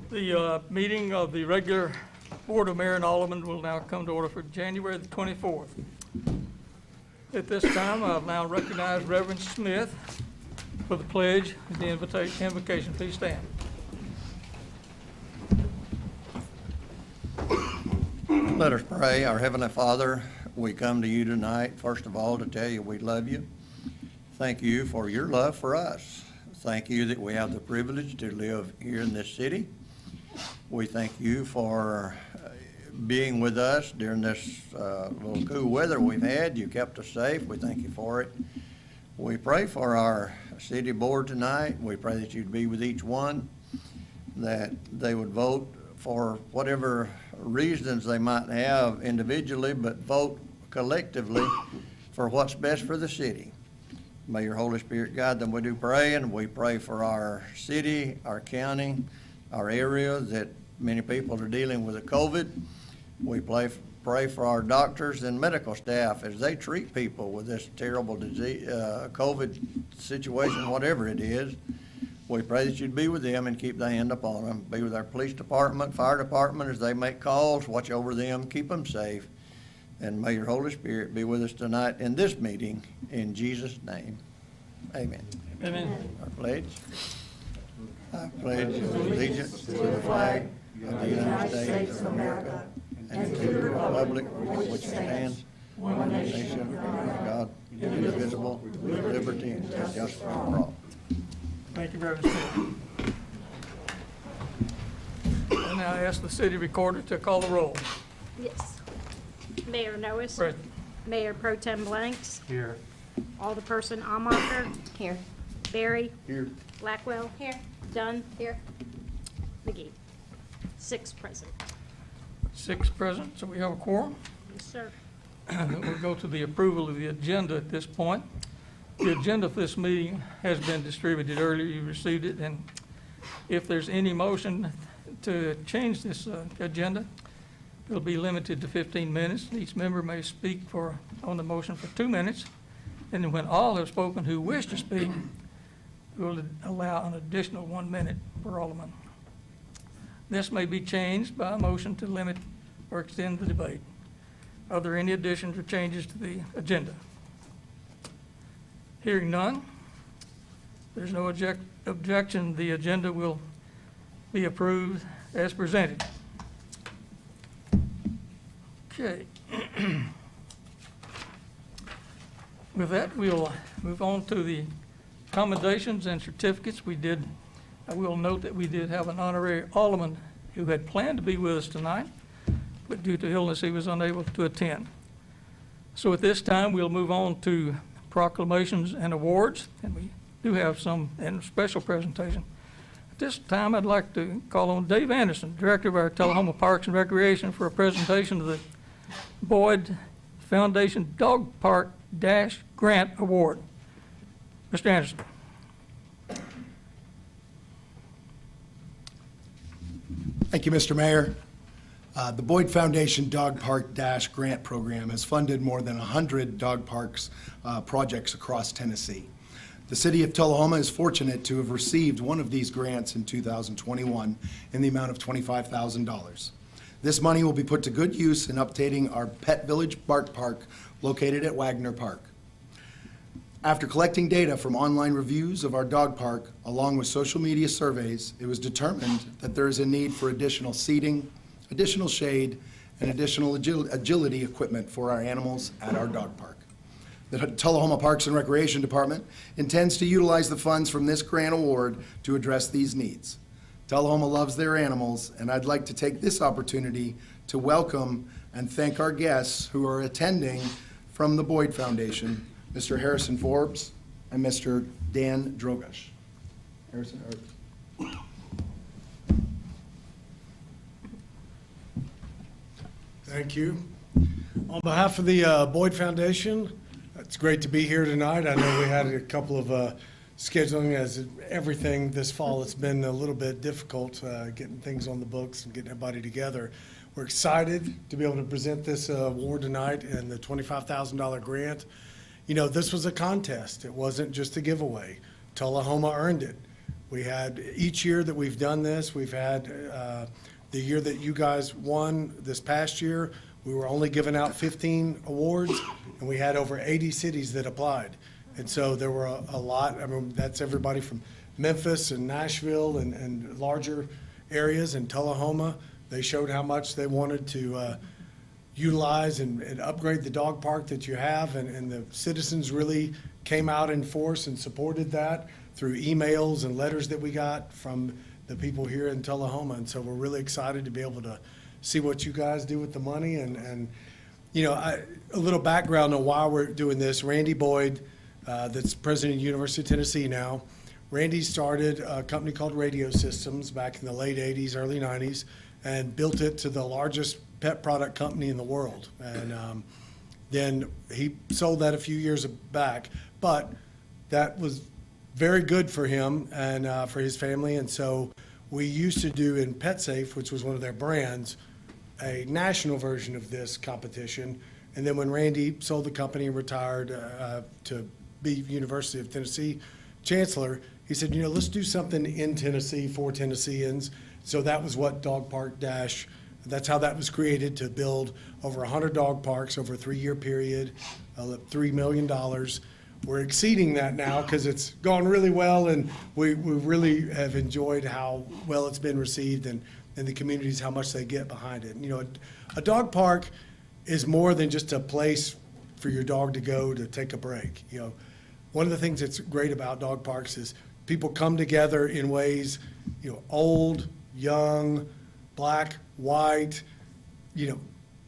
The meeting of the regular Board of Mayor and Aldermen will now come to order for January the 24th. At this time, I'll now recognize Reverend Smith for the pledge and the invocation. Please stand. Let us pray. Our Heavenly Father, we come to you tonight, first of all, to tell you we love you. Thank you for your love for us. Thank you that we have the privilege to live here in this city. We thank you for being with us during this little cool weather we've had. You kept us safe. We thank you for it. We pray for our city board tonight. We pray that you'd be with each one, that they would vote for whatever reasons they might have individually, but vote collectively for what's best for the city. May your Holy Spirit guide them. We do pray, and we pray for our city, our county, our area that many people are dealing with the COVID. We pray for our doctors and medical staff as they treat people with this terrible disease, COVID situation, whatever it is. We pray that you'd be with them and keep thy hand upon them. Be with our police department, fire department as they make calls. Watch over them, keep them safe. And may your Holy Spirit be with us tonight in this meeting. In Jesus' name, amen. Amen. Our pledge. I pledge allegiance to the flag of the United States of America and to the republic for which it stands, one nation, under God, indivisible, with liberty and justice for all. Thank you, Reverend Smith. And now I ask the city recorder to call the roll. Yes. Mayor Noes. Present. Mayor Pro Tem Blanks. Here. Alderperson Amacher. Here. Berry. Here. Blackwell. Here. Dunn. Here. McGee. 6 present. 6 present, so we have a quorum. Yes, sir. We'll go to the approval of the agenda at this point. The agenda for this meeting has been distributed earlier. You received it, and if there's any motion to change this agenda, it'll be limited to 15 minutes. Each member may speak on the motion for 2 minutes, and then when all have spoken who wish to speak, we'll allow an additional 1 minute per alderman. This may be changed by a motion to limit or extend the debate. Are there any additions or changes to the agenda? Hearing none, there's no objection, the agenda will be approved as presented. Okay. With that, we'll move on to the commendations and certificates. I will note that we did have an honorary alderman who had planned to be with us tonight, but due to illness, he was unable to attend. So at this time, we'll move on to Proclamations and Awards, and we do have some in a special presentation. At this time, I'd like to call on Dave Anderson, Director of our Tullahoma Parks and Recreation, for a presentation of the Boyd Foundation Dog Park Dash Grant Award. Mr. Anderson. Thank you, Mr. Mayor. The Boyd Foundation Dog Park Dash Grant Program has funded more than 100 dog parks projects across Tennessee. The city of Tullahoma is fortunate to have received one of these grants in 2021 in the amount of $25,000. This money will be put to good use in updating our Pet Village Bark Park located at Wagner Park. After collecting data from online reviews of our dog park, along with social media surveys, it was determined that there is a need for additional seating, additional shade, and additional agility equipment for our animals at our dog park. The Tullahoma Parks and Recreation Department intends to utilize the funds from this grant award to address these needs. Tullahoma loves their animals, and I'd like to take this opportunity to welcome and thank our guests who are attending from the Boyd Foundation, Mr. Harrison Forbes and Mr. Dan Drogosh. Harrison, Thank you. On behalf of the Boyd Foundation, it's great to be here tonight. I know we had a couple of scheduling as everything this fall. It's been a little bit difficult getting things on the books and getting everybody together. We're excited to be able to present this award tonight and the $25,000 grant. You know, this was a contest. It wasn't just a giveaway. Tullahoma earned it. We had, each year that we've done this, we've had, the year that you guys won this past year, we were only giving out 15 awards, and we had over 80 cities that applied. And so there were a lot, I mean, that's everybody from Memphis and Nashville and larger areas, and Tullahoma. They showed how much they wanted to utilize and upgrade the dog park that you have, and the citizens really came out in force and supported that through emails and letters that we got from the people here in Tullahoma. And so we're really excited to be able to see what you guys do with the money. And you know, a little background on why we're doing this. Randy Boyd, that's president of the University of Tennessee now. Randy started a company called Radio Systems back in the late 80s, early 90s, and built it to the largest pet product company in the world. And then he sold that a few years back, but that was very good for him and for his family. And so we used to do in PetSafe, which was one of their brands, a national version of this competition. And then when Randy sold the company and retired to be University of Tennessee chancellor, he said, you know, let's do something in Tennessee for Tennesseans. So that was what Dog Park Dash, that's how that was created, to build over 100 dog parks over a 3-year period, $3 million. We're exceeding that now because it's gone really well, and we really have enjoyed how well it's been received, and the communities, how much they get behind it. And, you know, a dog park is more than just a place for your dog to go to take a break. You know, one of the things that's great about dog parks is people come together in ways, you know, old, young, black, white, you know,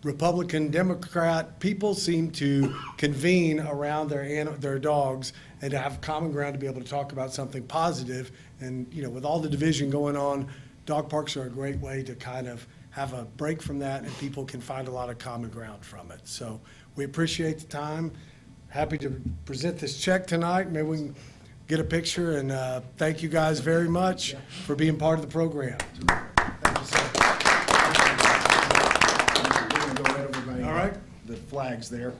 Republican, Democrat, people seem to convene around their dogs and to have common ground to be able to talk about something positive. And, you know, with all the division going on, dog parks are a great way to kind of have a break from that, and people can find a lot of common ground from it. So we appreciate the time. Happy to present this check tonight. Maybe we can get a picture, and thank you guys very much for being part of the program. Thank you, sir. We're gonna go right over my, All right. the flags there.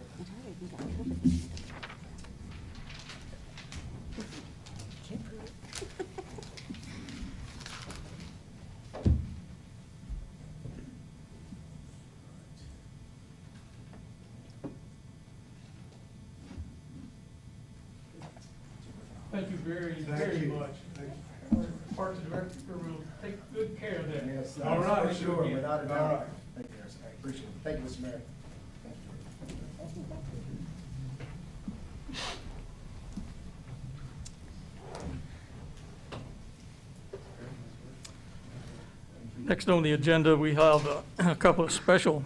Thank you very much. Parks Director will take good care of that. Yes, All right. for sure, without a All doubt. right. Thank you, sir. I appreciate it. Thank you, Mr. Mayor. Next on the agenda, we have a couple of special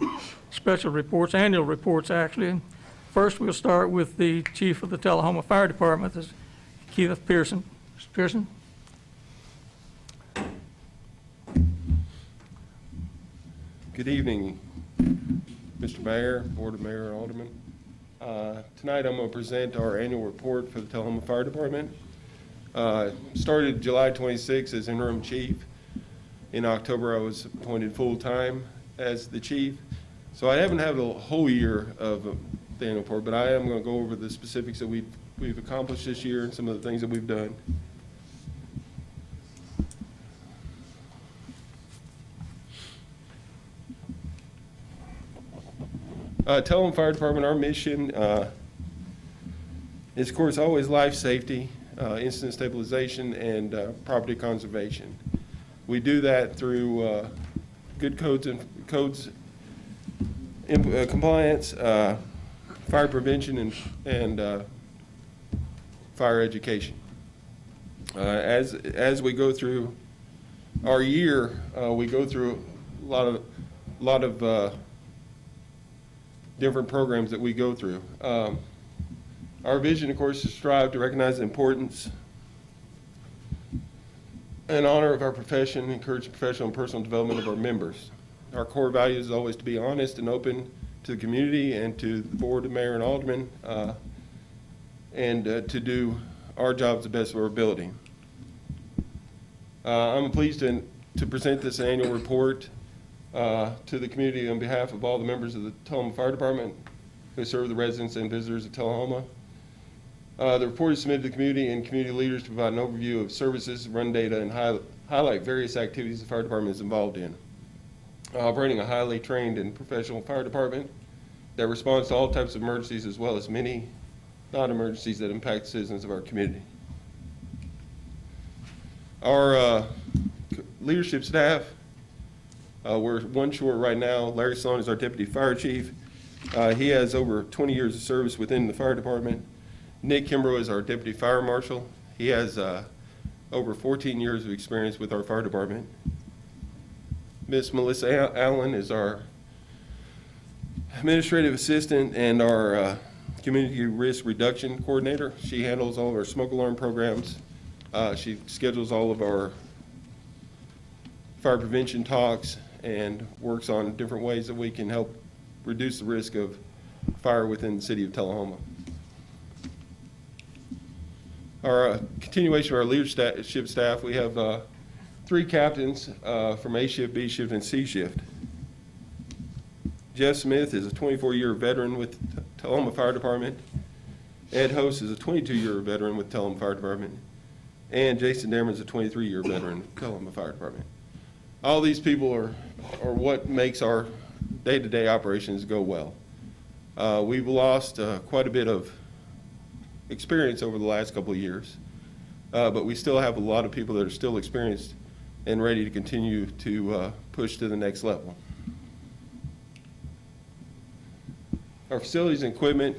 reports, annual reports, actually. First, we'll start with the chief of the Telehoma Fire Department, this is Keith Pearson. Mr. Pearson? Good evening, Mr. Mayor, Board of Mayor, and Aldermen. Tonight I'm going to present our annual report for the Tullahoma Fire Department. Started July 26 as interim chief. In October I was appointed full-time as the chief. So I haven't had a whole year of the annual report, but I am going to go over the specifics that we've accomplished this year and some of the things that we've done. Tullahoma Fire Department, our mission is, of course, always life safety, incident stabilization, and property conservation. We do that through good codes compliance, fire prevention, and fire education. As we go through our year, we go through a lot of different programs that we go through. Our vision, of course, is to strive to recognize the importance and honor of our profession, encourage professional and personal development of our members. Our core value is always to be honest and open to the community and to the board, the mayor, and aldermen, and to do our jobs the best of our ability. I'm pleased to present this annual report to the community on behalf of all the members of the Tullahoma Fire Department who serve the residents and visitors of Tullahoma. The report is submitted to the community and community leaders to provide an overview of services, run data, and highlight various activities the fire department is involved in. Operating a highly trained and professional fire department that responds to all types of emergencies as well as many non-emergencies that impact citizens of our community. Our leadership staff, we're one short right now. Larry Sloan is our deputy fire chief. He has over 20 years of service within the fire department. Nick Kimbrough is our deputy fire marshal. He has over 14 years of experience with our fire department. Miss Melissa Allen is our administrative assistant and our community risk reduction coordinator. She handles all of our smoke alarm programs. She schedules all of our fire prevention talks and works on different ways that we can help reduce the risk of fire within the city of Tullahoma. Our continuation of our leadership staff, we have 3 captains from A shift, B shift, and C shift. Jeff Smith is a 24-year veteran with Telehoma Fire Department. Ed Host is a 22-year veteran with Telehoma Fire Department. And Jason Dammer is a 23-year veteran with Telehoma Fire Department. All these people are what makes our day-to-day operations go well. We've lost quite a bit of experience over the last couple of years, but we still have a lot of people that are still experienced and ready to continue to push to the next level. Our facilities and equipment,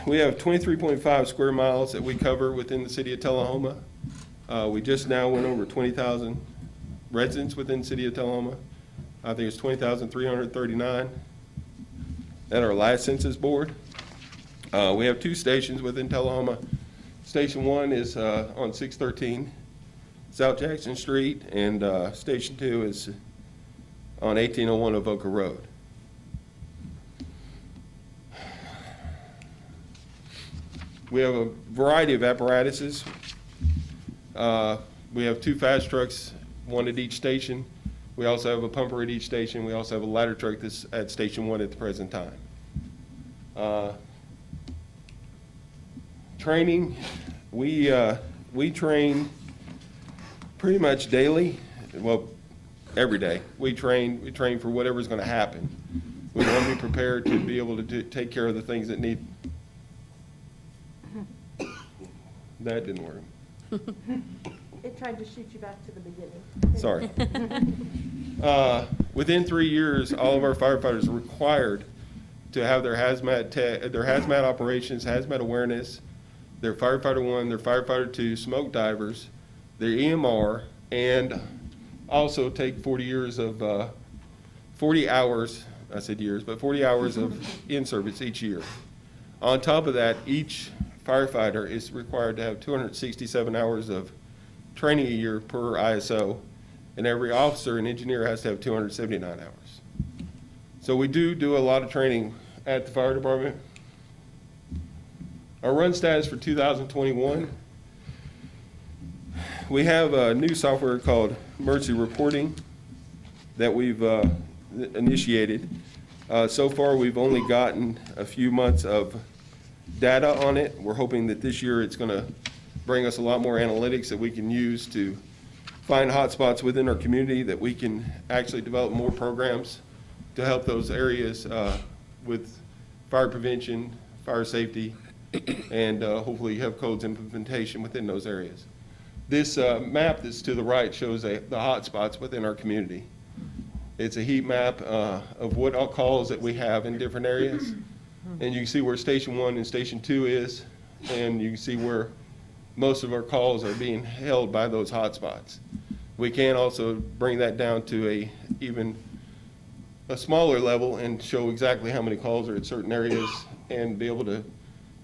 we have 23.5 square miles that we cover within the city of Telehoma. We just now went over 20,000 residents within the city of Telehoma. I think it's 20,339 at our last census board. We have 2 stations within Telehoma. Station 1 is on 613 South Jackson Street, and Station 2 is on 1801 Avoca Road. We have a variety of apparatuses. We have 2 fast trucks, 1 at each station. We also have a pumper at each station. We also have a ladder truck that's at Station 1 at the present time. Training, we train pretty much daily, well, every day. We train for whatever's going to happen. We want to be prepared to be able to take care of the things that need. That didn't work. It tried to shoot you back to the beginning. Sorry. Within 3 years, all of our firefighters are required to have their hazmat operations, hazmat awareness, their firefighter 1, their firefighter 2, smoke divers, their EMR, and also take 40 hours, I said years, but 40 hours of in-service each year. On top of that, each firefighter is required to have 267 hours of training a year per ISO, and every officer and engineer has to have 279 hours. So we do a lot of training at the fire department. Our run status for 2021, we have a new software called Emergency Reporting that we've initiated. So far, we've only gotten a few months of data on it. We're hoping that this year it's going to bring us a lot more analytics that we can use to find hotspots within our community, that we can actually develop more programs to help those areas with fire prevention, fire safety, and hopefully have codes implementation within those areas. This map that's to the right shows the hotspots within our community. It's a heat map of what all calls that we have in different areas. And you can see where Station 1 and Station 2 is, and you can see where most of our calls are being held by those hotspots. We can also bring that down to even a smaller level and show exactly how many calls are at certain areas and be able to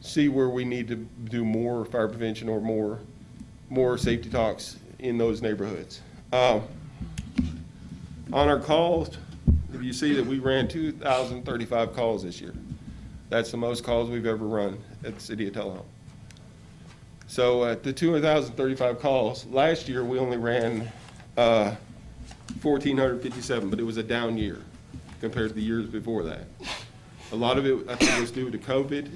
see where we need to do more fire prevention or more safety talks in those neighborhoods. On our calls, if you see that we ran 2,035 calls this year. That's the most calls we've ever run at the city of Tullahoma. So at the 2,035 calls, last year we only ran 1,457, but it was a down year compared to the years before that. A lot of it, I think, was due to COVID.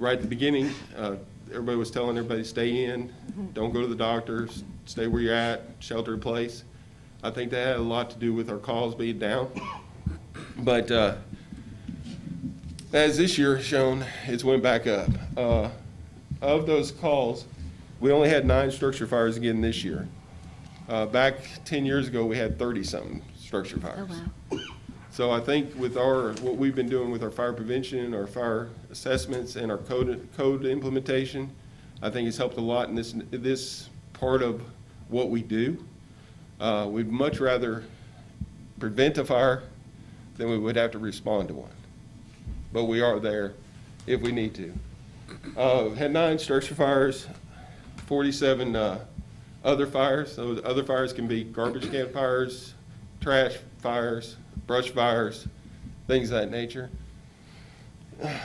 right at the beginning, everybody was telling everybody, stay in, don't go to the doctor, stay where you're at, shelter in place. I think that had a lot to do with our calls being down. But as this year has shown, it's went back up. Of those calls, we only had 9 structure fires again this year. Back 10 years ago, we had 30-something structure fires. Oh, wow. So I think with what we've been doing with our fire prevention, our fire assessments, and our code implementation, I think it's helped a lot in this part of what we do. We'd much rather prevent a fire than we would have to respond to one. But we are there if we need to. Had 9 structure fires, 47 other fires. Those other fires can be garbage can fires, trash fires, brush fires, things of that nature.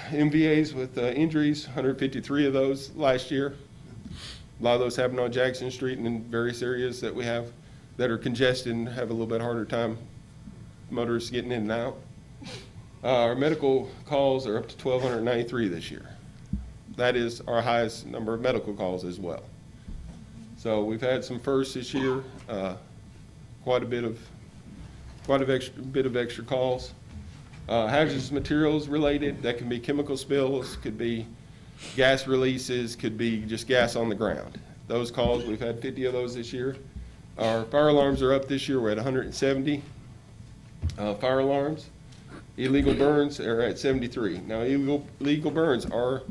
MVAs with injuries, 153 of those last year. A lot of those happened on Jackson Street and in various areas that we have that are congested and have a little bit harder time motorists getting in and out. Our medical calls are up to 1,293 this year. That is our highest number of medical calls as well. So we've had some firsts this year, quite a bit of extra calls. Hazardous materials related, that can be chemical spills, could be gas releases, could be just gas on the ground. Those calls, we've had 50 of those this year. Our fire alarms are up this year, we're at 170 fire alarms. Illegal burns are at 73. Now, illegal burns are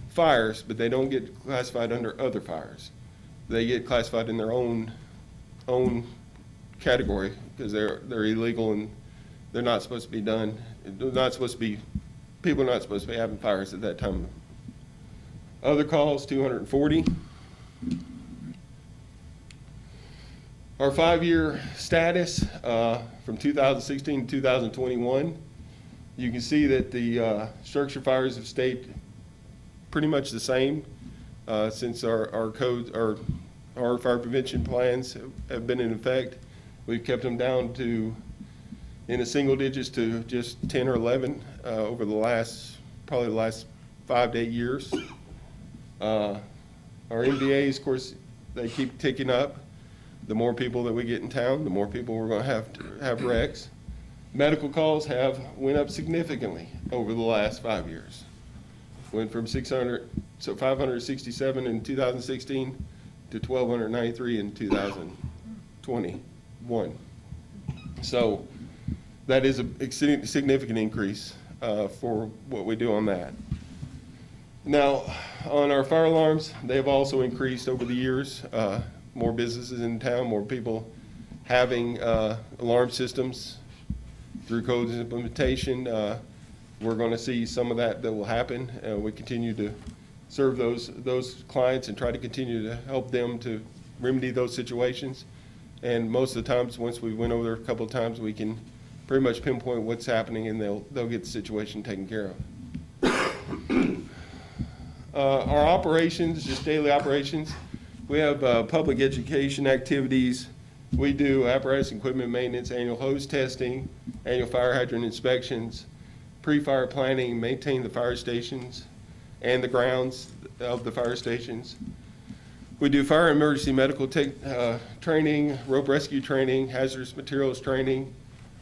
fires, but they don't get classified under other fires. They get classified in their own category because they're illegal and they're not supposed to be done. People are not supposed to be having fires at that time. Other calls, 240. Our 5-year status from 2016 to 2021, you can see that the structure fires have stayed pretty much the same since our fire prevention plans have been in effect. We've kept them down to in the single digits to just 10 or 11 over probably the last 5 to 8 years. Our MVAs, of course, they keep ticking up. The more people that we get in town, the more people we're going to have wrecks. Medical calls have went up significantly over the last 5 years. Went from 567 in 2016 to 1,293 in 2021. So that is a significant increase for what we do on that. Now, on our fire alarms, they have also increased over the years. More businesses in town, more people having alarm systems through codes implementation. We're going to see some of that will happen. We continue to serve those clients and try to continue to help them to remedy those situations. And most of the times, once we went over there a couple of times, we can pretty much pinpoint what's happening and they'll get the situation taken care of. Our operations, just daily operations, we have public education activities. We do apparatus and equipment maintenance, annual hose testing, annual fire hydrant inspections, pre-fire planning, maintain the fire stations and the grounds of the fire stations. We do fire and emergency medical training, rope rescue training, hazardous materials training,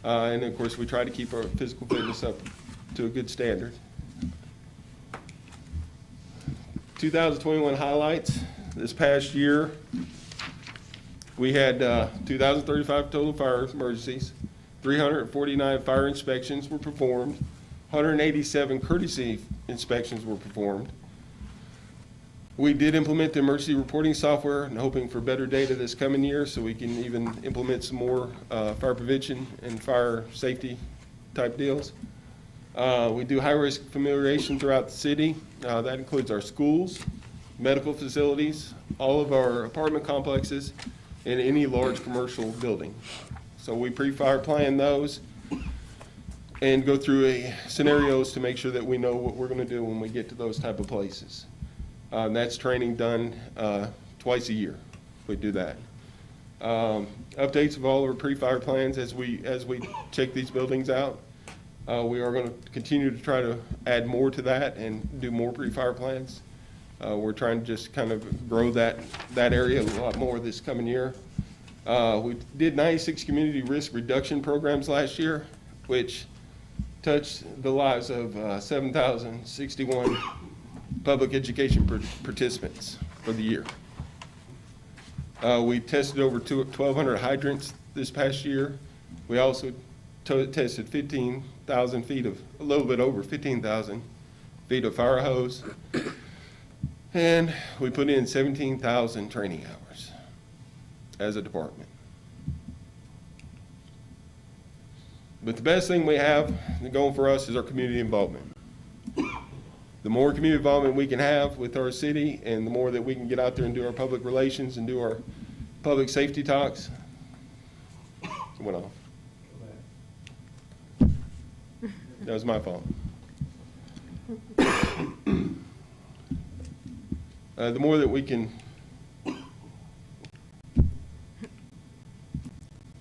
and of course we try to keep our physical fitness up to a good standard. 2021 highlights. This past year, we had 2,035 total fire emergencies, 349 fire inspections were performed, 187 courtesy inspections were performed. We did implement the emergency reporting software and hoping for better data this coming year so we can even implement some more fire prevention and fire safety type deals. We do high-risk familiarization throughout the city. That includes our schools, medical facilities, all of our apartment complexes, and any large commercial building. So we pre-fire plan those and go through scenarios to make sure that we know what we're going to do when we get to those type of places. That's training done twice a year. We do that. Updates of all our pre-fire plans as we check these buildings out. We are going to continue to try to add more to that and do more pre-fire plans. We're trying to just kind of grow that area a lot more this coming year. We did 96 community risk reduction programs last year, which touched the lives of 7,061 public education participants for the year. We tested over 1,200 hydrants this past year. We also tested 15,000 feet of, a little bit over 15,000 feet of fire hose. And we put in 17,000 training hours as a department. But the best thing we have going for us is our community involvement. The more community involvement we can have with our city and the more that we can get out there and do our public relations and do our public safety talks. It went off. That was my fault. The more that we can, the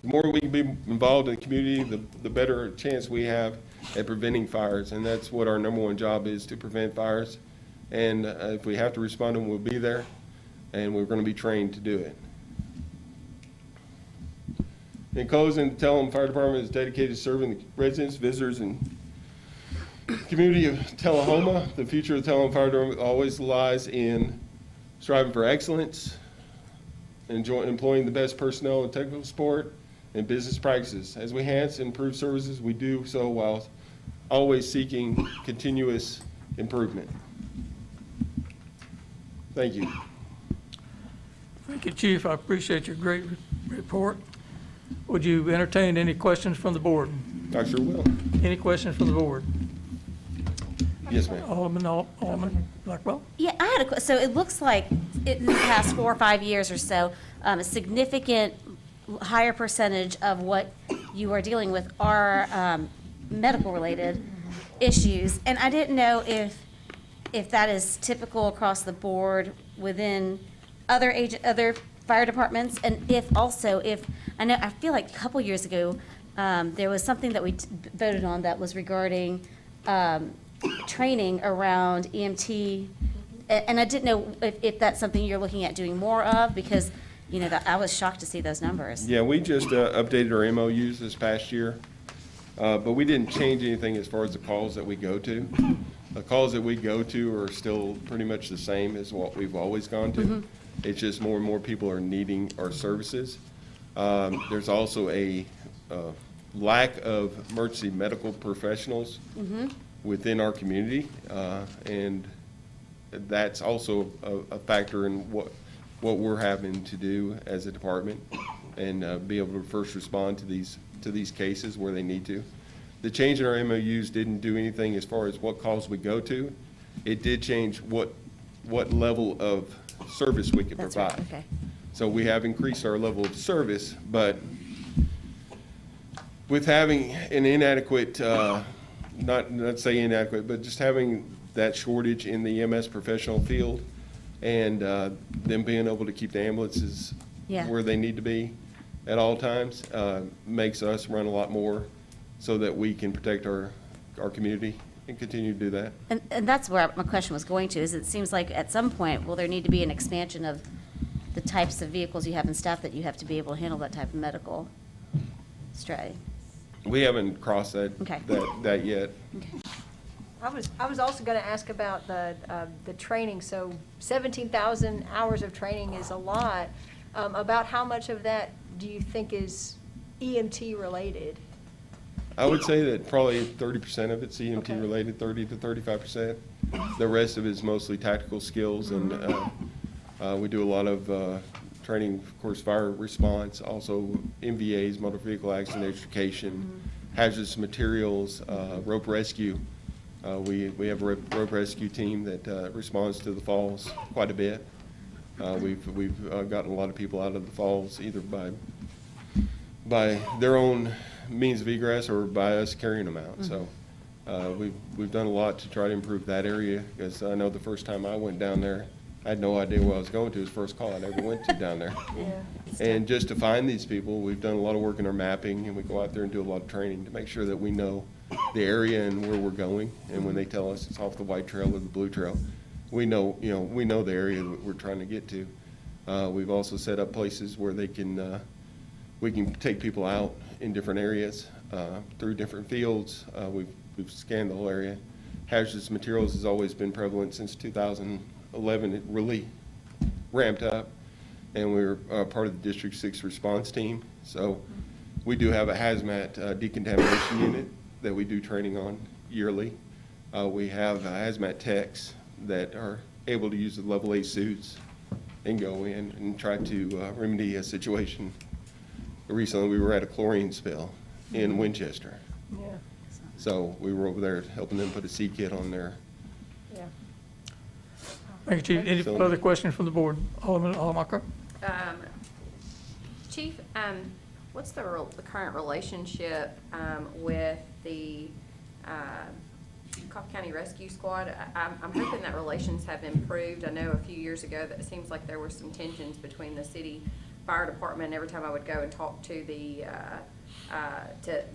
more we can be involved in the community, the better chance we have at preventing fires. And that's what our number one job is, to prevent fires. And if we have to respond to them, we'll be there. And we're going to be trained to do it. In closing, the Telehoma Fire Department is dedicated to serving the residents, visitors, and community of Tullahoma. The future of the Telehoma Fire Department always lies in striving for excellence, employing the best personnel and technical support, and business practices. As we enhance and improve services, we do so while always seeking continuous improvement. Thank you. Thank you, Chief. I appreciate your great report. Would you entertain any questions from the board? I sure will. Any questions from the board? Yes, ma'am. Alderman Blackwell? Yeah, I had a question. So it looks like in the past 4 or 5 years or so, a significant higher percentage of what you are dealing with are medical-related issues. And I didn't know if that is typical across the board within other fire departments, and if I feel like a couple years ago, there was something that we voted on that was regarding training around EMT, and I didn't know if that's something you're looking at doing more of, because, you know, I was shocked to see those numbers. Yeah, we just updated our MOUs this past year, but we didn't change anything as far as the calls that we go to. The calls that we go to are still pretty much the same as what we've always gone to. Mm-hmm. It's just more and more people are needing our services. There's also a lack of emergency medical professionals within our community, and that's also a factor in what we're having to do as a department, and be able to first respond to these cases where they need to. The change in our MOUs didn't do anything as far as what calls we go to. It did change what level of service we could That's provide. right, okay. So we have increased our level of service, but with having an inadequate, not say inadequate, but just having that shortage in the EMS professional field, and them being able to keep the ambulances where they need to be at all times, makes us run a lot more so that we can protect our community and continue to do that. And that's where my question was going to, is it seems like at some point, will there need to be an expansion of the types of vehicles you have in staff that you have to be able to handle that type of medical stray? We haven't crossed that yet. Okay. I was also going to ask about the training. So 17,000 hours of training is a lot. About how much of that do you think is EMT related? I would say that probably 30% of it's EMT related, 30 to 35%. The rest of it is mostly tactical skills, and we do a lot of training, of course, fire response, also MVAs, motor vehicle accident education, hazardous materials, rope rescue. We have a rope rescue team that responds to the falls quite a bit. We've gotten a lot of people out of the falls either by their own means of egress or by us carrying them out. So we've done a lot to try to improve that area, because I know the first time I went down there, I had no idea where I was going to. It was the first call I ever went to down there. And just to find these people, we've done a lot of work in our mapping, and we go out there and do a lot of training to make sure that we know the area and where we're going. And when they tell us it's off the white trail or the blue trail, we know the area that we're trying to get to. We've also set up places where we can take people out in different areas, through different fields. We've scanned the whole area. Hazardous materials has always been prevalent since 2011. It really ramped up, and we're part of the District 6 response team. So we do have a hazmat decontamination unit that we do training on yearly. We have hazmat techs that are able to use the level 8 suits and go in and try to remedy a situation. Recently, we were at a chlorine spill in Winchester. Yeah, So we were over there helping them put a C kit on there. yeah. Thank you, Chief. Any So- further questions from the board? Alderman Almacher? Chief, what's the current relationship with the Coffee County Rescue Squad? I'm hoping that relations have improved. I know a few years ago that it seems like there were some tensions between the city fire department. Every time I would go and talk to the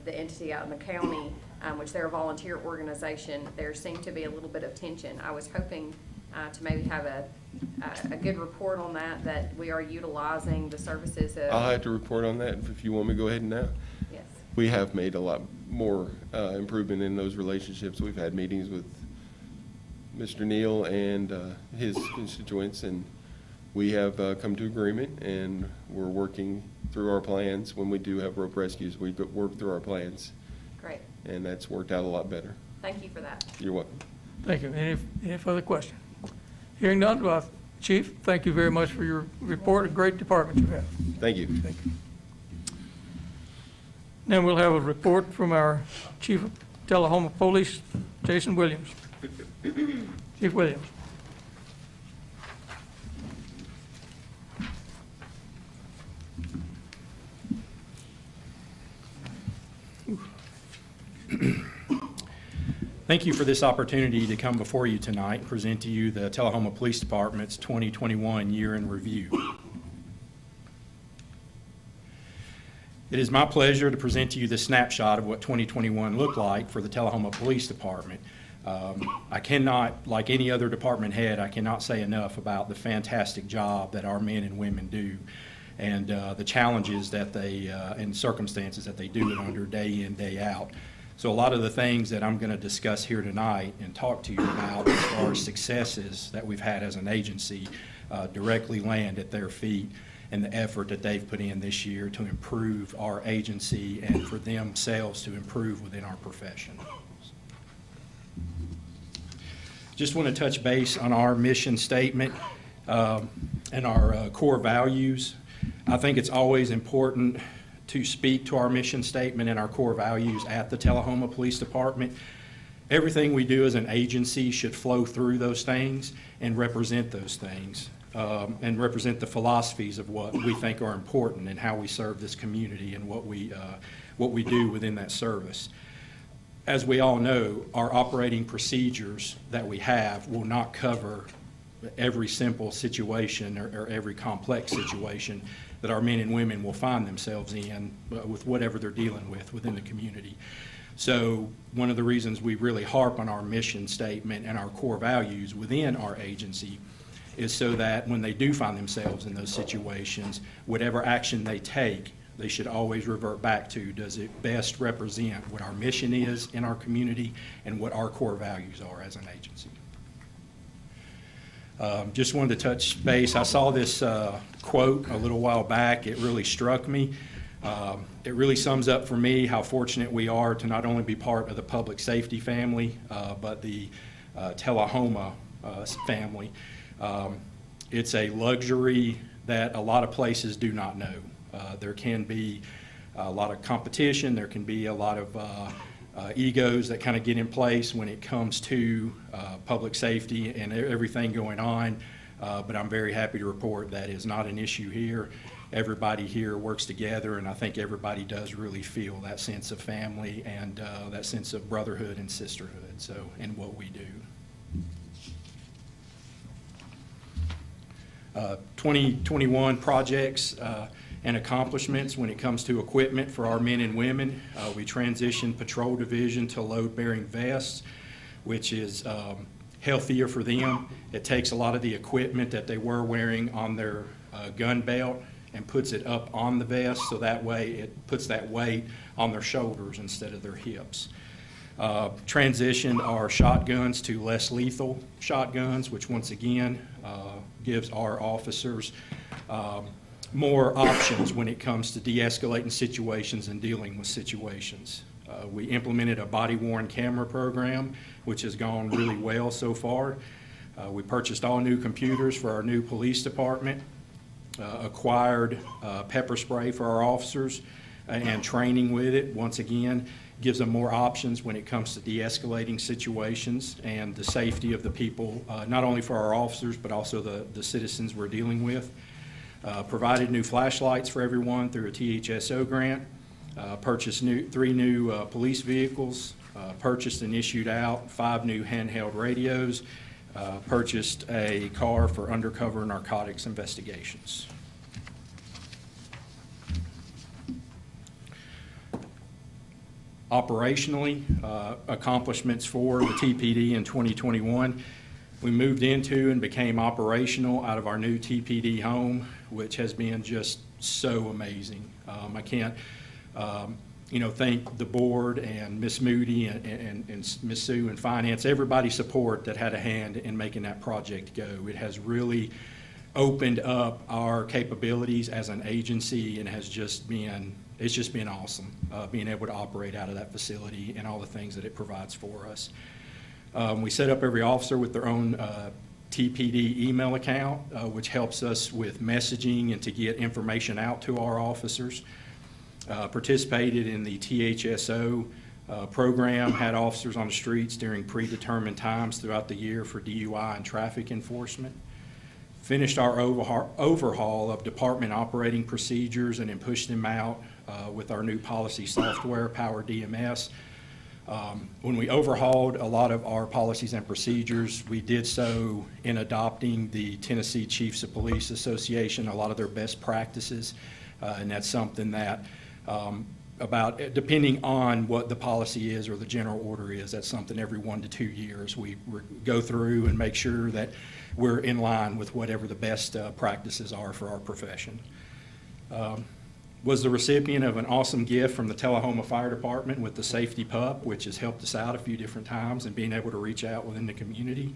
entity out in the county, which they're a volunteer organization, there seemed to be a little bit of tension. I was hoping to maybe have a good report on that we are utilizing the services of. I'll have to report on that if you want me to go ahead and now. Yes. We have made a lot more improvement in those relationships. We've had meetings with Mr. Neal and his constituents, and we have come to agreement, and we're working through our plans. When we do have rope rescues, we work through our plans, Great. and that's worked out a lot better. Thank you for that. You're welcome. Thank you. Any further questions? Hearing none, well, Chief, thank you very much for your report. A great department you have. Thank you. Then we'll have a report from our Chief of Tullahoma Police, Jason Williams. Chief Williams. Thank you for this opportunity to come before you tonight and present to you the Tullahoma Police Department's 2021 Year in Review. It is my pleasure to present to you the snapshot of what 2021 looked like for the Tullahoma Police Department. I cannot, like any other department head, I cannot say enough about the fantastic job that our men and women do, and the challenges that they and circumstances that they do it under day in, day out. So a lot of the things that I'm going to discuss here tonight and talk to you about as far as successes that we've had as an agency directly land at their feet, and the effort that they've put in this year to improve our agency and for themselves to improve within our profession. Just want to touch base on our mission statement and our core values. I think it's always important to speak to our mission statement and our core values at the Telehoma Police Department. Everything we do as an agency should flow through those things and represent those things, and represent the philosophies of what we think are important and how we serve this community and what we do within that service. As we all know, our operating procedures that we have will not cover every simple situation or every complex situation that our men and women will find themselves in with whatever they're dealing with within the community. So one of the reasons we really harp on our mission statement and our core values within our agency is so that when they do find themselves in those situations, whatever action they take, they should always revert back to, does it best represent what our mission is in our community and what our core values are as an agency. Just wanted to touch base. I saw this quote a little while back. It really struck me. It really sums up for me how fortunate we are to not only be part of the public safety family, but the Telehoma family. It's a luxury that a lot of places do not know. There can be a lot of competition. There can be a lot of egos that kind of get in place when it comes to public safety and everything going on. But I'm very happy to report that is not an issue here. Everybody here works together, and I think everybody does really feel that sense of family and that sense of brotherhood and sisterhood, so, in what we do. 2021 projects, and accomplishments when it comes to equipment for our men and women. We transitioned patrol division to load-bearing vests, which is healthier for them. It takes a lot of the equipment that they were wearing on their gun belt and puts it up on the vest, so that way it puts that weight on their shoulders instead of their hips. Transitioned our shotguns to less lethal shotguns, which once again gives our officers more options when it comes to de-escalating situations and dealing with situations. We implemented a body-worn camera program, which has gone really well so far. We purchased all new computers for our new police department, acquired pepper spray for our officers, and training with it, once again, gives them more options when it comes to de-escalating situations and the safety of the people, not only for our officers, but also the citizens we're dealing with. Provided new flashlights for everyone through a THSO grant, purchased 3 new police vehicles, purchased and issued out 5 new handheld radios, purchased a car for undercover narcotics investigations. Operationally, accomplishments for the TPD in 2021. We moved into and became operational out of our new TPD home, which has been just so amazing. I can't, thank the board and Miss Moody and Miss Sue and finance, everybody's support that had a hand in making that project go. It has really opened up our capabilities as an agency and it's just been awesome being able to operate out of that facility and all the things that it provides for us. We set up every officer with their own TPD email account, which helps us with messaging and to get information out to our officers. Participated in the THSO program, had officers on the streets during predetermined times throughout the year for DUI and traffic enforcement. Finished our overhaul of department operating procedures and then pushed them out with our new policy software, Power DMS. When we overhauled a lot of our policies and procedures, we did so in adopting the Tennessee Chiefs of Police Association, a lot of their best practices, and that's something that depending on what the policy is or the general order is, that's something every 1 to 2 years we go through and make sure that we're in line with whatever the best practices are for our profession. Was the recipient of an awesome gift from the Tullahoma Fire Department with the safety pup, which has helped us out a few different times and being able to reach out within the community,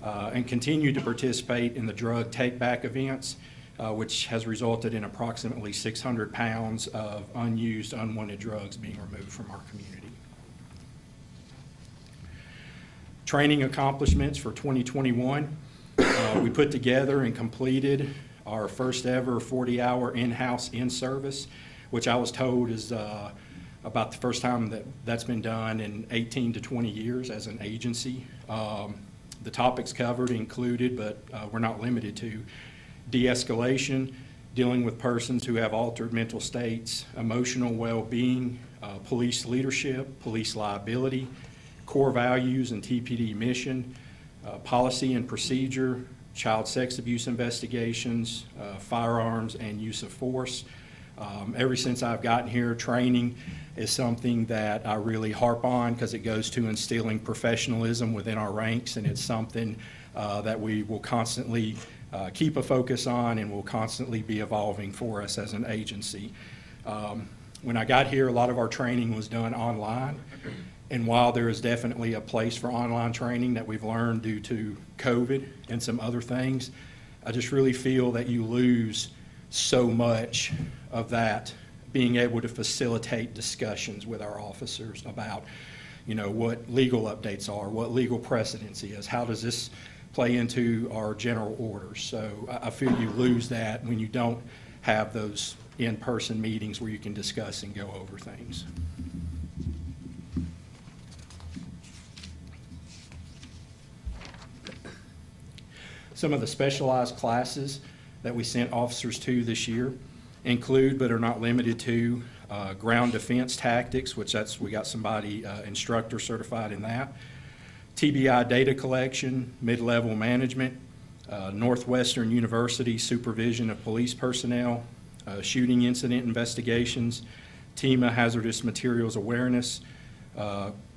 and continue to participate in the drug take-back events, which has resulted in approximately 600 pounds of unused, unwanted drugs being removed from our community. Training accomplishments for 2021. We put together and completed our first ever 40-hour in-house in-service, which I was told is about the first time that's been done in 18 to 20 years as an agency. The topics covered included, but we're not limited to, de-escalation, dealing with persons who have altered mental states, emotional well-being, police leadership, police liability, core values and TPD mission, policy and procedure, child sex abuse investigations, firearms and use of force. Ever since I've gotten here, training is something that I really harp on because it goes to instilling professionalism within our ranks, and it's something that we will constantly keep a focus on and will constantly be evolving for us as an agency. When I got here, a lot of our training was done online. And while there is definitely a place for online training that we've learned due to COVID and some other things, I just really feel that you lose so much of that being able to facilitate discussions with our officers about, what legal updates are, what legal precedence is, how does this play into our general orders. So I feel you lose that when you don't have those in-person meetings where you can discuss and go over things. Some of the specialized classes that we sent officers to this year include, but are not limited to, ground defense tactics, which we got somebody instructor certified in that, TBI data collection, mid-level management, Northwestern University supervision of police personnel, shooting incident investigations, TEMA hazardous materials awareness.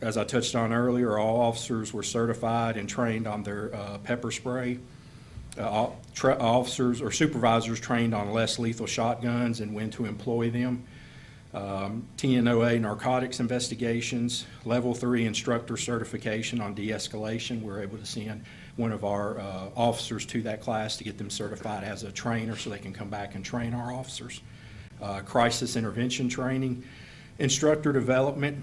As I touched on earlier, all officers were certified and trained on their pepper spray. Officers or supervisors trained on less lethal shotguns and when to employ them. TNOA narcotics investigations, level 3 instructor certification on de-escalation. We're able to send one of our officers to that class to get them certified as a trainer so they can come back and train our officers. Crisis intervention training, instructor development,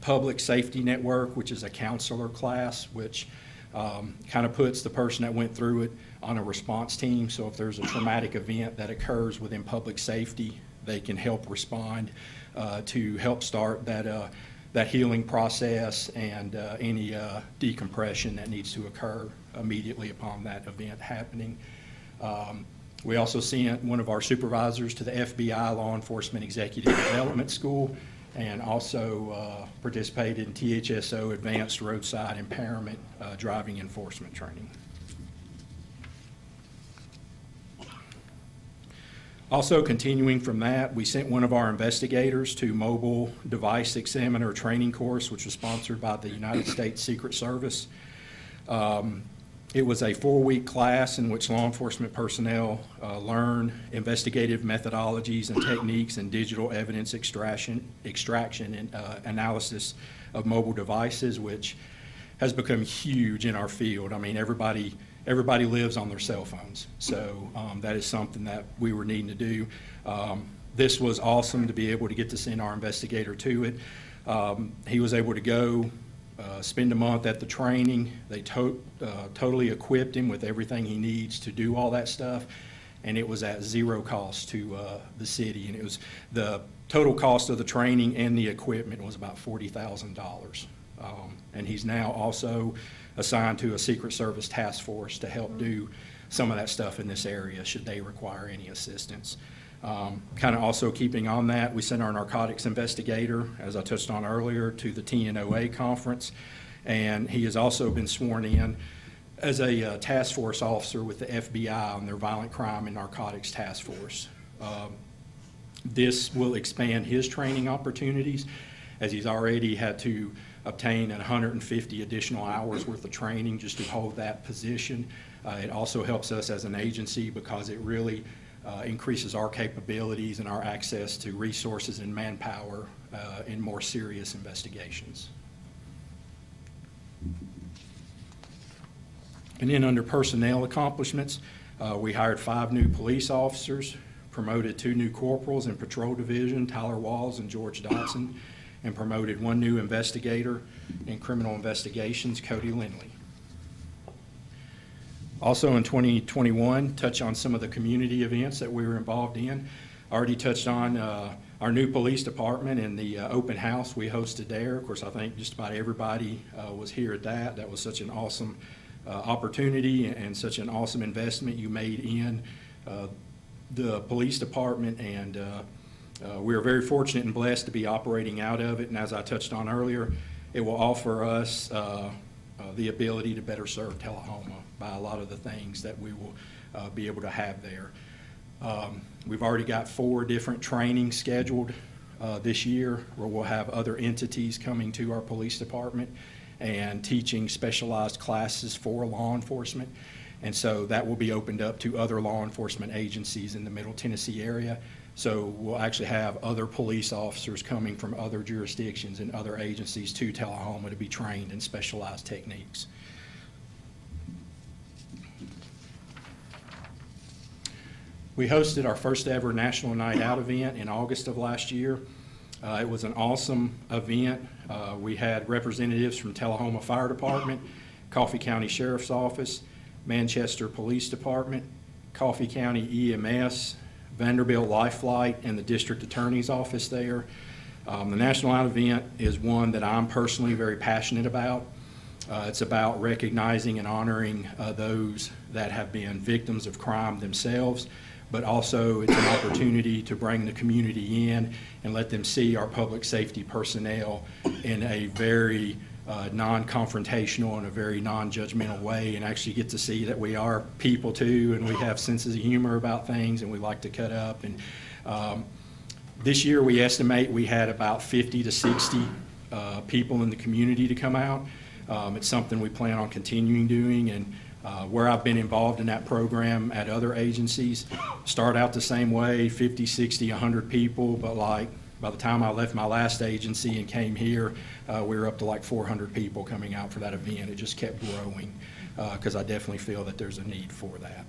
public safety network, which is a counselor class, which kind of puts the person that went through it on a response team. So if there's a traumatic event that occurs within public safety, they can help respond to help start that healing process and any decompression that needs to occur immediately upon that event happening. We also sent one of our supervisors to the FBI Law Enforcement Executive Development School and also participated in THSO Advanced Roadside Impairment Driving Enforcement Training. Also continuing from that, we sent one of our investigators to Mobile Device Examiner Training Course, which was sponsored by the United States Secret Service. It was a 4-week class in which law enforcement personnel learn investigative methodologies and techniques in digital evidence extraction and analysis of mobile devices, which has become huge in our field. I mean, everybody lives on their cell phones, so that is something that we were needing to do. This was awesome to be able to get to send our investigator to it. He was able to go spend a month at the training. They totally equipped him with everything he needs to do all that stuff, and it was at zero cost to the city. And it was the total cost of the training and the equipment was about $40,000. And he's now also assigned to a Secret Service task force to help do some of that stuff in this area should they require any assistance. Kind of also keeping on that, we sent our narcotics investigator, as I touched on earlier, to the TNOA conference, and he has also been sworn in as a task force officer with the FBI on their violent crime and narcotics task force. This will expand his training opportunities, as he's already had to obtain 150 additional hours worth of training just to hold that position. It also helps us as an agency because it really increases our capabilities and our access to resources and manpower in more serious investigations. And then under personnel accomplishments, we hired 5 new police officers, promoted 2 new corporals in Patrol Division, Tyler Walls and George Dotson, and promoted 1 new investigator in criminal investigations, Cody Lindley. Also in 2021, touch on some of the community events that we were involved in. I already touched on our new police department and the open house we hosted there. Of course, I think just about everybody was here at that. That was such an awesome opportunity and such an awesome investment you made in the police department, and we are very fortunate and blessed to be operating out of it. And as I touched on earlier, it will offer us the ability to better serve Telehoma by a lot of the things that we will be able to have there. We've already got 4 different trainings scheduled this year where we'll have other entities coming to our police department and teaching specialized classes for law enforcement. And so that will be opened up to other law enforcement agencies in the Middle Tennessee area. So we'll actually have other police officers coming from other jurisdictions and other agencies to Telehoma to be trained in specialized techniques. We hosted our first ever National Night Out event in August of last year. It was an awesome event. We had representatives from Tullahoma Fire Department, Coffee County Sheriff's Office, Manchester Police Department, Coffee County EMS, Vanderbilt Life Flight, and the District Attorney's Office there. The National Out event is one that I'm personally very passionate about. It's about recognizing and honoring those that have been victims of crime themselves, but also it's an opportunity to bring the community in and let them see our public safety personnel in a very non-confrontational in a very non-judgmental way, and actually get to see that we are people too, and we have senses of humor about things, and we like to cut up. And this year we estimate we had about 50 to 60 people in the community to come out. It's something we plan on continuing doing, and where I've been involved in that program at other agencies, start out the same way, 50, 60, 100 people, but like by the time I left my last agency and came here, we were up to like 400 people coming out for that event. It just kept growing, because I definitely feel that there's a need for that.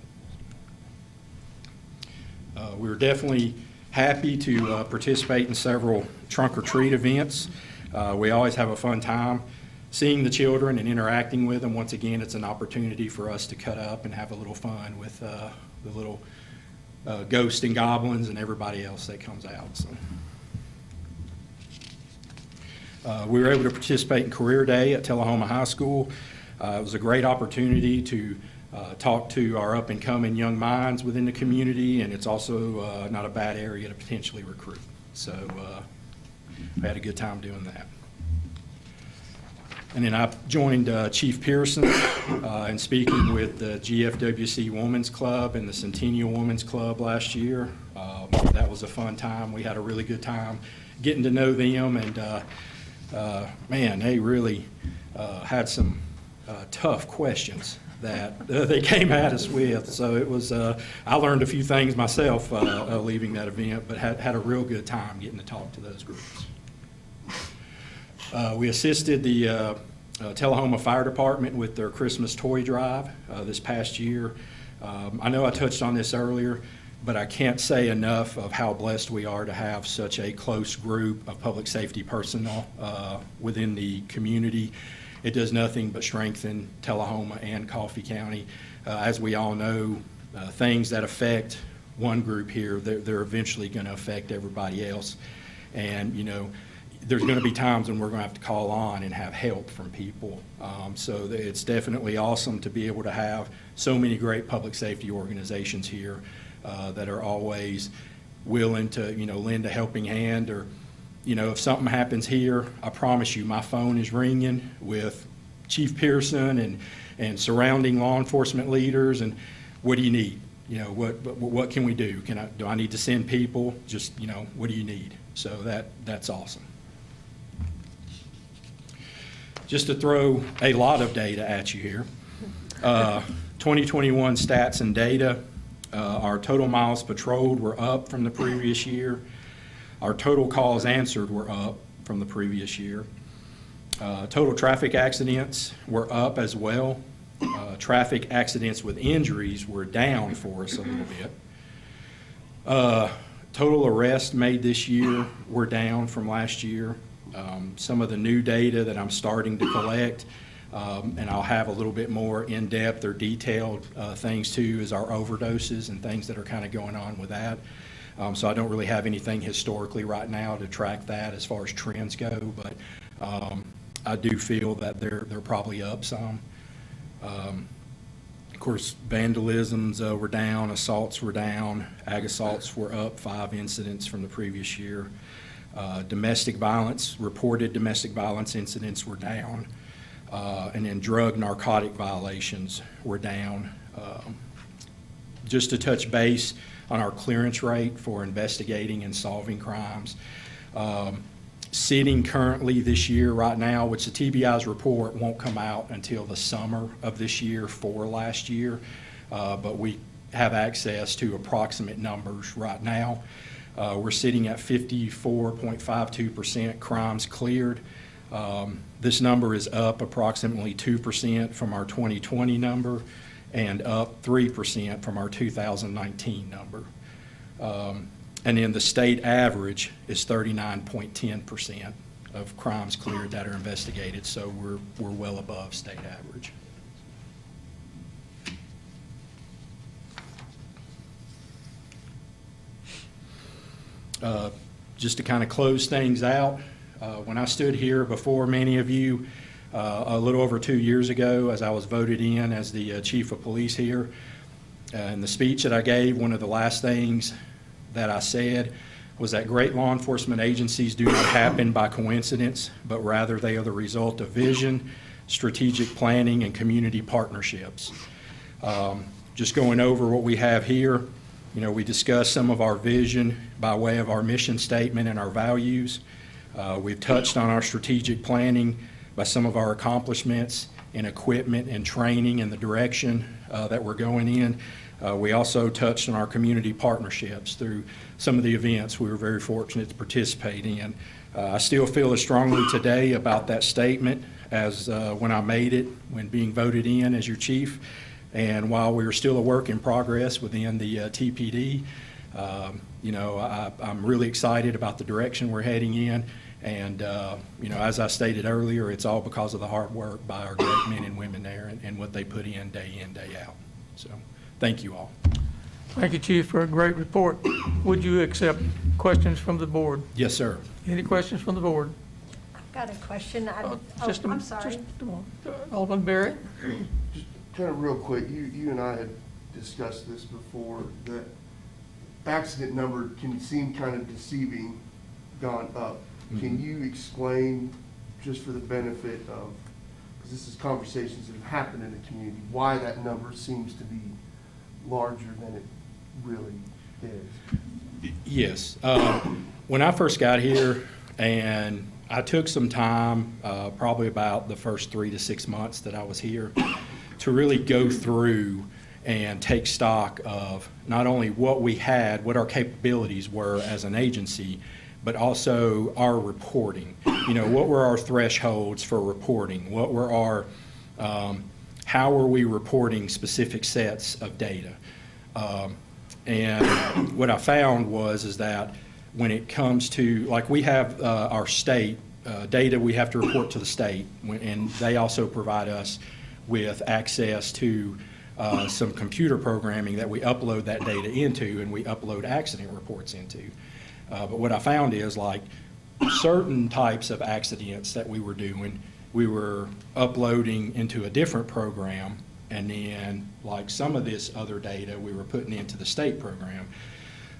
We were definitely happy to participate in several trunk or treat events. We always have a fun time seeing the children and interacting with them. Once again, it's an opportunity for us to cut up and have a little fun with the little ghosts and goblins and everybody else that comes out. So. We were able to participate in Career Day at Tullahoma High School. It was a great opportunity to talk to our up-and-coming young minds within the community, and it's also not a bad area to potentially recruit. So we had a good time doing that. And then I joined Chief Pearson in speaking with the GFWC Women's Club and the Centennial Women's Club last year. That was a fun time. We had a really good time getting to know them, and man, they really had some tough questions that they came at us with. So it was, I learned a few things myself leaving that event, but had a real good time getting to talk to those groups. We assisted the Telehoma Fire Department with their Christmas toy drive this past year. I know I touched on this earlier, but I can't say enough of how blessed we are to have such a close group of public safety personnel within the community. It does nothing but strengthen Tullahoma and Coffee County. As we all know, things that affect one group here, they're eventually going to affect everybody else. And, you know, there's going to be times when we're going to have to call on and have help from people. So it's definitely awesome to be able to have so many great public safety organizations here that are always willing to, you know, lend a helping hand. Or, you know, if something happens here, I promise you my phone is ringing with Chief Pearson and surrounding law enforcement leaders. And what do you need? You know, what can we do? Do I need to send people? Just, you know, what do you need? So that's awesome. Just to throw a lot of data at you here. 2021 stats and data. Our total miles patrolled were up from the previous year. Our total calls answered were up from the previous year. Total traffic accidents were up as well. Traffic accidents with injuries were down for us a little bit. Total arrests made this year were down from last year. Some of the new data that I'm starting to collect, and I'll have a little bit more in-depth or detailed things too, is our overdoses and things that are kind of going on with that. So I don't really have anything historically right now to track that as far as trends go, but I do feel that they're probably up some. Of course, vandalisms were down, assaults were down, ag assaults were up 5 incidents from the previous year. Domestic violence, reported domestic violence incidents were down, and then drug narcotic violations were down. Just to touch base on our clearance rate for investigating and solving crimes. Sitting currently this year right now, which the TBI's report won't come out until the summer of this year for last year, but we have access to approximate numbers right now. We're sitting at 54.52% crimes cleared. This number is up approximately 2% from our 2020 number and up 3% from our 2019 number. And then the state average is 39.10% of crimes cleared that are investigated, so we're well above state average. Just to kind of close things out, when I stood here before many of you a little over 2 years ago, as I was voted in as the chief of police here, in the speech that I gave, one of the last things that I said was that great law enforcement agencies do not happen by coincidence, but rather they are the result of vision, strategic planning, and community partnerships. Just going over what we have here, we discussed some of our vision by way of our mission statement and our values. We've touched on our strategic planning by some of our accomplishments in equipment and training and the direction that we're going in. We also touched on our community partnerships through some of the events we were very fortunate to participate in. I still feel as strongly today about that statement as when I made it, when being voted in as your chief. And while we are still a work in progress within the TPD, I'm really excited about the direction we're heading in. And, as I stated earlier, it's all because of the hard work by our great men and women there and what they put in, day out. So, thank you all. Thank you, Chief, for a great report. Would you accept questions from the board? Yes, sir. Any questions from the board? I've got a question. I'm sorry. Alderman Berry? Just kind of real quick, you and I had discussed this before, that accident number can seem kind of deceiving, gone up. Can you explain, just for the benefit of, because this is conversations that have happened in the community, why that number seems to be larger than it really is? Yes. When I first got here, and I took some time, probably about the first 3 to 6 months that I was here, to really go through and take stock of not only what we had, what our capabilities were as an agency, but also our reporting. What were our thresholds for reporting? What were our, how were we reporting specific sets of data? And what I found is that when it comes to, like, we have our state data we have to report to the state, and they also provide us with access to some computer programming that we upload that data into, and we upload accident reports into. But what I found is, like, certain types of accidents that we were doing, we were uploading into a different program, and then, like, some of this other data we were putting into the state program.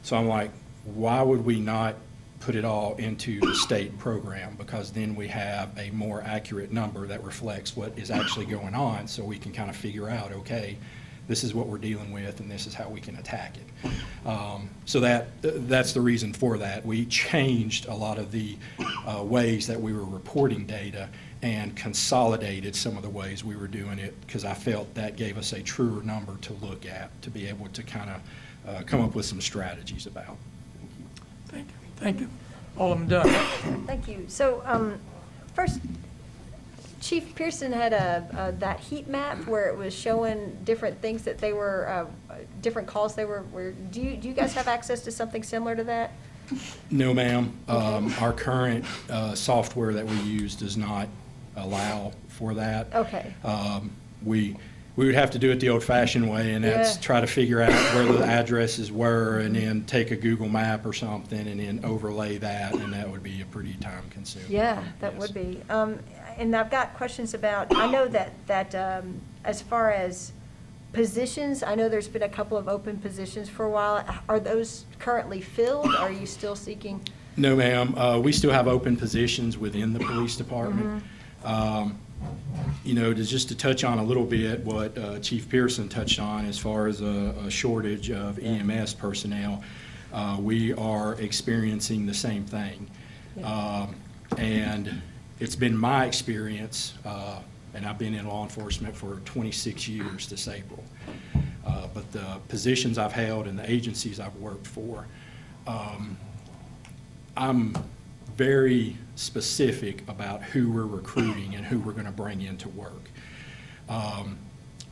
So I'm like, why would we not put it all into the state program? Because then we have a more accurate number that reflects what is actually going on, so we can kind of figure out, okay, this is what we're dealing with, and this is how we can attack it. So that's the reason for that. We changed a lot of the ways that we were reporting data and consolidated some of the ways we were doing it, because I felt that gave us a truer number to look at, to be able to kind of come up with some strategies about. Thank you. Thank you. Alderman Dunn. Thank you. So, first, Chief Pearson had that heat map where it was showing different things that they were, different calls they were, do you guys have access to something similar to that? No, ma'am. Our current software that we use does not allow for that. Okay. We would have to do it the old-fashioned way, and that's Yeah. try to figure out where the addresses were, and then take a Google map or something, and then overlay that, and that would be a pretty time-consuming. Yeah, that Yes. would be. And I've got questions about, I know that as far as positions, I know there's been a couple of open positions for a while. Are those currently filled? Are you still seeking? No, ma'am. We still have open positions within the police department. Just to touch on a little bit what Chief Pearson touched on as far as a shortage of EMS personnel, we are experiencing the same thing. And it's been my experience, and I've been in law enforcement for 26 years this April, but the positions I've held and the agencies I've worked for, I'm very specific about who we're recruiting and who we're going to bring into work.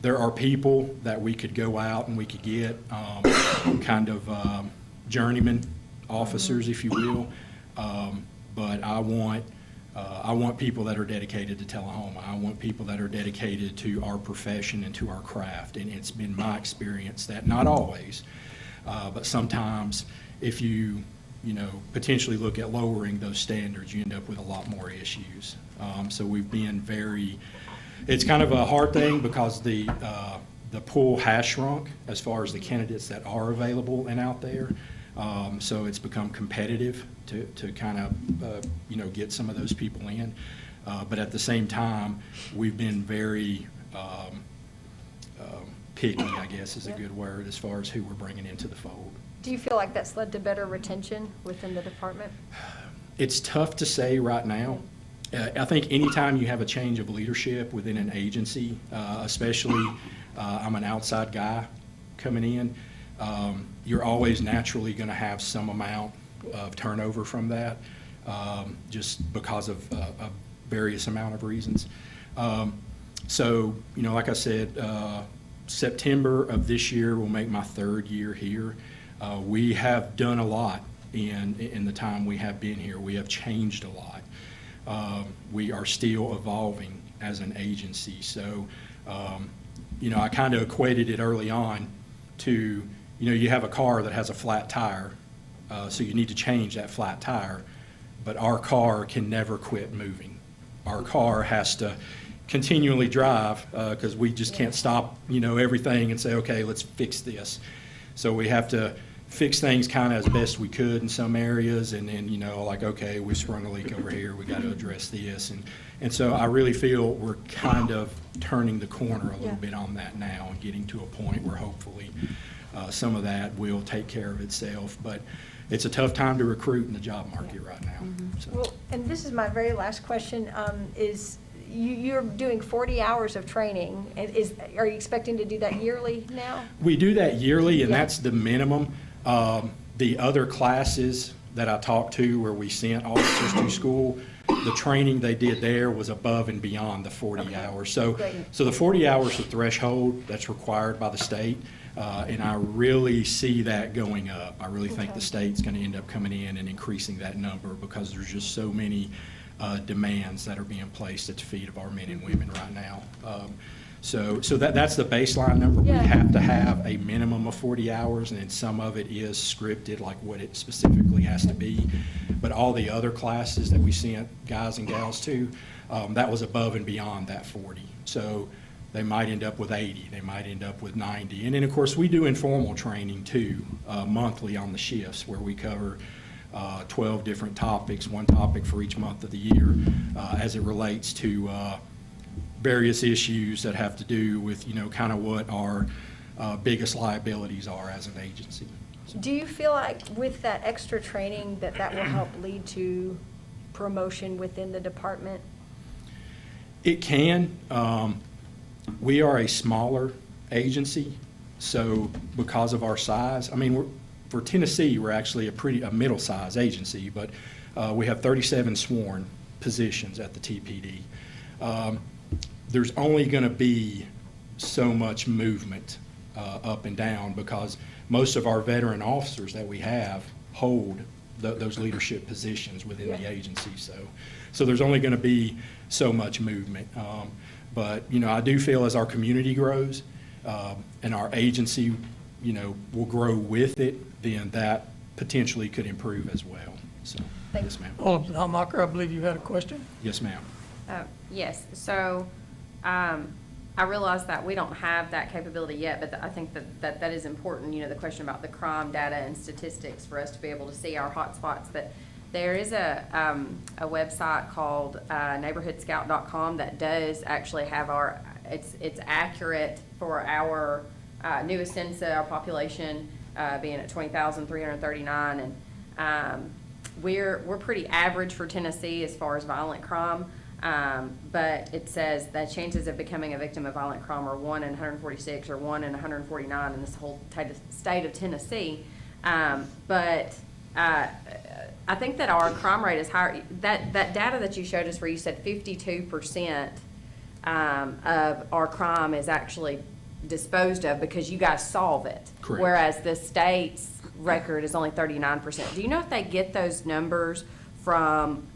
There are people that we could go out and we could get kind of journeyman officers, if you will, but I want people that are dedicated to Telehoma. I want people that are dedicated to our profession and to our craft, and it's been my experience that not always, but sometimes if you potentially look at lowering those standards, you end up with a lot more issues. So we've been it's kind of a hard thing because the pool has shrunk as far as the candidates that are available and out there. So it's become competitive to kind of, get some of those people in. But at the same time, we've been very picky, I guess is a good word, as far as who we're bringing into the fold. Do you feel like that's led to better retention within the department? It's tough to say right now. I think anytime you have a change of leadership within an agency, especially I'm an outside guy coming in, you're always naturally going to have some amount of turnover from that, just because of a various amount of reasons. So, like I said, September of this year will make my 3rd year here. We have done a lot in the time we have been here. We have changed a lot. We are still evolving as an agency. So, I kind of equated it early on to, you have a car that has a flat tire, so you need to change that flat tire, but our car can never quit moving. Our car has to continually drive because we just can't stop, everything and say, okay, let's fix this. So we have to fix things kind of as best we could in some areas, and then, okay, we sprung a leak over here, we got to address this. And so I really feel we're kind of turning the corner a little bit on that now and getting to a point where hopefully some of that will take care of itself. But it's a tough time to recruit in the job market right now. So. Well, and this is my very last question, is you're doing 40 hours of training, and are you expecting to do that yearly now? We do that yearly, and Yeah. that's the minimum. The other classes that I talked to where we sent officers to school, the training they did there was above and beyond the 40 hours. So the 40 hours is the threshold that's required by the state, and I really see that going up. I really think the state's going to end up coming in and increasing that number because there's just so many demands that are being placed at the feet of our men and women right now. So that's the baseline number. Yeah. We have to have a minimum of 40 hours, and then some of it is scripted, like what it specifically has to be. But all the other classes that we sent guys and gals to, that was above and beyond that 40. So they might end up with 80, they might end up with 90. And then, of course, we do informal training too, monthly on the shifts, where we cover 12 different topics, one topic for each month of the year, as it relates to various issues that have to do with, kind of what our biggest liabilities are as an agency. So. Do you feel like with that extra training that will help lead to promotion within the department? It can. We are a smaller agency, so because of our size, for Tennessee, we're actually a middle-sized agency, but we have 37 sworn positions at the TPD. There's only going to be so much movement up and down because most of our veteran officers that we have hold those leadership positions within the agency. So there's only going to be so much movement. But, I do feel as our community grows and our agency, will grow with it, then that potentially could improve as well. So, yes, ma'am. Alderman Hamacher, I believe you had a question? Yes, ma'am. Yes, so I realize that we don't have that capability yet, but I think that is important, the question about the crime data and statistics for us to be able to see our hotspots. But there is a website called neighborhoodscout.com that does actually have it's accurate for our newest census, our population being at 20,339, and we're pretty average for Tennessee as far as violent crime. But it says that chances of becoming a victim of violent crime are 1 in 146 or 1 in 149 in this whole state of Tennessee. But I think that our crime rate is higher. That data that you showed us where you said 52% of our crime is actually disposed of because you guys solve it. Correct. Whereas the state's record is only 39%. Do you know if they get those numbers from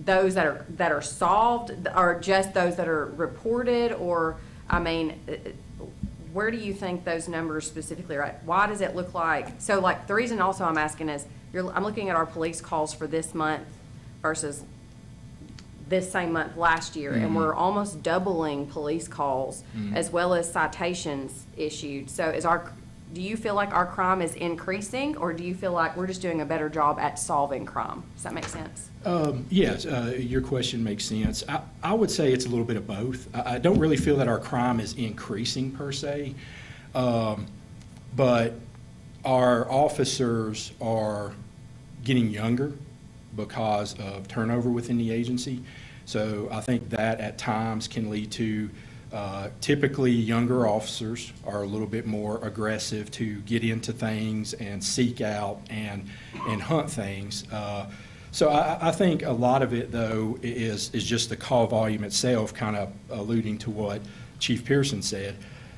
those that are solved, or just those that are reported, or where do you think those numbers specifically are at? Why does it look like, so like the reason also I'm asking is, I'm looking at our police calls for this month versus this same month last year, and we're almost doubling police calls as well as citations issued. So do you feel like our crime is increasing, or do you feel like we're just doing a better job at solving crime? Does that make sense? Yes, your question makes sense. I would say it's a little bit of both. I don't really feel that our crime is increasing per se, but our officers are getting younger because of turnover within the agency. So I think that at times can lead to typically younger officers are a little bit more aggressive to get into things and seek out and hunt things. So I think a lot of it, though, is just the call volume itself, kind of alluding to what Chief Pearson said.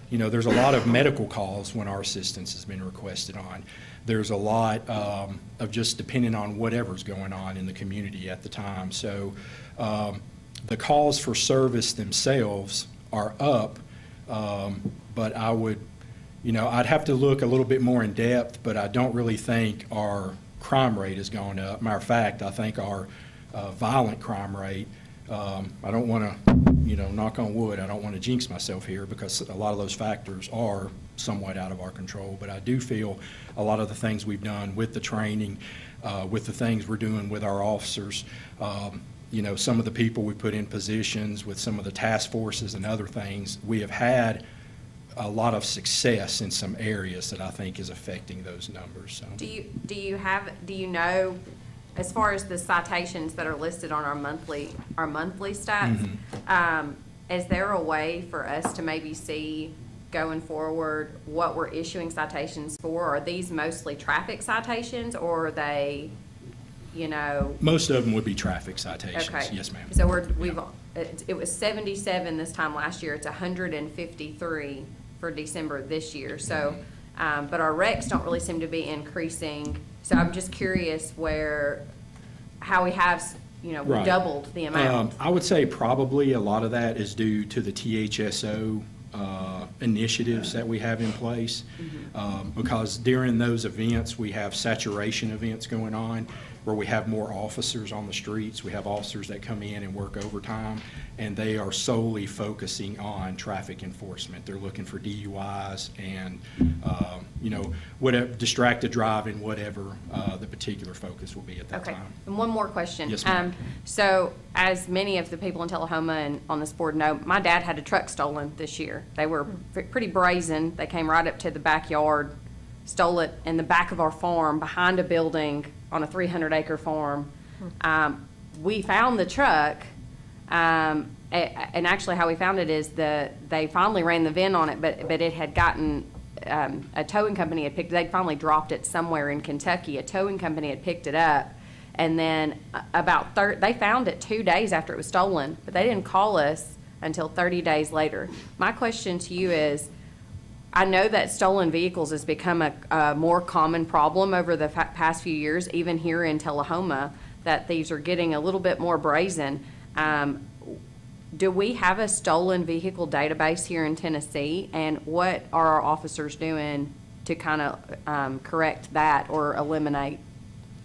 You know, there's a lot of medical calls when our assistance has been requested on. There's a lot of just depending on whatever's going on in the community at the time. So the calls for service themselves are up, but I would, I'd have to look a little bit more in depth, but I don't really think our crime rate has gone up. Matter of fact, I think our violent crime rate, I don't want to, knock on wood, I don't want to jinx myself here because a lot of those factors are somewhat out of our control, but I do feel a lot of the things we've done with the training, with the things we're doing with our officers, some of the people we put in positions with some of the task forces and other things, we have had a lot of success in some areas that I think is affecting those numbers. So. Do you know, as far as the citations that are listed on our monthly stats, is there a way for us to maybe see going forward what we're issuing citations for? Are these mostly traffic citations, or are they, Most of them would be traffic citations. Okay. Yes, ma'am. So it was 77 this time last year. It's 153 for December this year. So, but our wrecks don't really seem to be increasing. So I'm just curious how we have, we Right. doubled the amount. I would say probably a lot of that is due to the THSO initiatives that we have in place, because during those events, we have saturation events going on where we have more officers on the streets. We have officers that come in and work overtime, and they are solely focusing on traffic enforcement. They're looking for DUIs and, whatever, distracted driving, whatever the particular focus will be at that Okay. time. And one more question. Yes, ma'am. So as many of the people in Tullahoma and on this board know, my dad had a truck stolen this year. They were pretty brazen. They came right up to the backyard, stole it in the back of our farm behind a building on a 300-acre farm. We found the truck, and actually how we found it is they finally ran the VIN on it, but it had gotten, a towing company had they'd finally dropped it somewhere in Kentucky. A towing company had picked it up, and then they found it 2 days after it was stolen, but they didn't call us until 30 days later. My question to you is, I know that stolen vehicles has become a more common problem over the past few years, even here in Telehoma, that these are getting a little bit more brazen. Do we have a stolen vehicle database here in Tennessee, and what are our officers doing to kind of correct that or eliminate?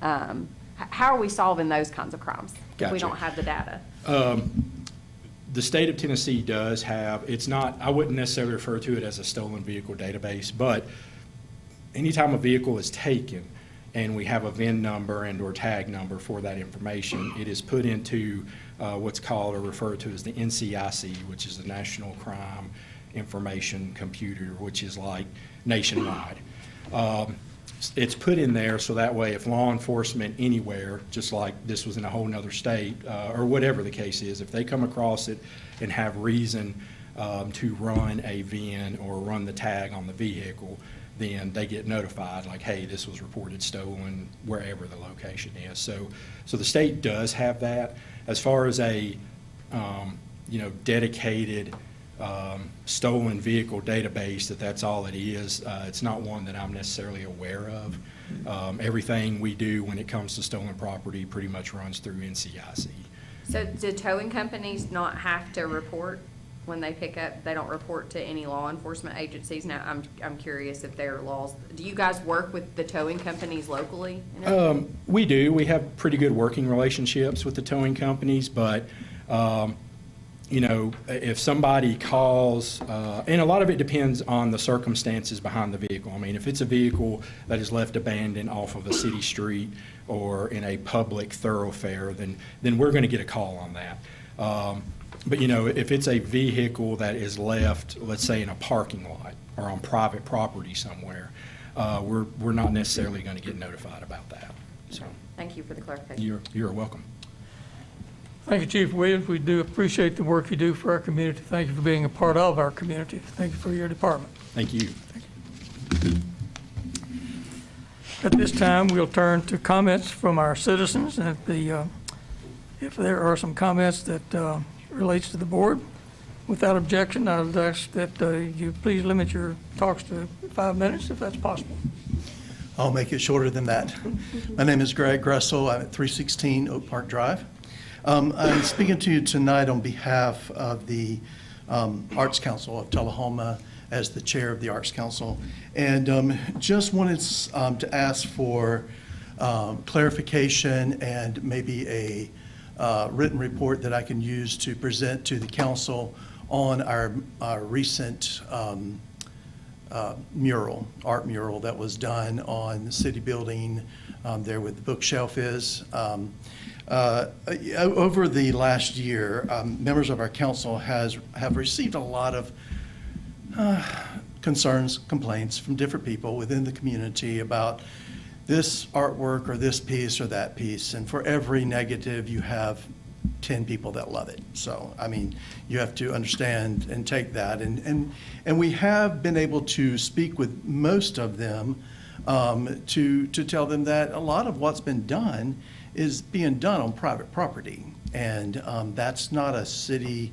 How are we solving those kinds of crimes if we Gotcha. don't have the data? The state of Tennessee does have, it's not, I wouldn't necessarily refer to it as a stolen vehicle database, but anytime a vehicle is taken and we have a VIN number and or tag number for that information, it is put into what's called or referred to as the NCIC, which is the National Crime Information Computer, which is like nationwide. It's put in there so that way if law enforcement anywhere, just like this was in a whole nother state, or whatever the case is, if they come across it and have reason to run a VIN or run the tag on the vehicle, then they get notified like, hey, this was reported stolen wherever the location is. So the state does have that. As far as a dedicated stolen vehicle database, that's all it is. It's not one that I'm necessarily aware of. Everything we do when it comes to stolen property pretty much runs through NCIC. So do towing companies not have to report when they pick up? They don't report to any law enforcement agencies? Now, I'm curious if there are laws. Do you guys work with the towing companies locally? We do. We have pretty good working relationships with the towing companies, but you know, if somebody calls, and a lot of it depends on the circumstances behind the vehicle. I mean, if it's a vehicle that is left abandoned off of a city street or in a public thoroughfare, then we're going to get a call on that. But, you know, if it's a vehicle that is left, let's say, in a parking lot or on private property somewhere, we're not necessarily going to get notified about that. So Thank you for the clarification. you're welcome. Thank you, Chief Williams. We do appreciate the work you do for our community. Thank you for being a part of our community. Thank you for your department. Thank you. At this time, we'll turn to comments from our citizens. And if there are some comments that relates to the board, without objection, I would ask that you please limit your talks to 5 minutes, if that's possible. I'll make it shorter than that. My name is Greg Russell. I'm at 316 Oak Park Drive. I'm speaking to you tonight on behalf of the Arts Council of Tullahoma as the chair of the Arts Council. And just wanted to ask for clarification and maybe a written report that I can use to present to the council on our recent art mural that was done on the city building there where the bookshelf is. Over the last year, members of our council have received a lot of concerns, complaints from different people within the community about this artwork or this piece or that piece. And for every negative, you have 10 people that love it. So, I mean, you have to understand and take that. And we have been able to speak with most of them to tell them that a lot of what's been done is being done on private property. And that's not a city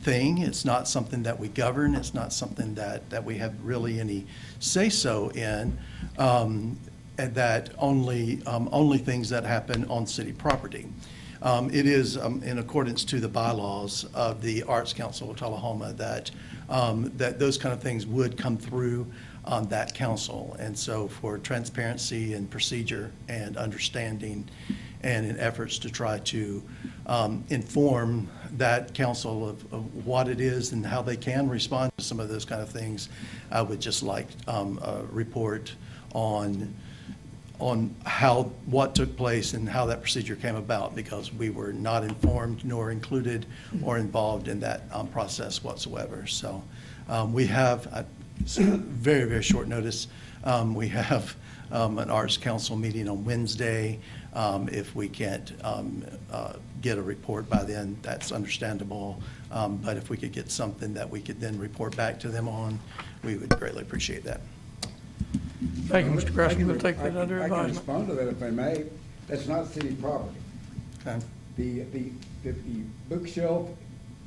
thing. It's not something that we govern. It's not something that we have really any say-so in. And that only things that happen on city property. It is in accordance to the bylaws of the Arts Council of Tullahoma that those kind of things would come through on that council. And so for transparency and procedure and understanding and in efforts to try to inform that council of what it is and how they can respond to some of those kind of things, I would just like a report on what took place and how that procedure came about, because we were not informed nor included or involved in that process whatsoever. So we have very, very short notice. We have an Arts Council meeting on Wednesday. If we can't get a report by then, that's understandable. But if we could get something that we could then report back to them on, we would greatly appreciate that. Thank you, Mr. Gresham. We'll take that under I can advisement. respond to that if I may. That's not city property. Okay. The bookshelf,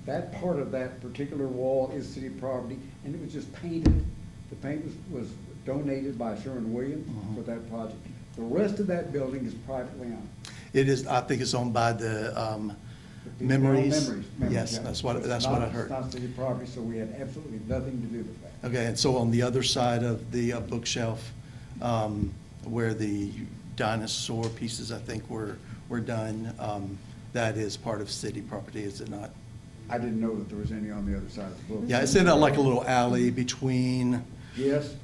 that part of that particular wall is city property, and it was just painted. The paint was donated by Sherwin-Williams for that project. The rest of that building is privately owned. It is, I think it's owned by the Memories. Yes, yeah. that's So what it's I not- heard. It's not city property, so we had absolutely nothing to do with that. Okay, and so on the other side of the bookshelf, where the dinosaur pieces, I think, were done, that is part of city property, is it not? I didn't know that there was any on the other side of the book. Yeah, it's in like a little alley between Yes.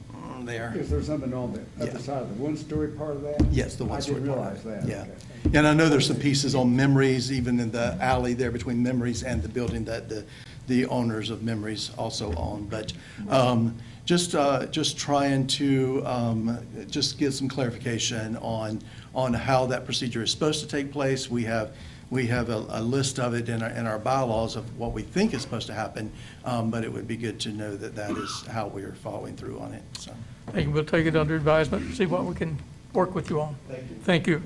there. Is there something on the Yeah. other side of the one-story part of that? Yes, the one-story I didn't part realize of it. that. Yeah. Okay. And I know there's some pieces on Memories, even in the alley there between Memories and the building that the owners of Memories also own. But just trying to just give some clarification on how that procedure is supposed to take place. We have a list of it in our bylaws of what we think is supposed to happen, but it would be good to know that that is how we are following through on it, so. Thank you. We'll take it under advisement and see what we can work with you on. Thank you.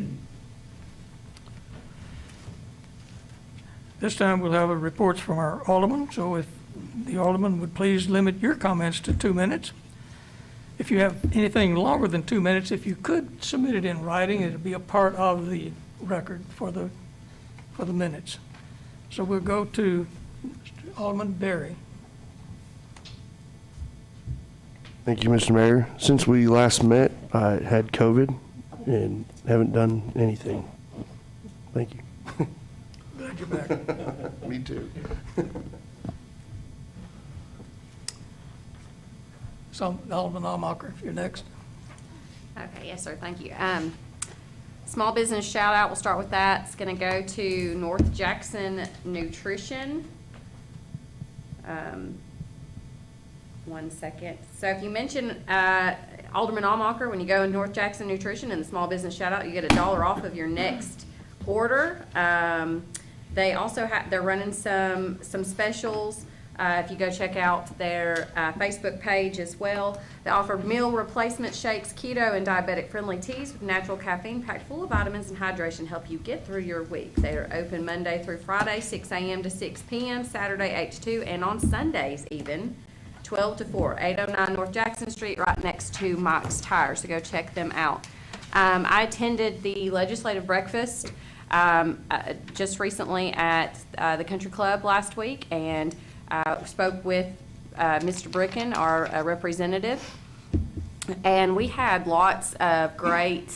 This time, we'll have reports from our aldermen, so if the alderman would please limit your comments to 2 minutes. If you have anything longer than 2 minutes, if you could submit it in writing, it'd be a part of the record for the minutes. So we'll go to Alderman Berry. Thank you, Mr. Mayor. Since we last met, I had COVID and haven't done anything. Thank you. had your back. Me too. So, Alderman Almacher, if you're next. Okay, yes, sir, thank you. Small business shout out, we'll start with that. It's gonna go to North Jackson Nutrition. One second. So if you mention Alderman Almacher, when you go in North Jackson Nutrition and the small business shout out, you get $1 off of your next order. They also they're running some specials. If you go check out their Facebook page as well, they offer meal replacement shakes, keto and diabetic friendly teas with natural caffeine packed full of vitamins and hydration, help you get through your week. They are open Monday through Friday, 6 a.m. to 6 p.m., Saturday 8 to 2, and on Sundays even, 12 to 4, 809 North Jackson Street, right next to Mike's Tires. So go check them out. I attended the legislative breakfast just recently at the Country Club last week, and spoke with Mr. Bricken, our representative, and we had lots of great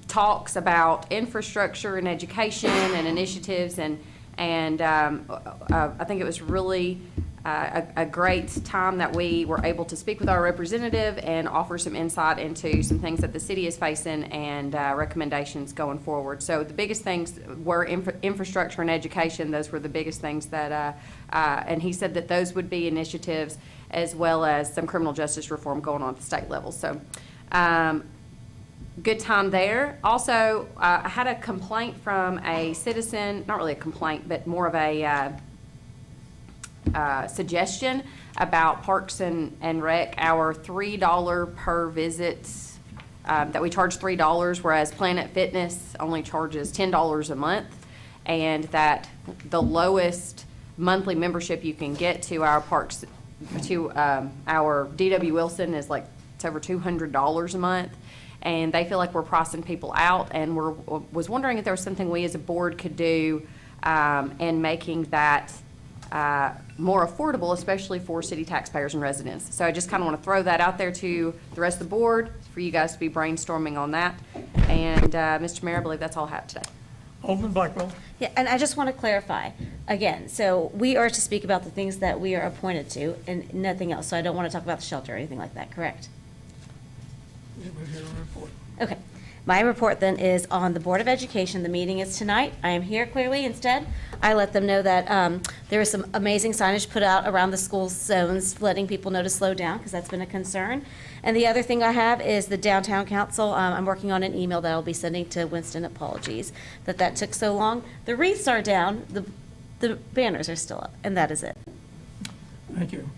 talks about infrastructure and education and initiatives, and I think it was really a great time that we were able to speak with our representative and offer some insight into some things that the city is facing and recommendations going forward. So the biggest things were infrastructure and education. Those were the biggest things that, and he said that those would be initiatives as well as some criminal justice reform going on at the state level. So good time there. Also, I had a complaint from a citizen, not really a complaint, but more of a suggestion about Parks and Rec, our $3 per visit, that we charge $3, whereas Planet Fitness only charges $10 a month, and that the lowest monthly membership you can get to our parks, to our D.W. Wilson is like, it's over $200 a month, and they feel like we're pricing people out, and was wondering if there was something we as a board could do in making that more affordable, especially for city taxpayers and residents. So I just kind of want to throw that out there to the rest of the board for you guys to be brainstorming on that. And Mr. Mayor, I believe that's all I have today. Alderman Blackwell. Yeah, and I just want to clarify, again, so we are to speak about the things that we are appointed to and nothing else. So I don't want to talk about the shelter or anything like that, correct? Okay. My report then is on the Board of Education. The meeting is tonight. I am here clearly instead. I let them know that there is some amazing signage put out around the school zones, letting people know to slow down because that's been a concern. And the other thing I have is the Downtown Council. I'm working on an email that I'll be sending to Winston. Apologies that took so long. The wreaths are down. The banners are still up, and that is it. Thank you.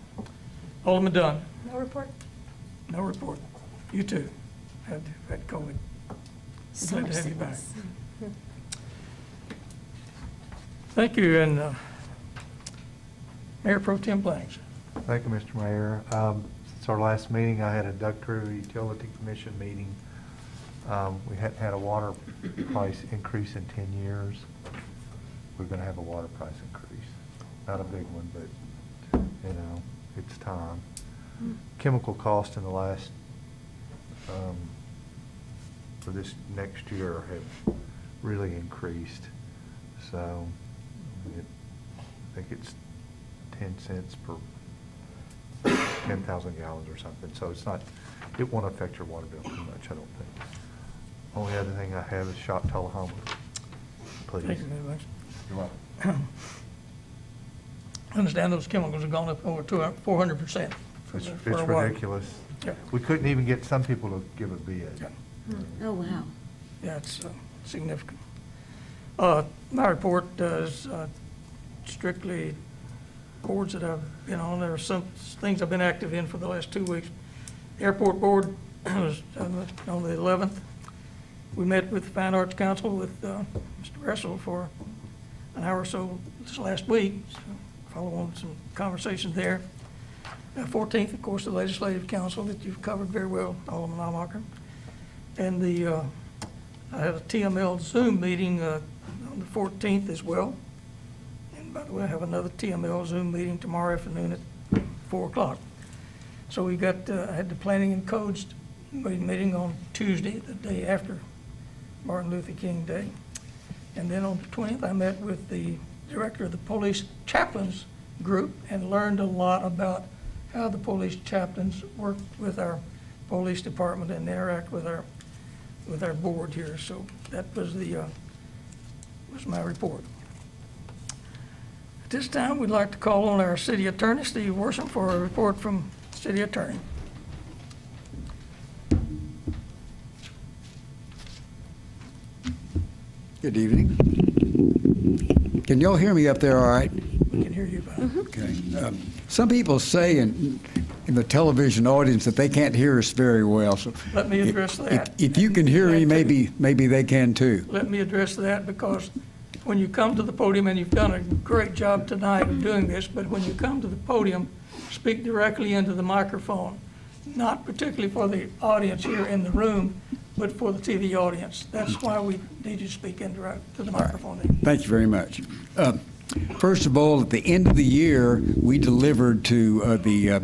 Alderman Dunn. No report? No report. You too had COVID. Glad to have you back. Thank you, and Mayor Pro Tem Blanks. Thank you, Mr. Mayor. Since our last meeting, I had a Duck River Utility Commission meeting. We hadn't had a water price increase in 10 years. We're going to have a water price increase. Not a big one, but, you know, it's time. Chemical costs in the last for this next year have really increased. So I think it's 10 cents per 10,000 gallons or something. So it's not, it won't affect your water bill too much, I don't think. Only other thing I have is shop Tullahoma. Please. Thank you very much. You're welcome. I understand those chemicals have gone up over 400%. It's ridiculous. Yeah. We couldn't even get some people to give a bid. Yeah. Oh, wow. Yeah, it's significant. My report is strictly boards that I've been on. There are some things I've been active in for the last 2 weeks. Airport Board was on the 11th. We met with the Fine Arts Council with Mr. Russell for an hour or so this last week. So follow on some conversations there. 14th, of course, the Legislative Council that you've covered very well, Alderman Almacher. And I had a TML Zoom meeting on the 14th as well. And by the way, I have another TML Zoom meeting tomorrow afternoon at 4 o'clock. So we got, I had the Planning and Codes meeting on Tuesday, the day after Martin Luther King Day. And then on the 20th, I met with the director of the police chaplains group and learned a lot about how the police chaplains work with our police department and interact with our board here. So that was was my report. At this time, we'd like to call on our city attorney, Steve Worsham, for a report from city attorney. Good evening. Can y'all hear me up there all right? We can hear you, Bob. Okay. Some people say in the television audience that they can't hear us very well. So Let me address that. If you can hear me, maybe they can too. Let me address that, because when you come to the podium, and you've done a great job tonight of doing this, but when you come to the podium, speak directly into the microphone, not particularly for the audience here in the room, but for the TV audience. That's why we need you to speak to the microphone. Thank you very much. First of all, at the end of the year, we delivered to the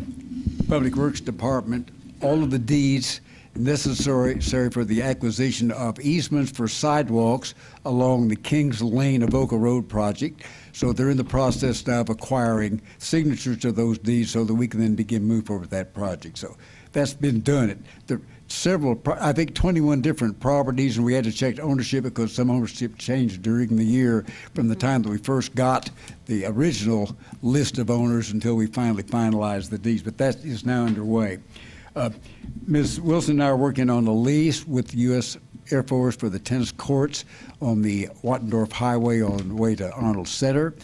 Public Works Department all of the deeds necessary for the acquisition of easements for sidewalks along the Kings Lane Avoca Road project. So they're in the process now of acquiring signatures to those deeds so that we can then begin move forward with that project. So that's been done. I think 21 different properties, and we had to check ownership because some ownership changed during the year from the time that we first got the original list of owners until we finally finalized the deeds. But that is now underway. Ms. Wilson and I are working on a lease with the U.S. Air Force for the tennis courts on the Wattendorf Highway on the way to Arnold Center.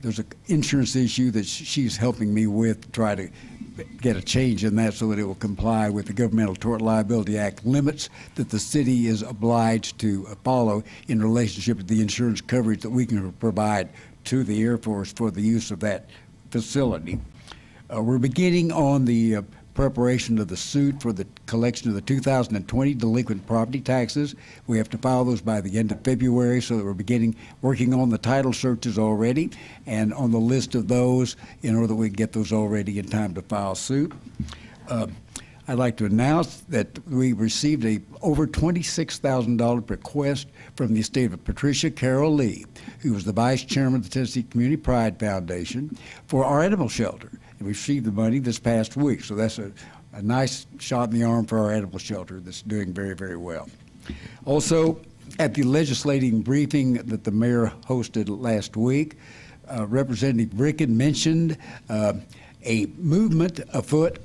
There's an insurance issue that she's helping me with to try to get a change in that so that it will comply with the Governmental Tort Liability Act limits that the city is obliged to follow in relationship to the insurance coverage that we can provide to the Air Force for the use of that facility. We're beginning on the preparation of the suit for the collection of the 2020 delinquent property taxes. We have to file those by the end of February, so that we're working on the title searches already and on the list of those in order that we can get those already in time to file suit. I'd like to announce that we received a over $26,000 request from the estate of Patricia Carroll Lee, who was the vice chairman of the Tennessee Community Pride Foundation, for our animal shelter. We received the money this past week, so that's a nice shot in the arm for our animal shelter that's doing very, very well. Also, at the legislating briefing that the mayor hosted last week, Representative Bricken mentioned a movement afoot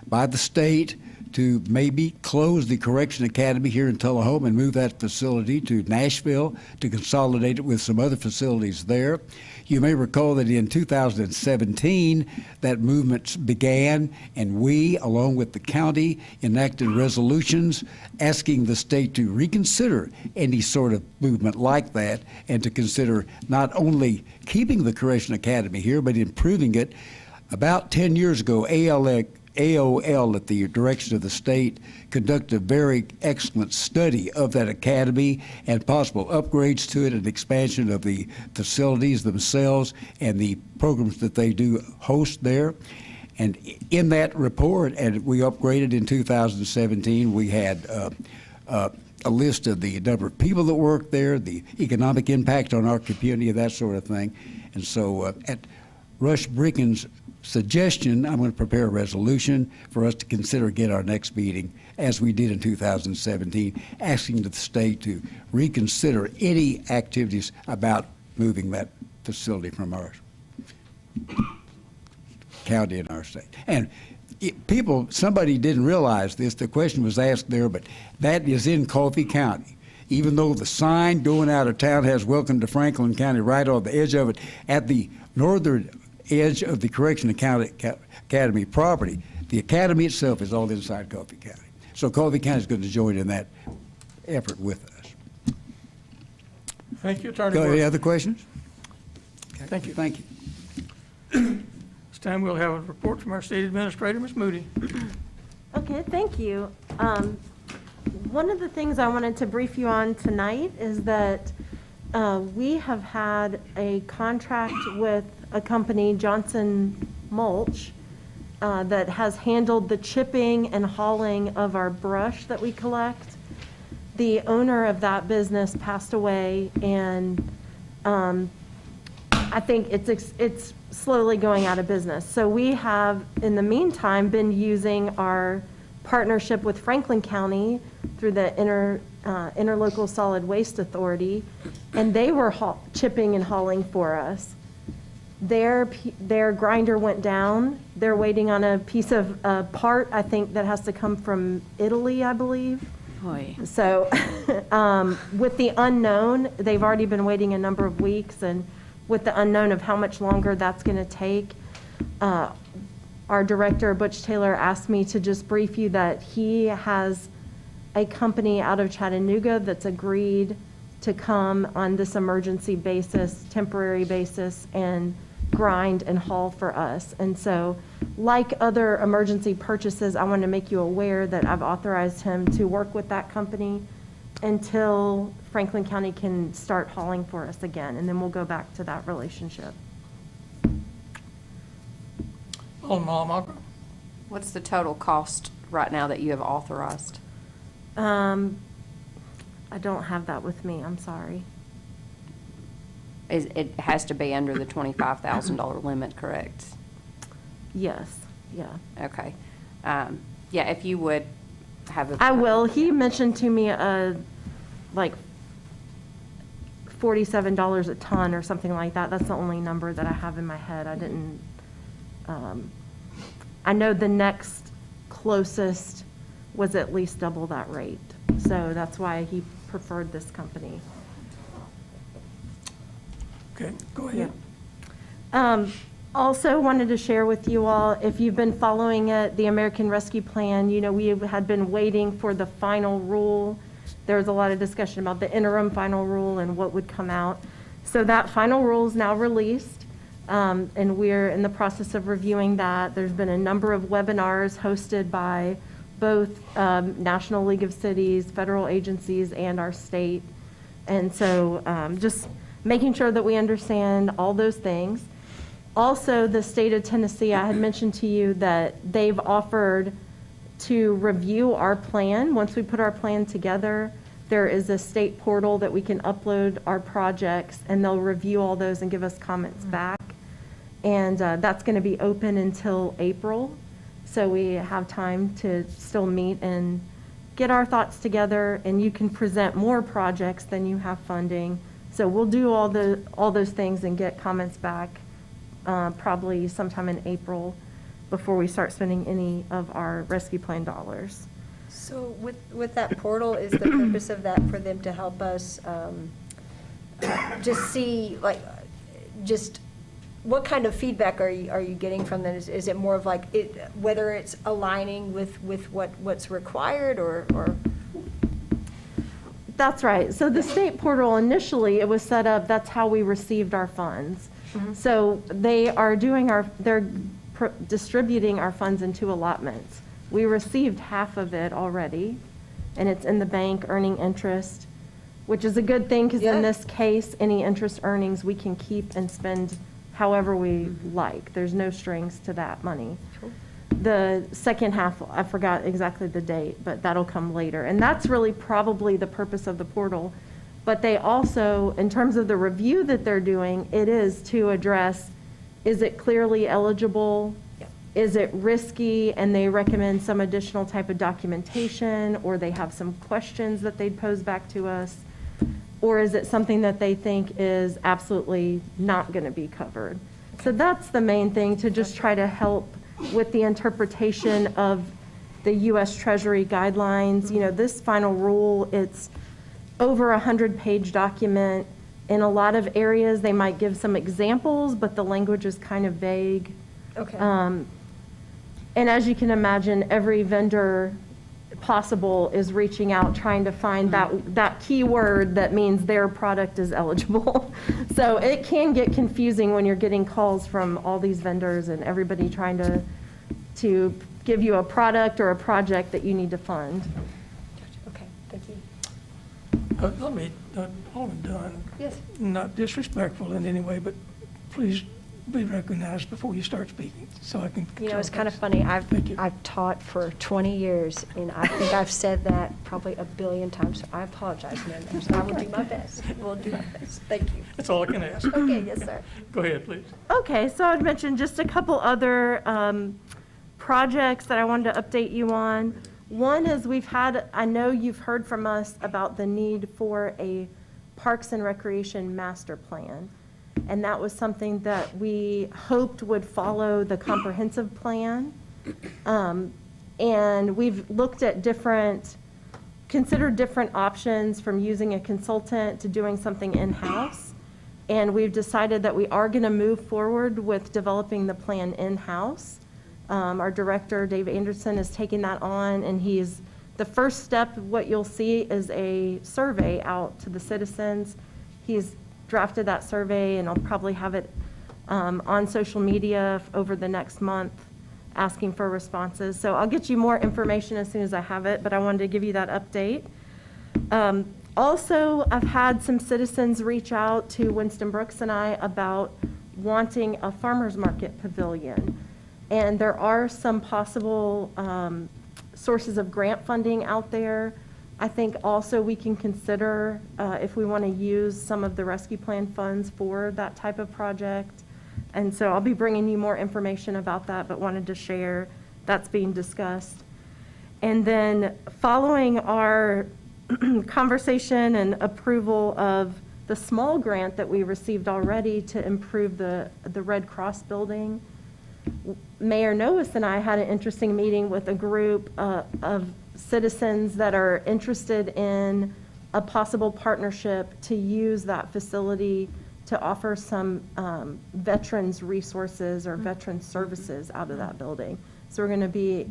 by the state to maybe close the Correction Academy here in Tullahoma and move that facility to Nashville to consolidate it with some other facilities there. You may recall that in 2017, that movement began, and we, along with the county, enacted resolutions asking the state to reconsider any sort of movement like that and to consider not only keeping the Correction Academy here, but improving it. About 10 years ago, AOL, at the direction of the state, conducted a very excellent study of that academy and possible upgrades to it and expansion of the facilities themselves and the programs that they do host there. And in that report, and we upgraded in 2017, we had a list of the number of people that work there, the economic impact on our community, that sort of thing. And so at Rush Bricken's suggestion, I'm going to prepare a resolution for us to consider again our next meeting, as we did in 2017, asking the state to reconsider any activities about moving that facility from our county and our state. And somebody didn't realize this, the question was asked there, but that is in Coffee County. Even though the sign going out of town has "Welcome to Franklin County" right on the edge of it, at the northern edge of the Correction Academy property, the academy itself is all inside Coffee County. So Coffee County is going to join in that effort with us. Thank you, Attorney. Any other questions? Okay. Thank you. Thank you. This time we'll have a report from our State Administrator, Ms. Moody. Okay, thank you. One of the things I wanted to brief you on tonight is that we have had a contract with a company, Johnson Mulch, that has handled the chipping and hauling of our brush that we collect. the owner of that business passed away, and I think it's slowly going out of business. So we have, in the meantime, been using our partnership with Franklin County through the Interlocal Solid Waste Authority, and they were chipping and hauling for us. Their grinder went down. They're waiting on a piece of part, I think, that has to come from Italy, I believe. So with the unknown, they've already been waiting a number of weeks, and with the unknown of how much longer that's going to take, our director, Butch Taylor, asked me to just brief you that he has a company out of Chattanooga that's agreed to come on this emergency basis, temporary basis, and grind and haul for us. And so, like other emergency purchases, I want to make you aware that I've authorized him to work with that company until Franklin County can start hauling for us again, and then we'll go back to that relationship. Alderman Almacher. What's the total cost right now that you have authorized? I don't have that with me, I'm sorry. It has to be under the $25,000 limit, correct? Yes, yeah. Okay. Yeah, if you would have a. I will. He mentioned to me like $47 a ton or something like that. That's the only number that I have in my head. I didn't, I know the next closest was at least double that rate. So that's why he preferred this company. Okay, go ahead. Also wanted to share with you all, if you've been following it, the American Rescue Plan, you know, we had been waiting for the final rule. There was a lot of discussion about the interim final rule and what would come out. So that final rule is now released, and we're in the process of reviewing that. There's been a number of webinars hosted by both National League of Cities, federal agencies, and our state. And so just making sure that we understand all those things. Also, the state of Tennessee, I had mentioned to you that they've offered to review our plan. Once we put our plan together, there is a state portal that we can upload our projects, and they'll review all those and give us comments back. And that's going to be open until April. So we have time to still meet and get our thoughts together, and you can present more projects than you have funding. So we'll do all those things and get comments back probably sometime in April before we start spending any of our rescue plan dollars. So with that portal, is the purpose of that for them to help us just see, like, just what kind of feedback are you getting from them? Is it more of like whether it's aligning with what's required or? That's right. So the state portal, initially, it was set up, that's how we received our funds. So they are distributing our funds into allotments. We received half of it already, and it's in the bank earning interest, which is a good thing, because in this case, any interest earnings we can keep and spend however we like. There's no strings to that money. The second half, I forgot exactly the date, but that'll come later. And that's really probably the purpose of the portal. But they also, in terms of the review that they're doing, it is to address, is it clearly eligible? Is it risky? And they recommend some additional type of documentation, or they have some questions that they'd pose back to us. Or is it something that they think is absolutely not going to be covered? So that's the main thing, to just try to help with the interpretation of the U.S. Treasury guidelines. You know, this final rule, it's over 100-page document. In a lot of areas, they might give some examples, but the language is kind of vague. Okay. And as you can imagine, every vendor possible is reaching out, trying to find that key word that means their product is eligible. So it can get confusing when you're getting calls from all these vendors and everybody trying to give you a product or a project that you need to fund. Okay, thank you. Let me, Alderman Dunn. Yes. Not disrespectful in any way, but please be recognized before you start speaking, so I can. You know, it's kind of funny, I've taught for 20 years, and I think I've said that probably a billion times, so I apologize, members. I will do my best. Will do my best. Thank you. That's all I can ask. Okay, yes, sir. Go ahead, please. Okay, so I'd mentioned just a couple other projects that I wanted to update you on. One is I know you've heard from us about the need for a Parks and Recreation Master Plan. And that was something that we hoped would follow the comprehensive plan. And we've looked at considered different options, from using a consultant to doing something in-house. And we've decided that we are going to move forward with developing the plan in-house. Our director, Dave Anderson, is taking that on, and the first step, what you'll see is a survey out to the citizens. He's drafted that survey, and I'll probably have it on social media over the next month, asking for responses. So I'll get you more information as soon as I have it, but I wanted to give you that update. Also, I've had some citizens reach out to Winston Brooks and I about wanting a farmer's market pavilion. And there are some possible sources of grant funding out there. I think also we can consider if we want to use some of the rescue plan funds for that type of project. And so I'll be bringing you more information about that, but wanted to share that's being discussed. And then following our conversation and approval of the small grant that we received already to improve the Red Cross building, Mayor Noes and I had an interesting meeting with a group of citizens that are interested in a possible partnership to use that facility to offer some veterans resources or veteran services out of that building. So we're going to be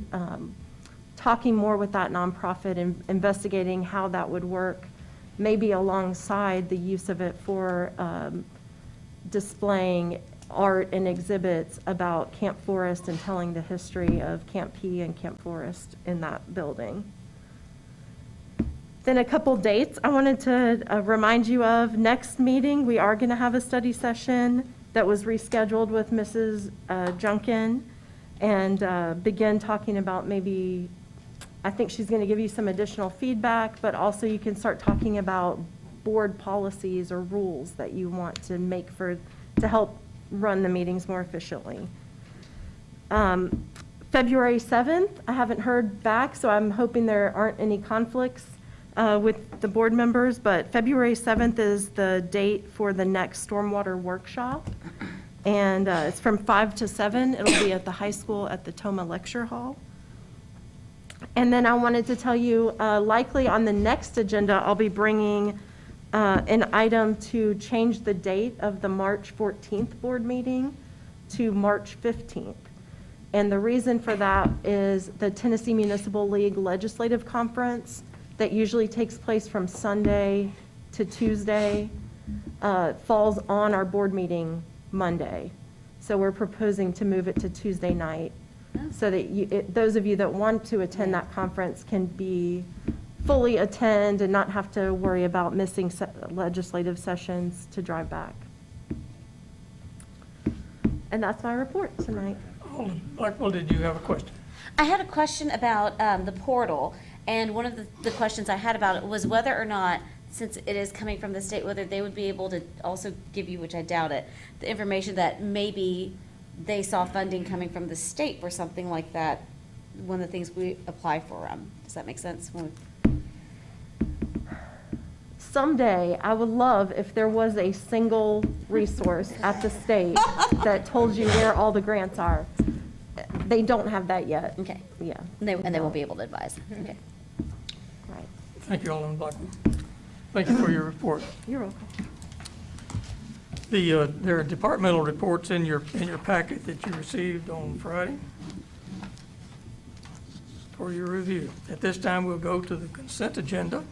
talking more with that nonprofit and investigating how that would work, maybe alongside the use of it for displaying art and exhibits about Camp Forest and telling the history of Camp P and Camp Forest in that building. Then a couple dates I wanted to remind you of. Next meeting, we are going to have a study session that was rescheduled with Mrs. Junkin, and begin talking about maybe, I think she's going to give you some additional feedback, but also you can start talking about board policies or rules that you want to make to help run the meetings more efficiently. February 7th, I haven't heard back, so I'm hoping there aren't any conflicts with the board members, but February 7th is the date for the next stormwater workshop. And it's from 5 to 7. It'll be at the high school at the Telehoma Lecture Hall. And then I wanted to tell you, likely on the next agenda, I'll be bringing an item to change the date of the March 14th board meeting to March 15th. And the reason for that is the Tennessee Municipal League Legislative Conference that usually takes place from Sunday to Tuesday falls on our board meeting Monday. So we're proposing to move it to Tuesday night so that those of you that want to attend that conference can fully attend and not have to worry about missing legislative sessions to drive back. And that's my report tonight. Blackwell, did you have a question? I had a question about the portal, and one of the questions I had about it was whether or not, since it is coming from the state, whether they would be able to also give you, which I doubt it, the information that maybe they saw funding coming from the state for something like that, one of the things we apply for. Does that make sense? Someday, I would love if there was a single resource at the state that told you where all the grants are. They don't have that yet. Okay. Yeah. And they won't be able to advise. Okay. Right. Thank you, Alderman Blackwell. Thank you for your report. You're welcome. There are departmental reports in your packet that you received on Friday for your review. At this time, we'll go to the consent agenda.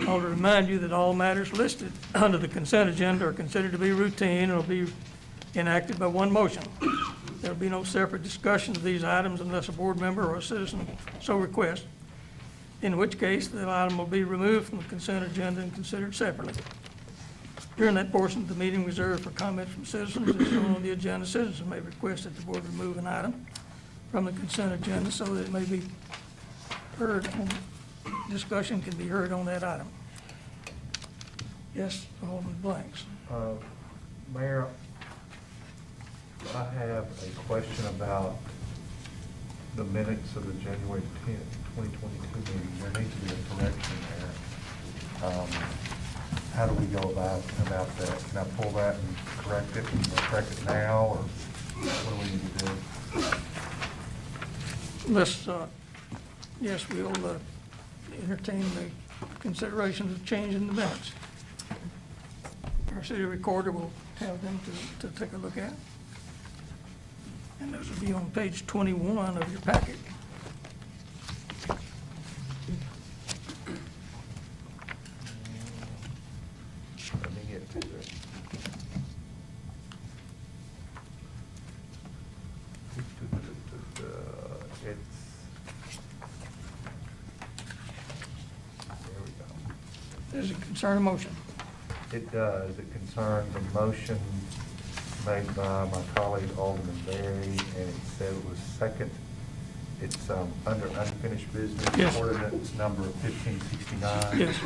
I'll remind you that all matters listed under the consent agenda are considered to be routine and will be enacted by one motion. There will be no separate discussion of these items unless a board member or a citizen so requests, in which case the item will be removed from the consent agenda and considered separately. During that portion of the meeting reserved for comments from citizens, as shown on the agenda, citizens may request that the board remove an item from the consent agenda so that it may be heard, discussion can be heard on that item. Yes, Alderman Blanks. Mayor, I have a question about the minutes of the January 10th, 2022 meeting. There needs to be a correction there. How do we go about that? Can I pull that and correct it now, or what do we need to do? Let's, yes, we'll entertain the consideration of changing the minutes. Our city recorder will have them to take a look at. And those will be on page 21 of your packet. Let me get to it. There we go. Does it concern a motion? It does. It concerns a motion made by my colleague Alderman Berry, and it said it was second. It's under unfinished business. Yes. Ordinance number 1569. Yes.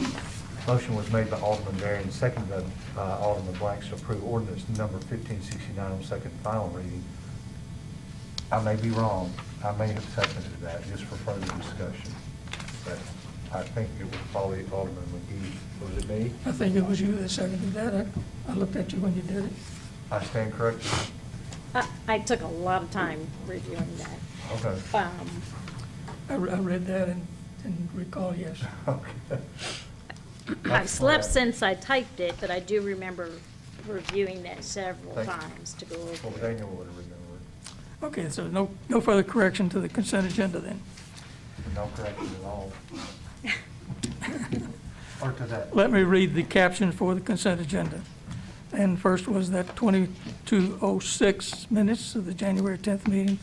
Motion was made by Alderman Berry and seconded by Alderman Blanks to approve ordinance number 1569 on second and final reading. I may be wrong. I may have seconded that just for further discussion. But I think it was probably Alderman McGee. Was it me? I think it was you that seconded that. I looked at you when you did it. I stand corrected? I took a lot of time reviewing that. Okay. I read that and recall, yes. Okay. I've slept since I typed it, but I do remember reviewing that several Thank you. times to go over Well, it. Daniel would have remembered. Okay, so no further correction to the consent agenda then. No correction at all. Or to that. Let me read the caption for the consent agenda. And first was that 2206 minutes of the January 10th meeting.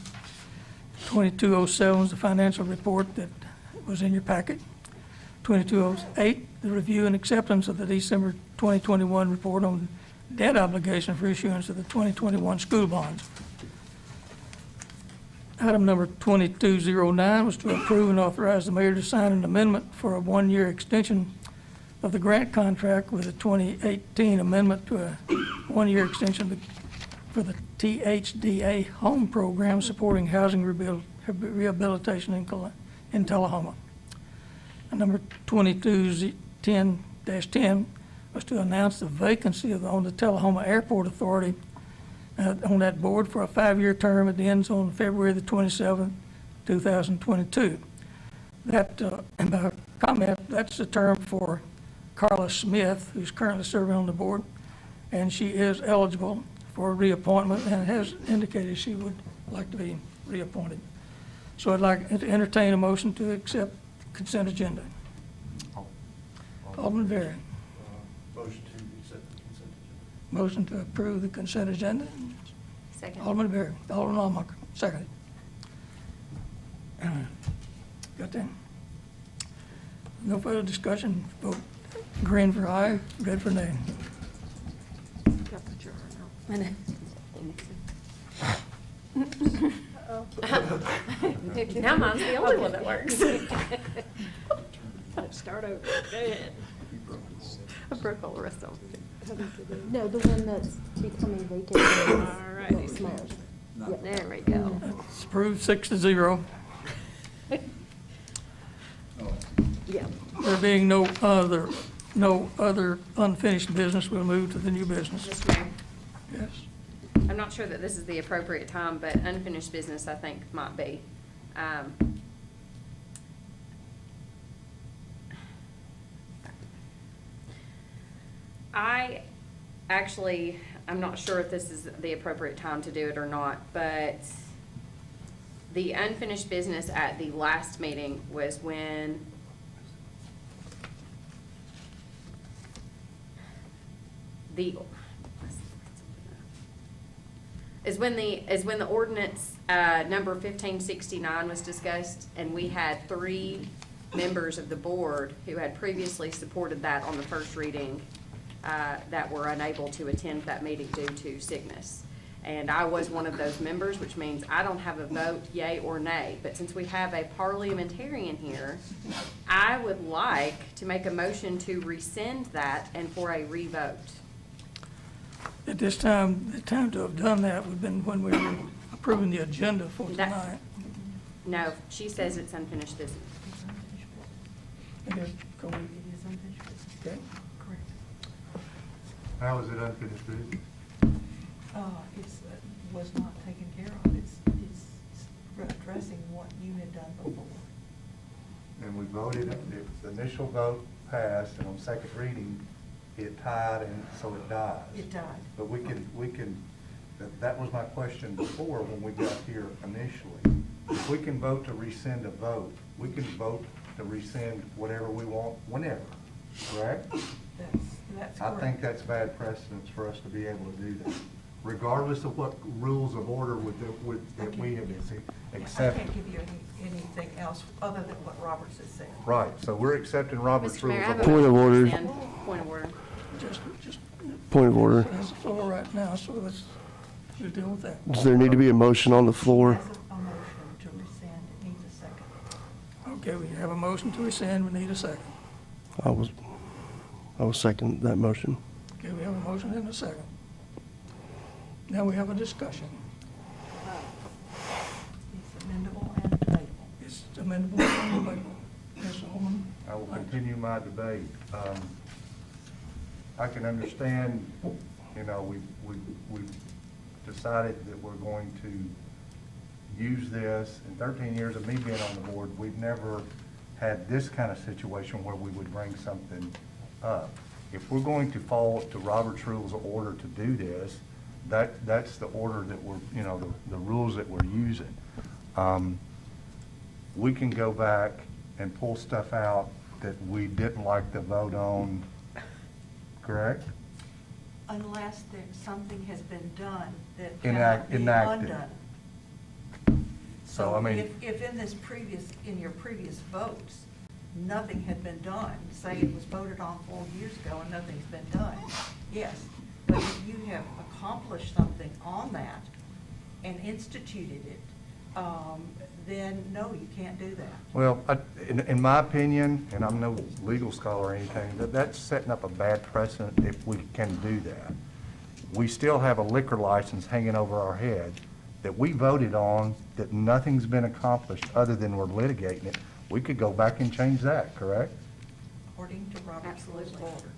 2207 was the financial report that was in your packet. 2208, the review and acceptance of the December 2021 report on debt obligation for issuance of the 2021 school bonds. Item number 2209 was to approve and authorize the mayor to sign an amendment for a one-year extension of the grant contract with the 2018 amendment to a one-year extension for the THDA home program supporting housing rehabilitation in Tullahoma. And number 2210-10 was to announce the vacancy on the Telehoma Airport Authority on that board for a 5-year term. It ends on February the 27th, 2022. That, and by comment, that's the term for Carla Smith, who's currently serving on the board, and she is eligible for reappointment and has indicated she would like to be reappointed. So I'd like to entertain a motion to accept the consent agenda. Alderman Berry. Motion to accept the consent agenda. Motion to approve the consent agenda. Second. Alderman Berry. Alderman Almacher. Second. Got that? No further discussion. Vote green for aye, red for nay. Now mine's the only one that works. Let's start over. Go ahead. I broke all the rest of them. No, the one that's becoming vacant. All righty. Smash. There we go. It's approved 6-0. Yeah. There being no other unfinished business, we'll move to the new business. Mr. Mayor, Yes. I'm not sure that this is the appropriate time, but unfinished business I think might be. I'm not sure if this is the appropriate time to do it or not, but the unfinished business at the last meeting was when the ordinance number 1569 was discussed, and we had 3 members of the board who had previously supported that on the first reading that were unable to attend that meeting due to sickness. And I was one of those members, which means I don't have a vote yay or nay. But since we have a parliamentarian here, I would like to make a motion to rescind that and for a revote. At this time, the time to have done that would have been when we were approving the agenda for tonight. No, she says it's unfinished business. Okay, go on. Okay. How is it unfinished business? Was not taken care of. It's addressing what you had done before. And we voted, the initial vote passed, and on second reading, it tied, and so it dies. It died. But we can, that was my question before when we got here initially. If we can vote to rescind a vote, we can vote to rescind whatever we want, whenever, correct? That's I correct. think that's bad precedence for us to be able to do that, regardless of what rules of order that we have accepted. I can't give you anything else other than what Roberts has said. Right, so we're accepting Robert's Mr. rules Mayor, I of have a order. Point of order. Point of order. Just Point of order. That's the floor right now, so let's deal with that. Does there need to be a motion on the floor? Has a motion to rescind. It needs a second. Okay, we have a motion to rescind, we need a second. I will second that motion. Okay, we have a motion and a second. Now we have a discussion. It's amendable and debatable. It's amendable and debatable. Ms. Holman? I will continue my debate. I can understand, we've decided that we're going to use this. In 13 years of me being on the board, we've never had this kind of situation where we would bring something up. If we're going to follow to Robert's Rules of Order to do this, that's the order that we're, the rules that we're using. We can go back and pull stuff out that we didn't like the vote on, correct? Unless something has been done that Enact- cannot be enacted. undone. So, I mean, If in your previous votes, nothing had been done, say it was voted on 4 years ago and nothing's been done, yes. But if you have accomplished something on that and instituted it, then no, you can't do that. well, in my opinion, and I'm no legal scholar or anything, that's setting up a bad precedent if we can do that. We still have a liquor license hanging over our head that we voted on, that nothing's been accomplished other than we're litigating it. We could go back and change that, correct? According to Robert's Rules of Order.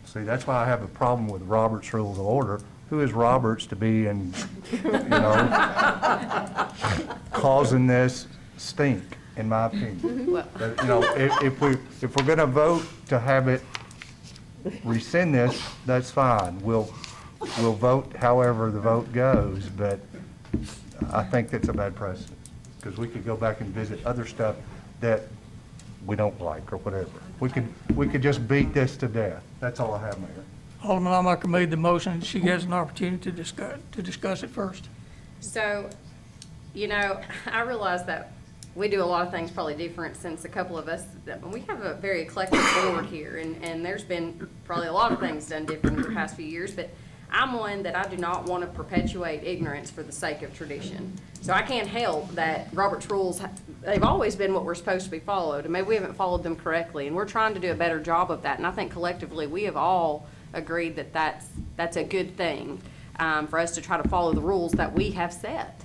See, that's why I have a problem with Robert's Rules of Order. Who is Roberts to be causing this stink, in my opinion? But, if we're gonna vote to have it rescind this, that's fine. We'll vote however the vote goes, but I think that's a bad precedent, because we could go back and visit other stuff that we don't like or whatever. We could just beat this to death. That's all I have, Mayor. Alderman Almacher made the motion. She has an opportunity to discuss it first. So, I realize that we do a lot of things probably different since a couple of us, we have a very eclectic board here, and there's been probably a lot of things done different in the past few years, but I'm one that I do not want to perpetuate ignorance for the sake of tradition. So I can't help that Robert's rules, they've always been what we're supposed to be followed, and maybe we haven't followed them correctly, and we're trying to do a better job of that, and I think collectively we have all agreed that that's a good thing for us to try to follow the rules that we have set.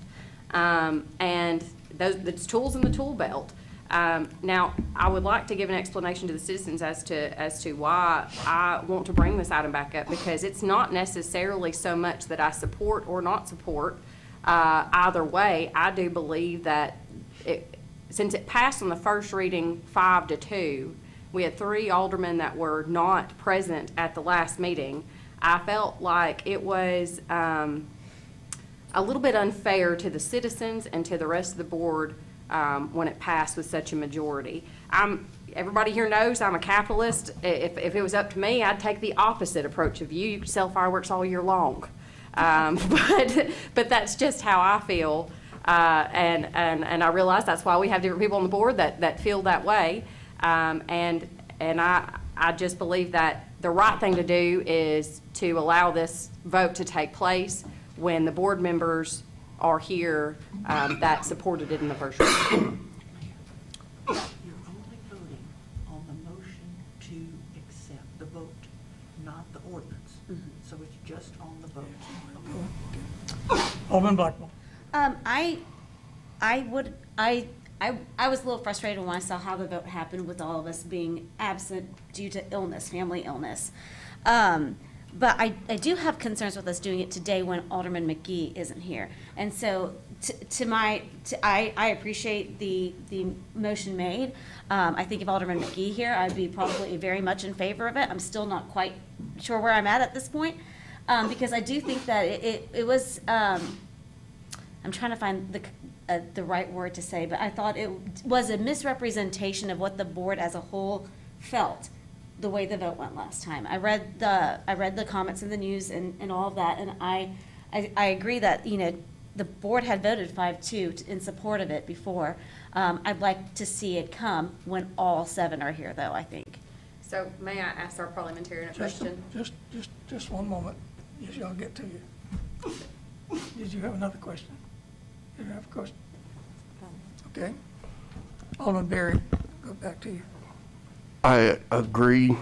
And it's tools in the tool belt. Now, I would like to give an explanation to the citizens as to why I want to bring this item back up, because it's not necessarily so much that I support or not support either way. I do believe that since it passed on the first reading 5-2, we had 3 aldermen that were not present at the last meeting. I felt like it was a little bit unfair to the citizens and to the rest of the board when it passed with such a majority. Everybody here knows I'm a capitalist. If it was up to me, I'd take the opposite approach of you. You could sell fireworks all year long. But that's just how I feel. And I realize that's why we have different people on the board that feel that way. And I just believe that the right thing to do is to allow this vote to take place when the board members are here that supported it in the first reading. You're only voting on the motion to accept the vote, not the ordinance. So it's just on the vote. Alderman Blackwell. I was a little frustrated when I saw how the vote happened with all of us being absent due to illness, family illness. But I do have concerns with us doing it today when Alderman McGee isn't here. And so I appreciate the motion made. I think if Alderman McGee here, I'd be probably very much in favor of it. I'm still not quite sure where I'm at this point. Because I do think that it was, I'm trying to find the right word to say, but I thought it was a misrepresentation of what the board as a whole felt the way the vote went last time. I read the comments in the news and all of that, and I agree that, you know, the board had voted 5-2 in support of it before. I'd like to see it come when all 7 are here, though, I think. So may I ask our parliamentarian a question? Just one moment. Yes, I'll get to you. Did you have another question? Did you have a question? Okay. Alderman Berry, go back to you. I agree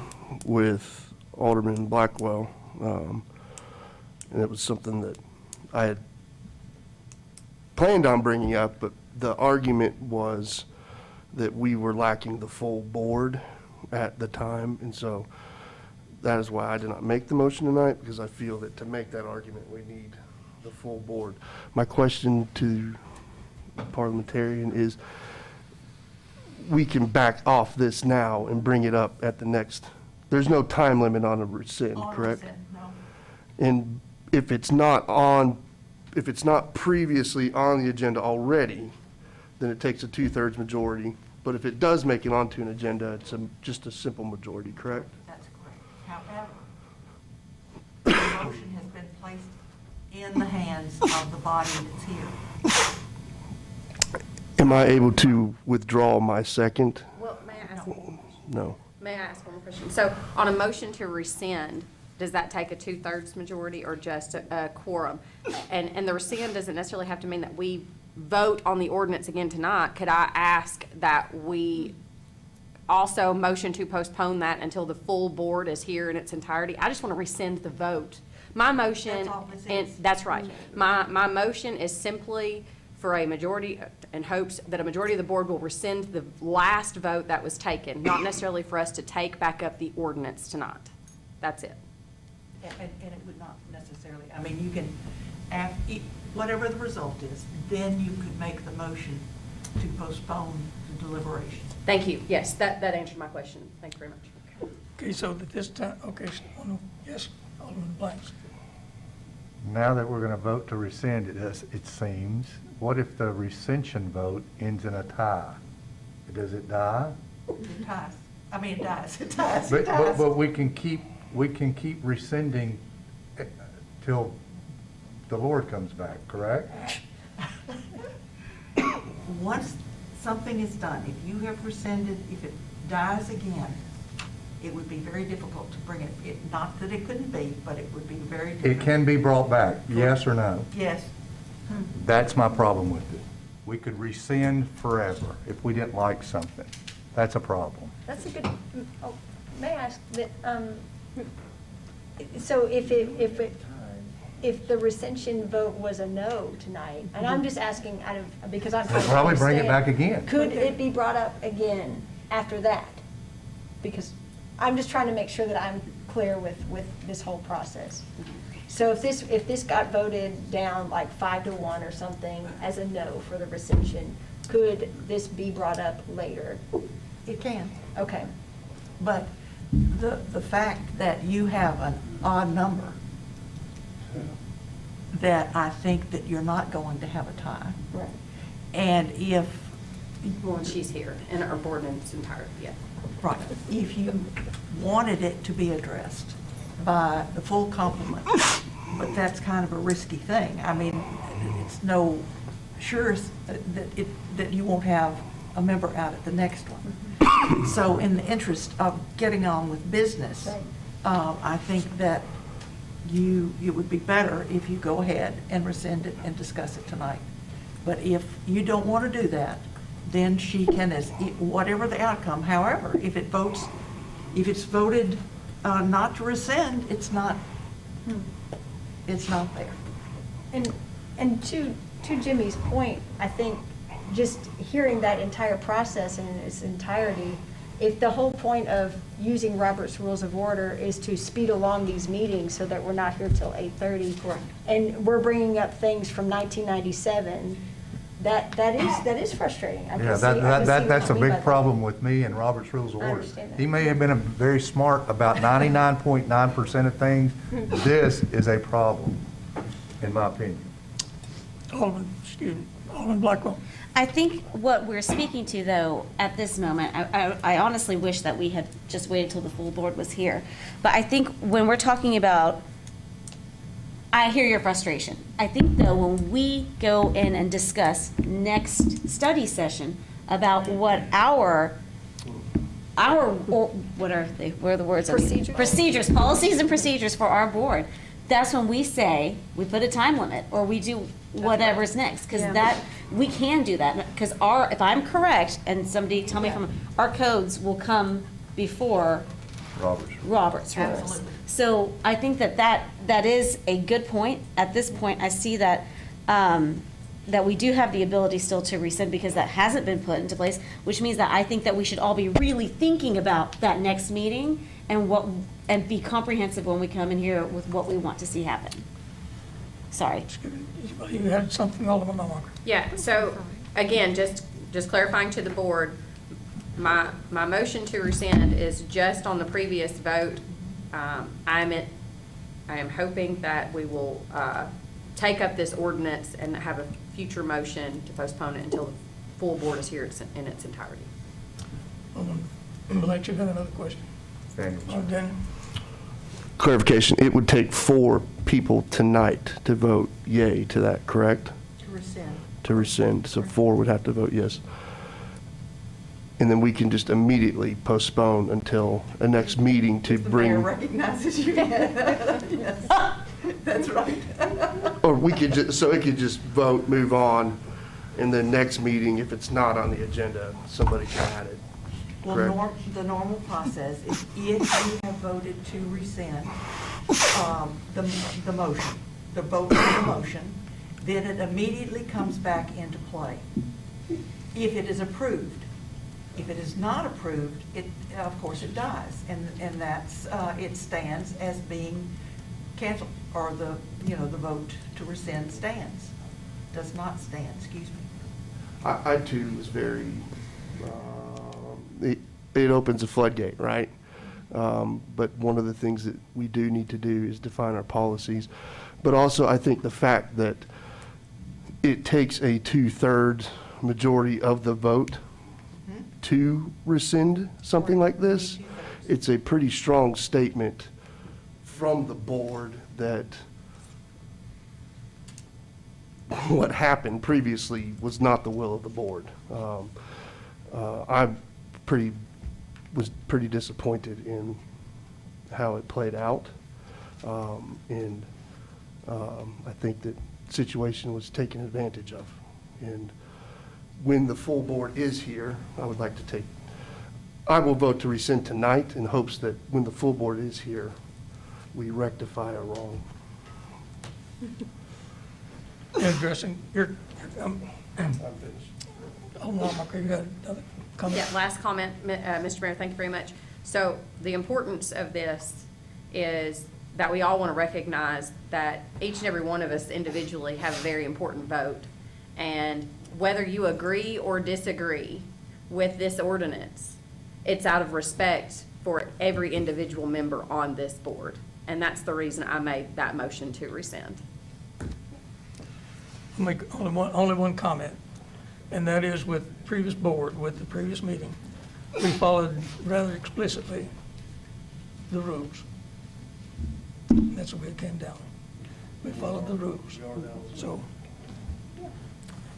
with Alderman Blackwell, and it was something that I had planned on bringing up, but the argument was that we were lacking the full board at the time, and so that is why I did not make the motion tonight, because I feel that to make that argument, we need the full board. My question to the parliamentarian is, we can back off this now and bring it up at the next, there's no time limit on a rescind, correct? No. And if it's not previously on the agenda already, then it takes a 2/3 majority. But if it does make it onto an agenda, it's just a simple majority, correct? That's correct. However, the motion has been placed in the hands of the body that's here. Am I able to withdraw my second? Well, may I ask one more question? No. May I ask one more question? So on a motion to rescind, does that take a 2/3 majority or just a quorum? And the rescind doesn't necessarily have to mean that we vote on the ordinance again tonight. Could I ask that we also motion to postpone that until the full board is here in its entirety? I just want to rescind the vote. My motion, That's all this and is. that's right. My motion is simply for a majority, in hopes that a majority of the board will rescind the last vote that was taken, not necessarily for us to take back up the ordinance tonight. That's it. And it would not necessarily, I mean, you can, whatever the result is, then you could make the motion to postpone the deliberation. Thank you. Yes, that answered my question. Thank you very much. Okay, so that this time, okay, yes, Alderman Blanks. Now that we're going to vote to rescind it seems, what if the rescission vote ends in a tie? Does it die? It ties. I mean, it dies. It dies. But It dies. we can keep rescinding till the Lord comes back, correct? Once something is done, if you have rescinded, if it dies again, it would be very difficult to bring it, not that it couldn't be, but it would be very difficult. It can be brought back, yes or no? Yes. That's my problem with it. We could rescind forever if we didn't like something. That's a problem. That's a good, may I ask that, so if the rescission vote was a no tonight, and I'm just asking out of, because I'm trying to They'll probably bring it understand, back again. Could it be brought up again after that? Because I'm just trying to make sure that I'm clear with this whole process. So if this got voted down like 5-1 or something as a no for the rescission, could this be brought up later? It can. Okay. But the fact that you have an odd number, that I think that you're not going to have a tie. Right. And if. Well, and she's here, and our board in its entirety, yeah. Right. If you wanted it to be addressed by the full complement, but that's kind of a risky thing. I mean, it's no sure that you won't have a member out at the next one. So in the interest of getting on with business, I think that it would be better if you go ahead and rescind it and discuss it tonight. But if you don't want to do that, then she can, whatever the outcome, however, if it's voted not to rescind, it's not there. And to Jimmy's point, I think just hearing that entire process in its entirety, if the whole point of using Robert's Rules of Order is to speed along these meetings so that we're not here till 8:30, and we're bringing up things from 1997, that is frustrating. I can Yeah, see- I can see what that's a you mean by big that. problem with me and Robert's Rules of I Order. understand that. He may have been very smart about 99.9% of things. This is a problem, in my opinion. Alderman Blackwell. I think what we're speaking to, though, at this moment, I honestly wish that we had just waited till the full board was here. But I think when we're talking about, I hear your frustration. I think, though, when we go in and discuss next study session about what what are they, what are the words? Procedures, policies and procedures for our board. That's when we say, we put a time limit, or we do whatever's next, because we can do that, because if I'm correct, and somebody tell me if I'm, our codes will come before Robert's rules. Absolutely. So I think that is a good point. At this point, I see that, that we do have the ability still to rescind, because that hasn't been put into place, which means that I think that we should all be really thinking about that next meeting and be comprehensive when we come in here with what we want to see happen. Sorry. You had something, Alderman Walker? Yeah, so, again, just clarifying to the board, my motion to rescind is just on the previous vote. I am hoping that we will take up this ordinance and have a future motion to postpone it until the full board is here in its entirety. Let you have another question. Daniel? Clarification, it would take 4 people tonight to vote yay to that, correct? To rescind. To rescind, so 4 would have to vote yes. And then we can just immediately postpone until a next meeting to The mayor bring, recognizes you. Yes, that's right. or we could just, so it could just vote, move on, and then next meeting, if it's not on the agenda, somebody can add it. Well, Correct. the normal process is if you have voted to rescind the motion, the vote for the motion, then it immediately comes back into play. If it is approved. If it is not approved, of course it dies, and that's, it stands as being canceled, or the vote to rescind does not stand, excuse me. I too was very, it opens a floodgate, right? But one of the things that we do need to do is define our policies. But also, I think the fact that it takes a 2/3 majority of the vote to rescind something like this, it's a pretty strong statement from the board that what happened previously was not the will of the board. I was pretty disappointed in how it played out. And I think that situation was taken advantage of. And when the full board is here, I will vote to rescind tonight in hopes that when the full board is here, we rectify a wrong. Addressing your, I'm finished. Alderman Walker, you had another comment? Yeah, last comment, Mr. Mayor, thank you very much. So the importance of this is that we all want to recognize that each and every one of us individually have a very important vote. And whether you agree or disagree with this ordinance, it's out of respect for every individual member on this board. And that's the reason I made that motion to rescind. I'll make only one comment, and that is with the previous board, with the previous meeting, we followed rather explicitly the rules. That's the way it came down. We followed the rules. So,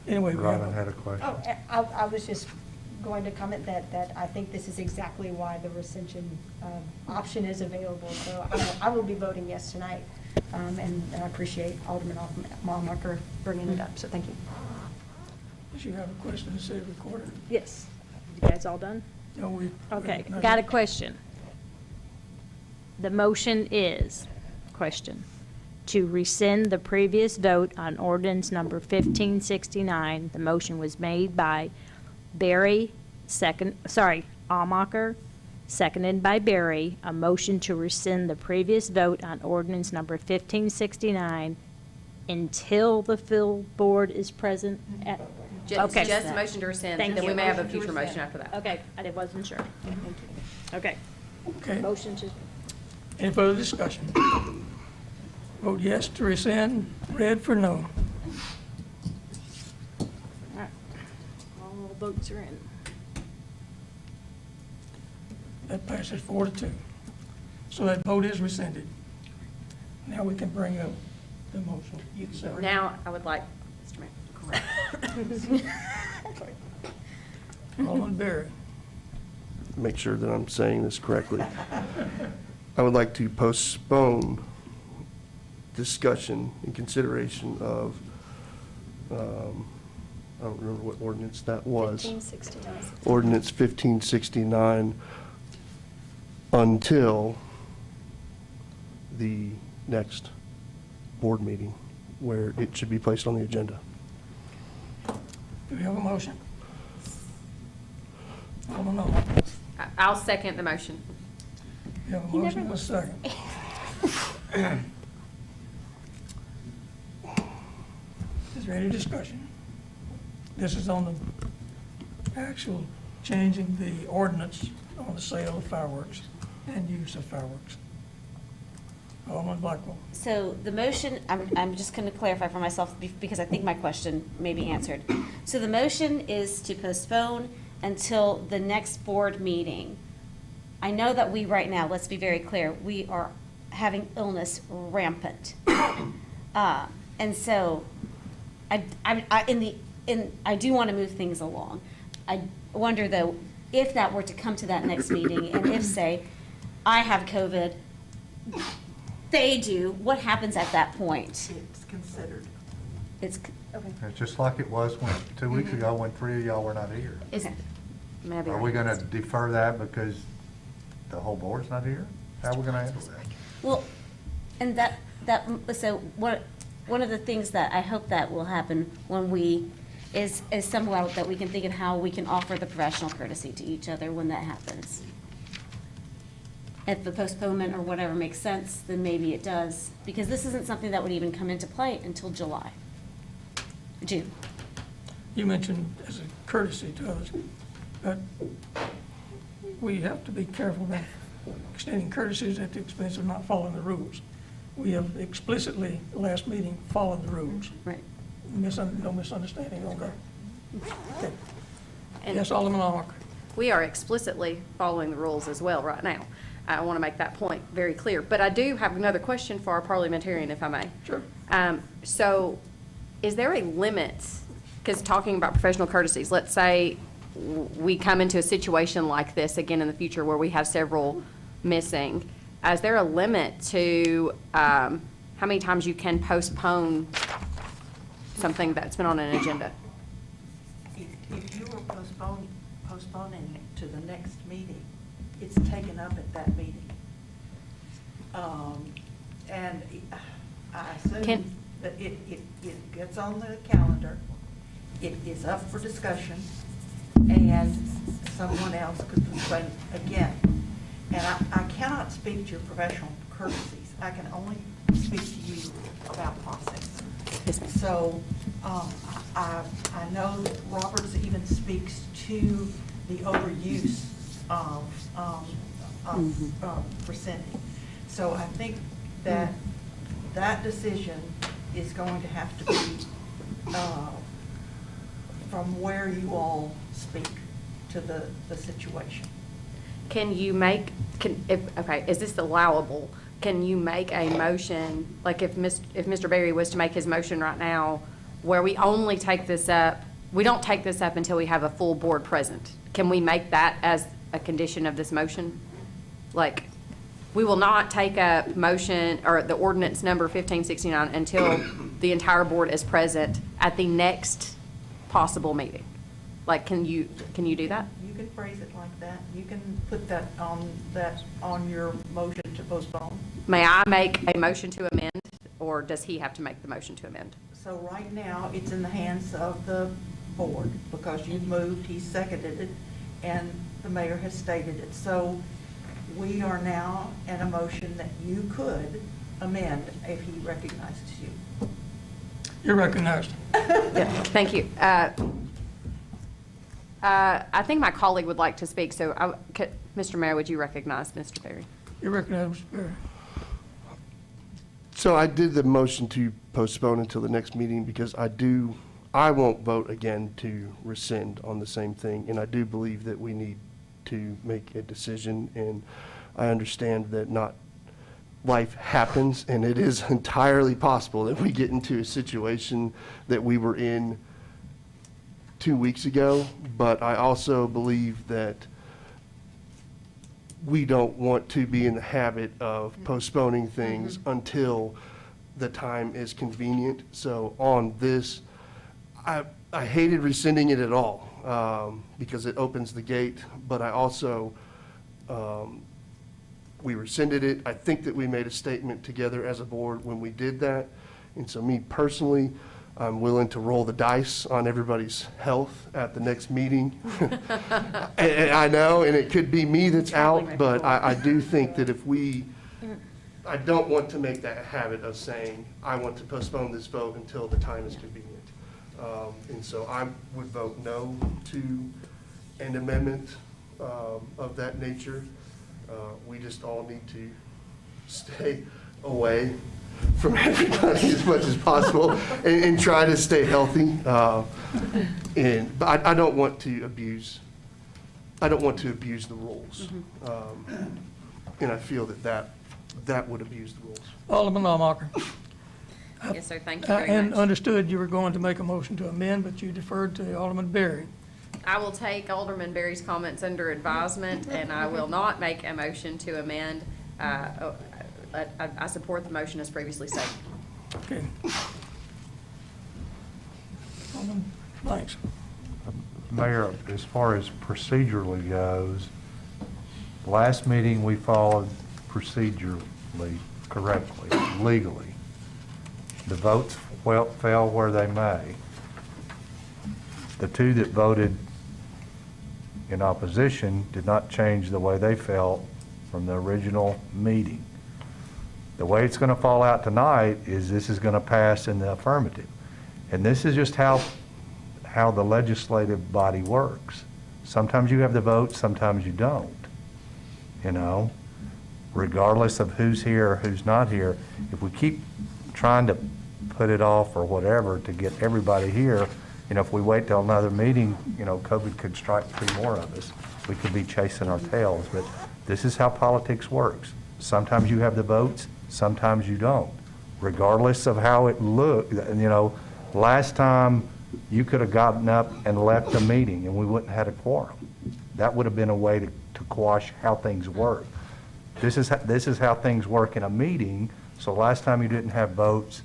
anyway. Robin had a question. Oh, I was just going to comment that I think this is exactly why the rescission option is available. So I will be voting yes tonight, and I appreciate Alderman Malmacher bringing it up, so thank you. Does you have a question to say, recorder? Yes. You guys all done? No, we. Okay, got a question. The motion is, question, to rescind the previous vote on ordinance number 1569. The motion was made by Barry, Almacher, seconded by Barry. A motion to rescind the previous vote on ordinance number 1569 until the full board is present at. Okay. Just a motion to rescind, Thank then we you. may have a Motion to future motion rescind. after that. Okay, I wasn't sure. Thank you. Okay. Okay. Motion to. Any further discussion? Vote yes to rescind, red for no. All right. All votes are in. That passes 4-2. So that vote is rescinded. Now we can bring up the motion. You can say. Now, I would like, Mr. Mayor. Alderman Barry. Make sure that I'm saying this correctly. I would like to postpone discussion and consideration of, I don't remember what ordinance that was. 1569. Ordinance 1569 until the next board meeting where it should be placed on the agenda. Do we have a motion? Alderman Almacher. I'll second the motion. We have a motion and a second. Is there any discussion? This is on the actual changing the ordinance on the sale of fireworks and use of fireworks. Alderman Blackwell. So the motion, I'm just going to clarify for myself because I think my question may be answered. So the motion is to postpone until the next board meeting. I know that we, right now, let's be very clear, we are having illness rampant. And so I do want to move things along. I wonder, though, if that were to come to that next meeting, and if, say, I have COVID, they do, what happens at that point? It's considered. It's, okay. It's just like it was 2 weeks ago when 3 of y'all were not here. Okay. Maybe Are we going to defer that because the whole board's not here? How are we going to handle that? Well, and so one of the things that I hope that will happen when we, is somehow that we can think of how we can offer the professional courtesy to each other when that happens. If the postponement or whatever makes sense, then maybe it does, because this isn't something that would even come into play until June. You mentioned as a courtesy to others, but we have to be careful that extending courtesies at the expense of not following the rules. We have explicitly, last meeting, followed the rules. Right. No misunderstanding on that. Okay. And Yes, Alderman Almacher. we are explicitly following the rules as well right now. I want to make that point very clear. But I do have another question for our parliamentarian, if I may. Sure. So is there a limit, because talking about professional courtesies, let's say we come into a situation like this again in the future where we have several missing. Is there a limit to how many times you can postpone something that's been on an agenda? If you were postponing it to the next meeting, it's taken up at that meeting. And I assume that it gets on the calendar, it is up for discussion, and someone else could postpone it again. And I cannot speak to your professional courtesies. I can only speak to you about process. So I know that Roberts even speaks to the overuse of rescinding. So I think that that decision is going to have to be from where you all speak to the situation. Can you make, okay, is this allowable? Can you make a motion, like if Mr. Berry was to make his motion right now, where we only take this up, we don't take this up until we have a full board present? can we make that as a condition of this motion? Like, we will not take up motion, or the ordinance number 1569 until the entire board is present at the next possible meeting. Like, can you do that? You can phrase it like that. You can put that on your motion to postpone. May I make a motion to amend, or does he have to make the motion to amend? So right now, it's in the hands of the board, because you've moved, he seconded it, and the mayor has stated it. So we are now in a motion that you could amend if he recognizes you. You're recognized. Yeah, thank you. I think my colleague would like to speak, so Mr. Mayor, would you recognize Mr. Berry? You're recognized, Mr. Berry. So I did the motion to postpone until the next meeting because I won't vote again to rescind on the same thing, and I do believe that we need to make a decision, and I understand that not life happens, and it is entirely possible that we get into a situation that we were in 2 weeks ago, but I also believe that we don't want to be in the habit of postponing things until the time is convenient. So on this, I hated rescinding it at all because it opens the gate, but I also, we rescinded it. I think that we made a statement together as a board when we did that. And so me personally, I'm willing to roll the dice on everybody's health at the next meeting. And I know, and it could be me that's out, but I do think that I don't want to make that habit of saying, I want to postpone this vote until the time is convenient. And so I would vote no to an amendment of that nature. We just all need to stay away from everybody as much as possible and try to stay healthy. But I don't want to abuse the rules. And I feel that would abuse the rules. Alderman Lawmacher. Yes, sir, thank you very much. And understood you were going to make a motion to amend, but you deferred to Alderman Berry. I will take Alderman Berry's comments under advisement, and I will not make a motion to amend. I support the motion as previously stated. Okay. Alderman Blanks. Mayor, as far as procedurally goes, last meeting we followed procedurally correctly, legally. The votes fell where they may. The two that voted in opposition did not change the way they felt from the original meeting. The way it's going to fall out tonight is this is going to pass in the affirmative. And this is just how the legislative body works. Sometimes you have the vote, sometimes you don't. You know, regardless of who's here or who's not here, if we keep trying to put it off or whatever to get everybody here, you know, if we wait till another meeting, you know, COVID could strike 3 more of us. We could be chasing our tails, but this is how politics works. Sometimes you have the votes, sometimes you don't. Regardless of how it looked, you know, last time you could have gotten up and left the meeting and we wouldn't have had a quorum. That would have been a way to quash how things work. This is how things work in a meeting. So last time you didn't have votes,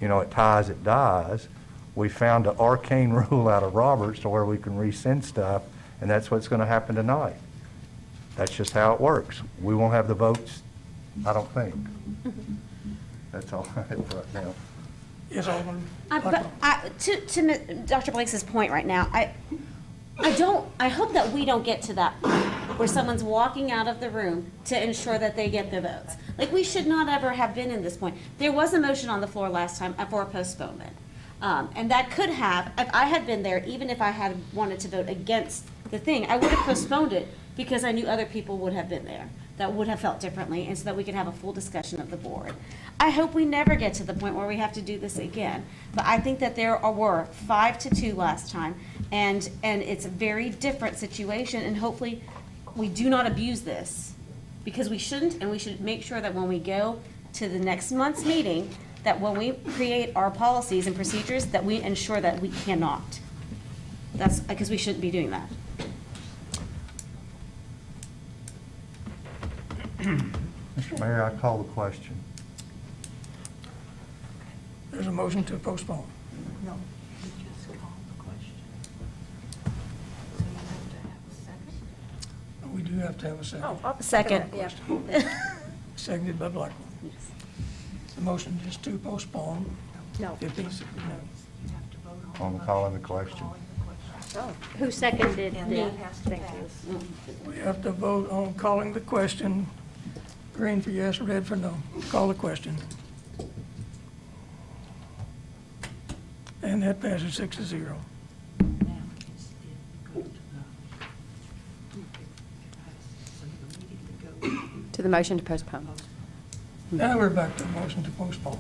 you know, it ties, it dies. We found an arcane rule out of Roberts to where we can rescind stuff, and that's what's going to happen tonight. That's just how it works. We won't have the votes, I don't think. That's all I have right now. Yes, Alderman. To Dr. Blanks' point right now, I hope that we don't get to that point where someone's walking out of the room to ensure that they get their votes. Like, we should not ever have been in this point. There was a motion on the floor last time for a postponement. And that could have, if I had been there, even if I had wanted to vote against the thing, I would have postponed it because I knew other people would have been there that would have felt differently, and so that we could have a full discussion of the board. I hope we never get to the point where we have to do this again. But I think that there were 5-2 last time, and it's a very different situation, and hopefully we do not abuse this, because we shouldn't, and we should make sure that when we go to the next month's meeting, that when we create our policies and procedures, that we ensure that we cannot. That's because we shouldn't be doing that. Mr. Mayor, I call the question. There's a motion to postpone. No, you just called the question. So you have to have a second? We do have to have a second. Oh, Second. Yeah. Seconded by Blackwell. The motion is to postpone. No. 1569. You have to vote On calling the question. Oh. Who seconded And the? that has to Thank pass. you. We have to vote on calling the question. Green for yes, red for no. Call the question. And that passes 6-0. Now, it goes to the, To the motion to postpone. Now we're back to the motion to postpone.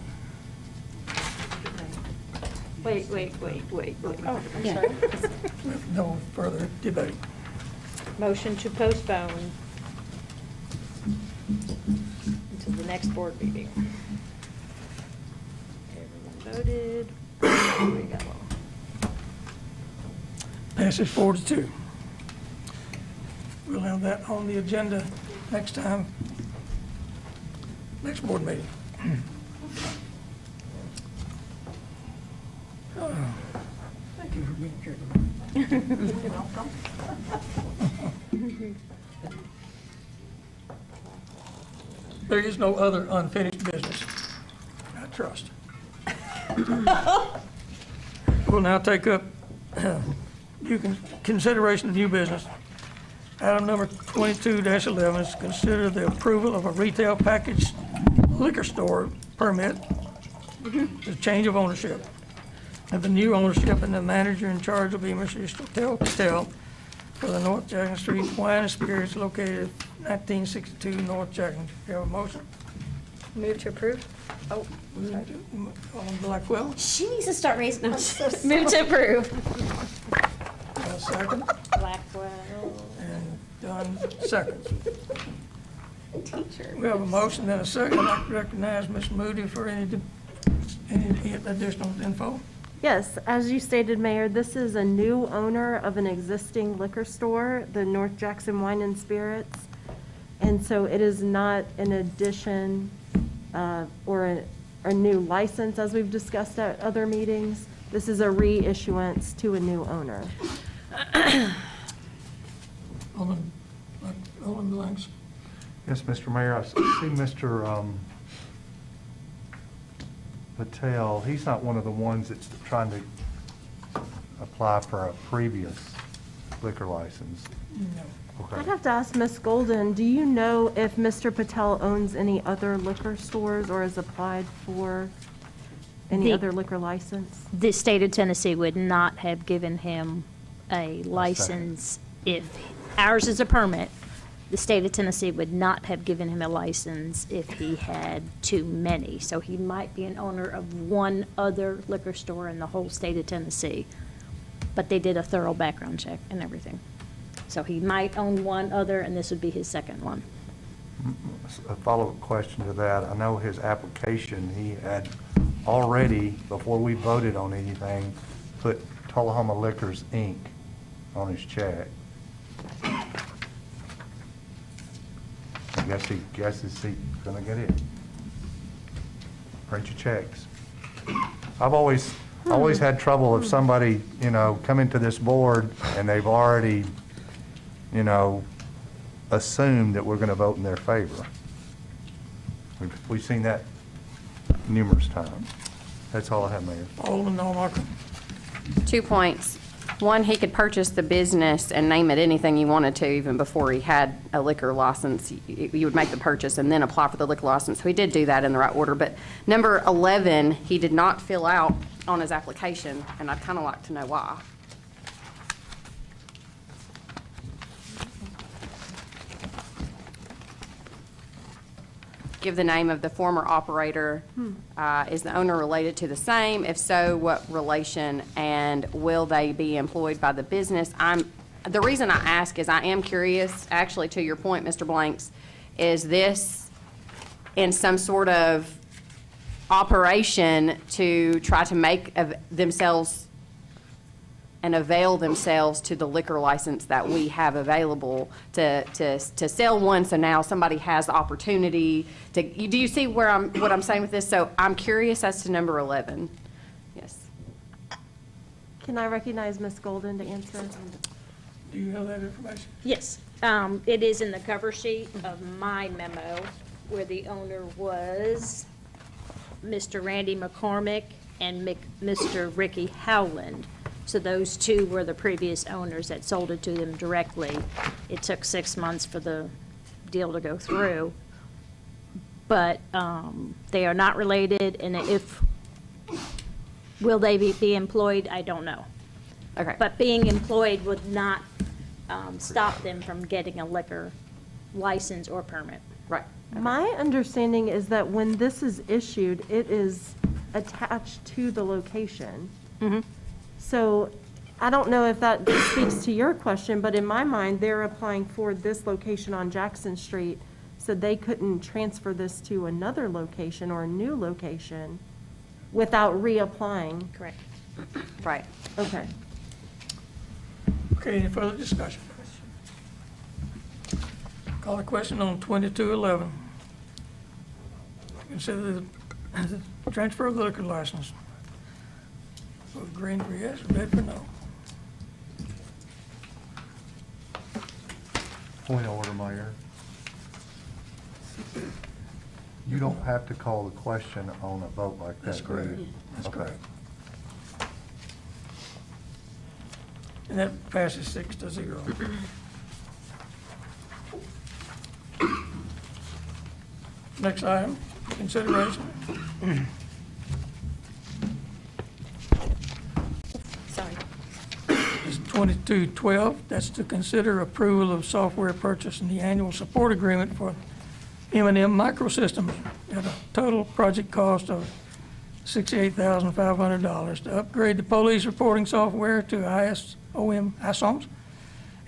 Wait. Oh, I'm Yeah. sorry. With no further debate. Motion to postpone until the next board meeting. Everyone voted. We got one. Passes 4-2. We'll have that on the agenda next time, next board meeting. Oh, thank you for being here tonight. You're welcome. There is no other unfinished business, I trust. We'll now take up consideration of new business. Item number 22-11 is consider the approval of a retail package liquor store permit, the change of ownership. And the new ownership and the manager in charge will be Mr. Patel for the North Jackson Street Wine and Spirits located at 1962 North Jackson. You have a motion? Move to approve? Oh, On Blackwell, She needs to start raising, no, move to approve. a second, Blackwell. and Dunn seconds. Teacher. We have a motion and a second. I'd like to recognize Ms. Moody for any additional info. Yes, as you stated, Mayor, this is a new owner of an existing liquor store, the North Jackson Wine and Spirits. And so it is not an addition or a new license, as we've discussed at other meetings. This is a reissuance to a new owner. Alderman Blanks. Yes, Mr. Mayor, I see Mr. Patel, he's not one of the ones that's trying to apply for a previous liquor license. No. I'd Okay. have to ask Ms. Golden, do you know if Mr. Patel owns any other liquor stores or has applied for any The- other liquor license? The state of Tennessee would not have given him a license if, ours is a permit. The state of Tennessee would not have given him a license if he had too many. So he might be an owner of one other liquor store in the whole state of Tennessee. But they did a thorough background check and everything. So he might own one other, and this would be his second one. A follow-up question to that, I know his application, he had already, before we voted on anything, put Tullahoma Liquors, Inc. on his check. I guess he guesses he's gonna get it. Print your checks. I've always had trouble if somebody, come into this board and they've already, assumed that we're gonna vote in their favor. We've seen that numerous times. That's all I have, Mayor. Alderman Normark. 2 points. One, he could purchase the business and name it anything he wanted to even before he had a liquor license. You would make the purchase and then apply for the liquor license. So he did do that in the right order. But number 11, he did not fill out on his application, and I'd kind of like to know why. Give the name of the former operator. Is the owner related to the same? If so, what relation, and will they be employed by the business? The reason I ask is I am curious, actually, to your point, Mr. Blanks, is this in some sort of operation to try to make of themselves and avail themselves to the liquor license that we have available to sell one, so now somebody has the opportunity to, do you see what I'm saying with this? So I'm curious as to number 11. Yes. Can I recognize Ms. Golden to answer? Do you have that information? Yes, it is in the cover sheet of my memo where the owner was Mr. Randy McCormick and Mr. Ricky Howland. So those two were the previous owners that sold it to them directly. It took 6 months for the deal to go through. But they are not related, and will they be employed? I don't know. Okay. But being employed would not stop them from getting a liquor license or permit. Right. My understanding is that when this is issued, it is attached to the location. So I don't know if that speaks to your question, but in my mind, they're applying for this location on Jackson Street, so they couldn't transfer this to another location or a new location without reapplying. Correct. Right. Okay. Okay, any further discussion? Call a question on 2211. Consider the transfer of the liquor license. Vote green for yes, red for no. Point of order, Mayor. You don't have to call the question on a vote like that, That's do correct. you? That's Okay. correct. And that passes 6-0. Next item, consideration. Sorry. Is 2212. That's to consider approval of software purchase and the annual support agreement for M&M Microsystems at a total project cost of $68,500 to upgrade the police reporting software to ISOMs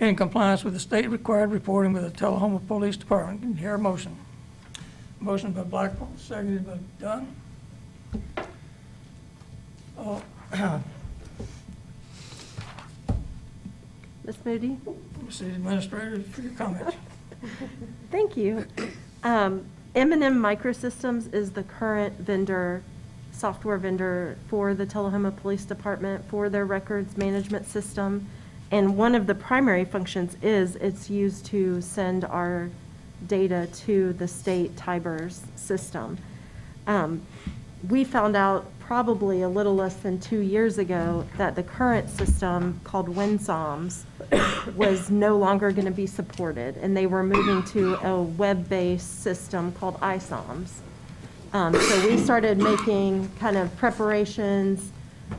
in compliance with the state required reporting with the Tullahoma Police Department. Can you hear a motion? Motion by Blackwell, seconded by Dunn. Ms. Moody? City Administrator, for your comments. Thank you. M&M Microsystems is the current vendor, software vendor for the Tullahoma Police Department for their records management system. And one of the primary functions is it's used to send our data to the state TIBERS system. We found out probably a little less than 2 years ago that the current system called WinSoms was no longer going to be supported, and they were moving to a web-based system called ISOMs. So we started making kind of preparations,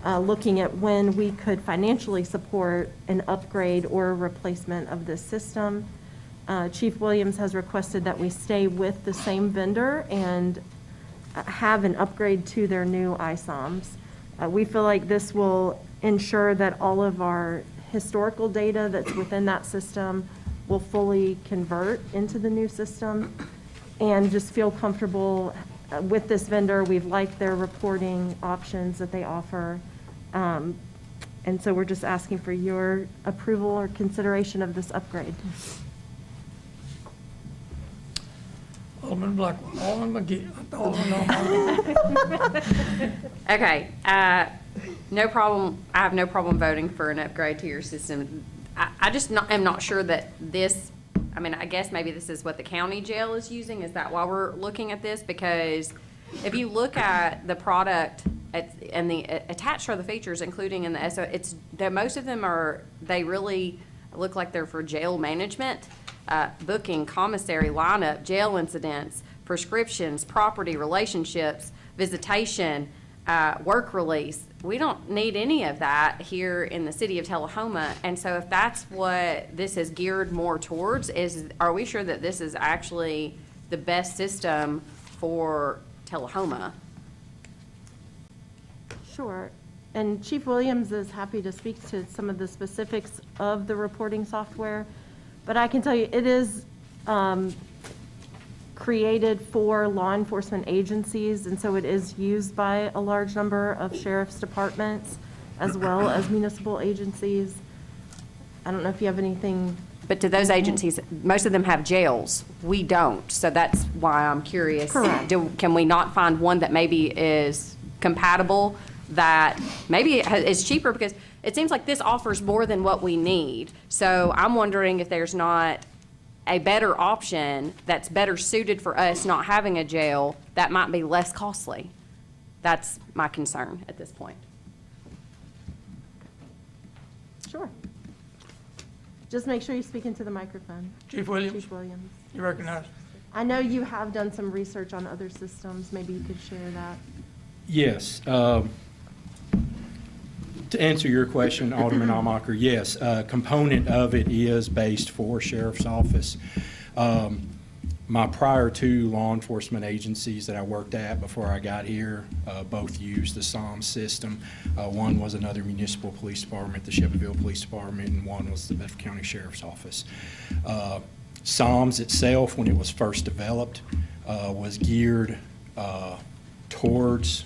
looking at when we could financially support an upgrade or a replacement of this system. Chief Williams has requested that we stay with the same vendor and have an upgrade to their new ISOMs. We feel like this will ensure that all of our historical data that's within that system will fully convert into the new system, and just feel comfortable with this vendor. We've liked their reporting options that they offer. And so we're just asking for your approval or consideration of this upgrade. Alderman Blackwell, Alderman McGee, Alderman. Okay, no problem. I have no problem voting for an upgrade to your system. I just am not sure that this, I mean, I guess maybe this is what the county jail is using. Is that why we're looking at this? Because if you look at the product and the attached are the features, including in the SO, most of them they really look like they're for jail management. Booking, commissary, lineup, jail incidents, prescriptions, property, relationships, visitation, work release. We don't need any of that here in the city of Telehoma. And so if that's what this is geared more towards, are we sure that this is actually the best system for Telehoma? Sure. And Chief Williams is happy to speak to some of the specifics of the reporting software. But I can tell you, it is created for law enforcement agencies, and so it is used by a large number of sheriff's departments. as well as municipal agencies. I don't know if you have anything. But do those agencies, most of them have jails. We don't, so that's why I'm curious. Correct. Can we not find one that maybe is compatible, that maybe is cheaper? Because it seems like this offers more than what we need. So I'm wondering if there's not a better option that's better suited for us not having a jail that might be less costly. That's my concern at this point. Sure. Just make sure you speak into the microphone. Chief Williams? Chief Williams. You recognize? I know you have done some research on other systems. Maybe you could share that. Yes. To answer your question, Alderman Almacher, yes, a component of it is based for Sheriff's Office. My prior two law enforcement agencies that I worked at before I got here both used the SOMS system. One was another municipal police department, the Shelbyville Police Department, and one was the Bedford County Sheriff's Office. SOMS itself, when it was first developed, was geared towards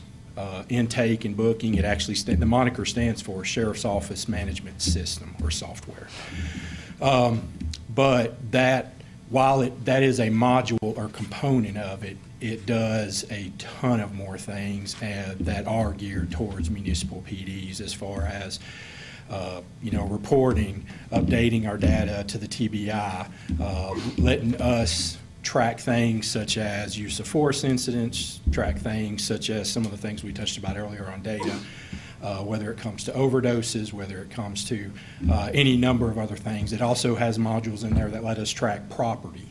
intake and booking. It actually, the moniker stands for Sheriff's Office Management System or software. But that, while that is a module or component of it, it does a ton of more things that are geared towards municipal PDs as far as reporting, updating our data to the TBI, letting us track things such as use of force incidents, track things such as some of the things we touched about earlier on data, whether it comes to overdoses, whether it comes to any number of other things. It also has modules in there that let us track property.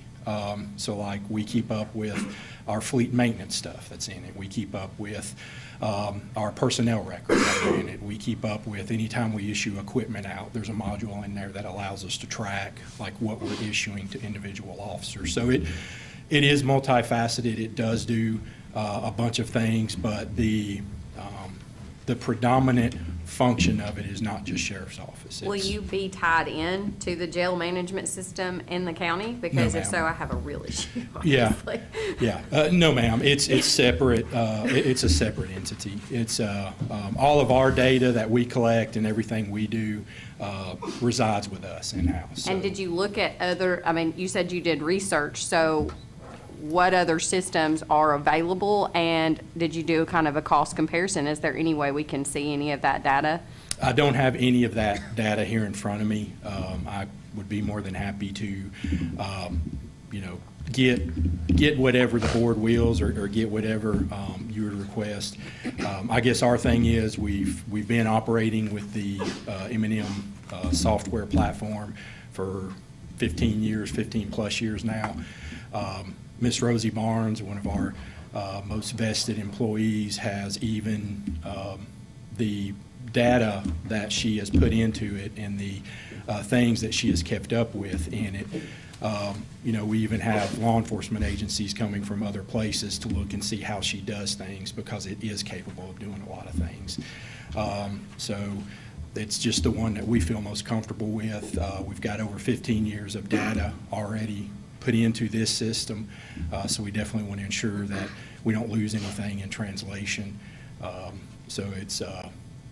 So like we keep up with our fleet maintenance stuff that's in it. We keep up with our personnel records that are in it. We keep up with anytime we issue equipment out, there's a module in there that allows us to track like what we're issuing to individual officers. So it is multifaceted. It does do a bunch of things, but the predominant function of it is not just Sheriff's Office. Will you be tied in to the jail management system in the county? Because if so, I have a real issue, obviously. Yeah. No, ma'am. It's separate. It's a separate entity. It's all of our data that we collect and everything we do resides with us in-house. And did you look at other, I mean, you said you did research, so what other systems are available, and did you do kind of a cost comparison? Is there any way we can see any of that data? I don't have any of that data here in front of me. I would be more than happy to, get whatever the board wills or get whatever you would request. I guess our thing is we've been operating with the M&M software platform for 15 plus years now. Miss Rosie Barnes, one of our most vested employees, has even the data that she has put into it and the things that she has kept up with in it. We even have law enforcement agencies coming from other places to look and see how she does things because it is capable of doing a lot of things. So it's just the one that we feel most comfortable with. We've got over 15 years of data already put into this system, so we definitely want to ensure that we don't lose anything in translation. So it's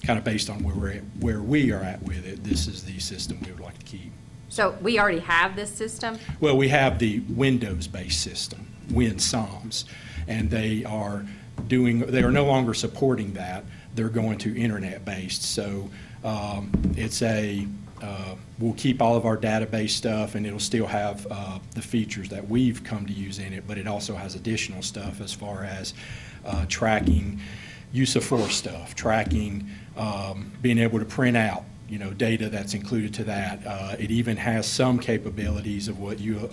kind of based on where we are at with it. This is the system we would like to keep. So we already have this system? Well, we have the Windows-based system, WinSoms, and they are no longer supporting that. They're going to internet-based. So it's we'll keep all of our database stuff, and it'll still have the features that we've come to use in it, but it also has additional stuff as far as tracking use of force stuff, tracking being able to print out data that's included to that. It even has some capabilities of what you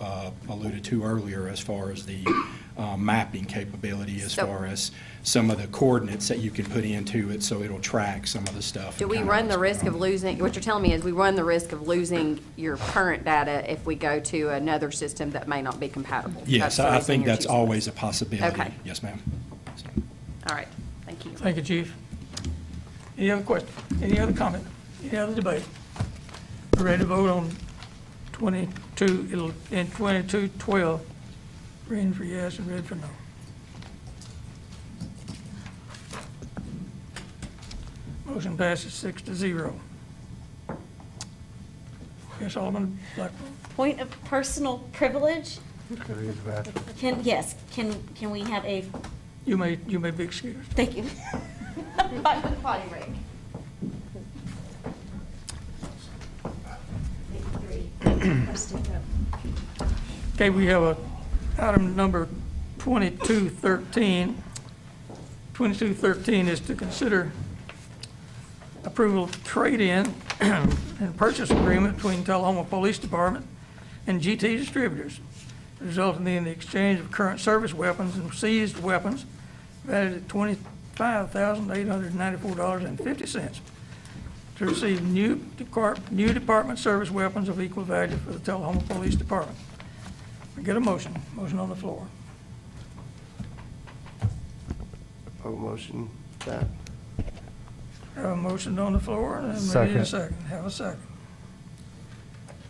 alluded to earlier as far as the mapping capability, as far as some of the coordinates that you can put into it, so it'll track some of the stuff. Do we run the risk of losing, what you're telling me is we run the risk of losing your current data if we go to another system that may not be compatible? Yes, I think that's always a possibility. Okay. Yes, ma'am. All right, thank you. Thank you, Chief. Any other question? Any other comment? Any other debate? We're ready to vote on 2212. Green for yes and red for no. Motion passes 6-0. Yes, Alderman Blackwell. Point of personal privilege. Go to his bathroom. Can we have a, You may be excused. thank you. Potty break. Okay, we have a item number 2213. 2213 is to consider approval of trade-in and purchase agreement between Tullahoma Police Department and GT Distributors, resulting in the exchange of current service weapons and seized weapons valued at $25,894.50 to receive new department service weapons of equal value for the Tullahoma Police Department. We get a motion. Motion on the floor. I'll motion that. Have a motion on the floor, and we need a second. Have a second.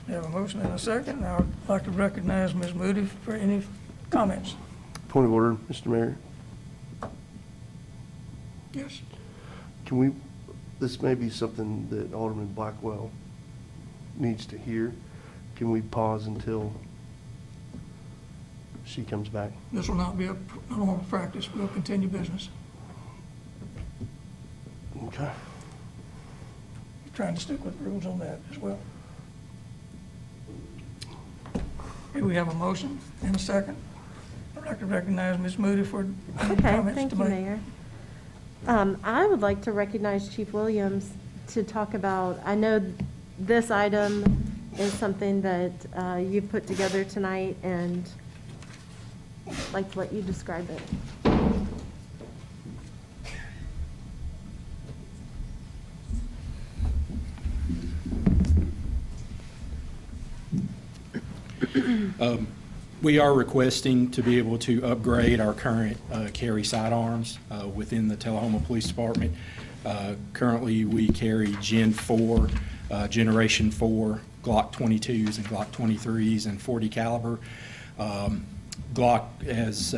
We have a motion and a second. Now, I'd like to recognize Ms. Moody for any comments. Point of order, Mr. Mayor. Yes. Can we, this may be something that Alderman Blackwell needs to hear. Can we pause until she comes back? This will not be a normal practice. We'll continue business. Okay. Trying to stick with rules on that as well. Okay, we have a motion and a second. I'd like to recognize Ms. Moody for any Okay, comments thank to you, make. Mayor. I would like to recognize Chief Williams to talk about, I know this item is something that you've put together tonight, and I'd like to let you describe it. We are requesting to be able to upgrade our current carry sidearms within the Telehoma Police Department. Currently, we carry Gen 4, Generation 4 Glock 22s and Glock 23s and 40 caliber. Glock has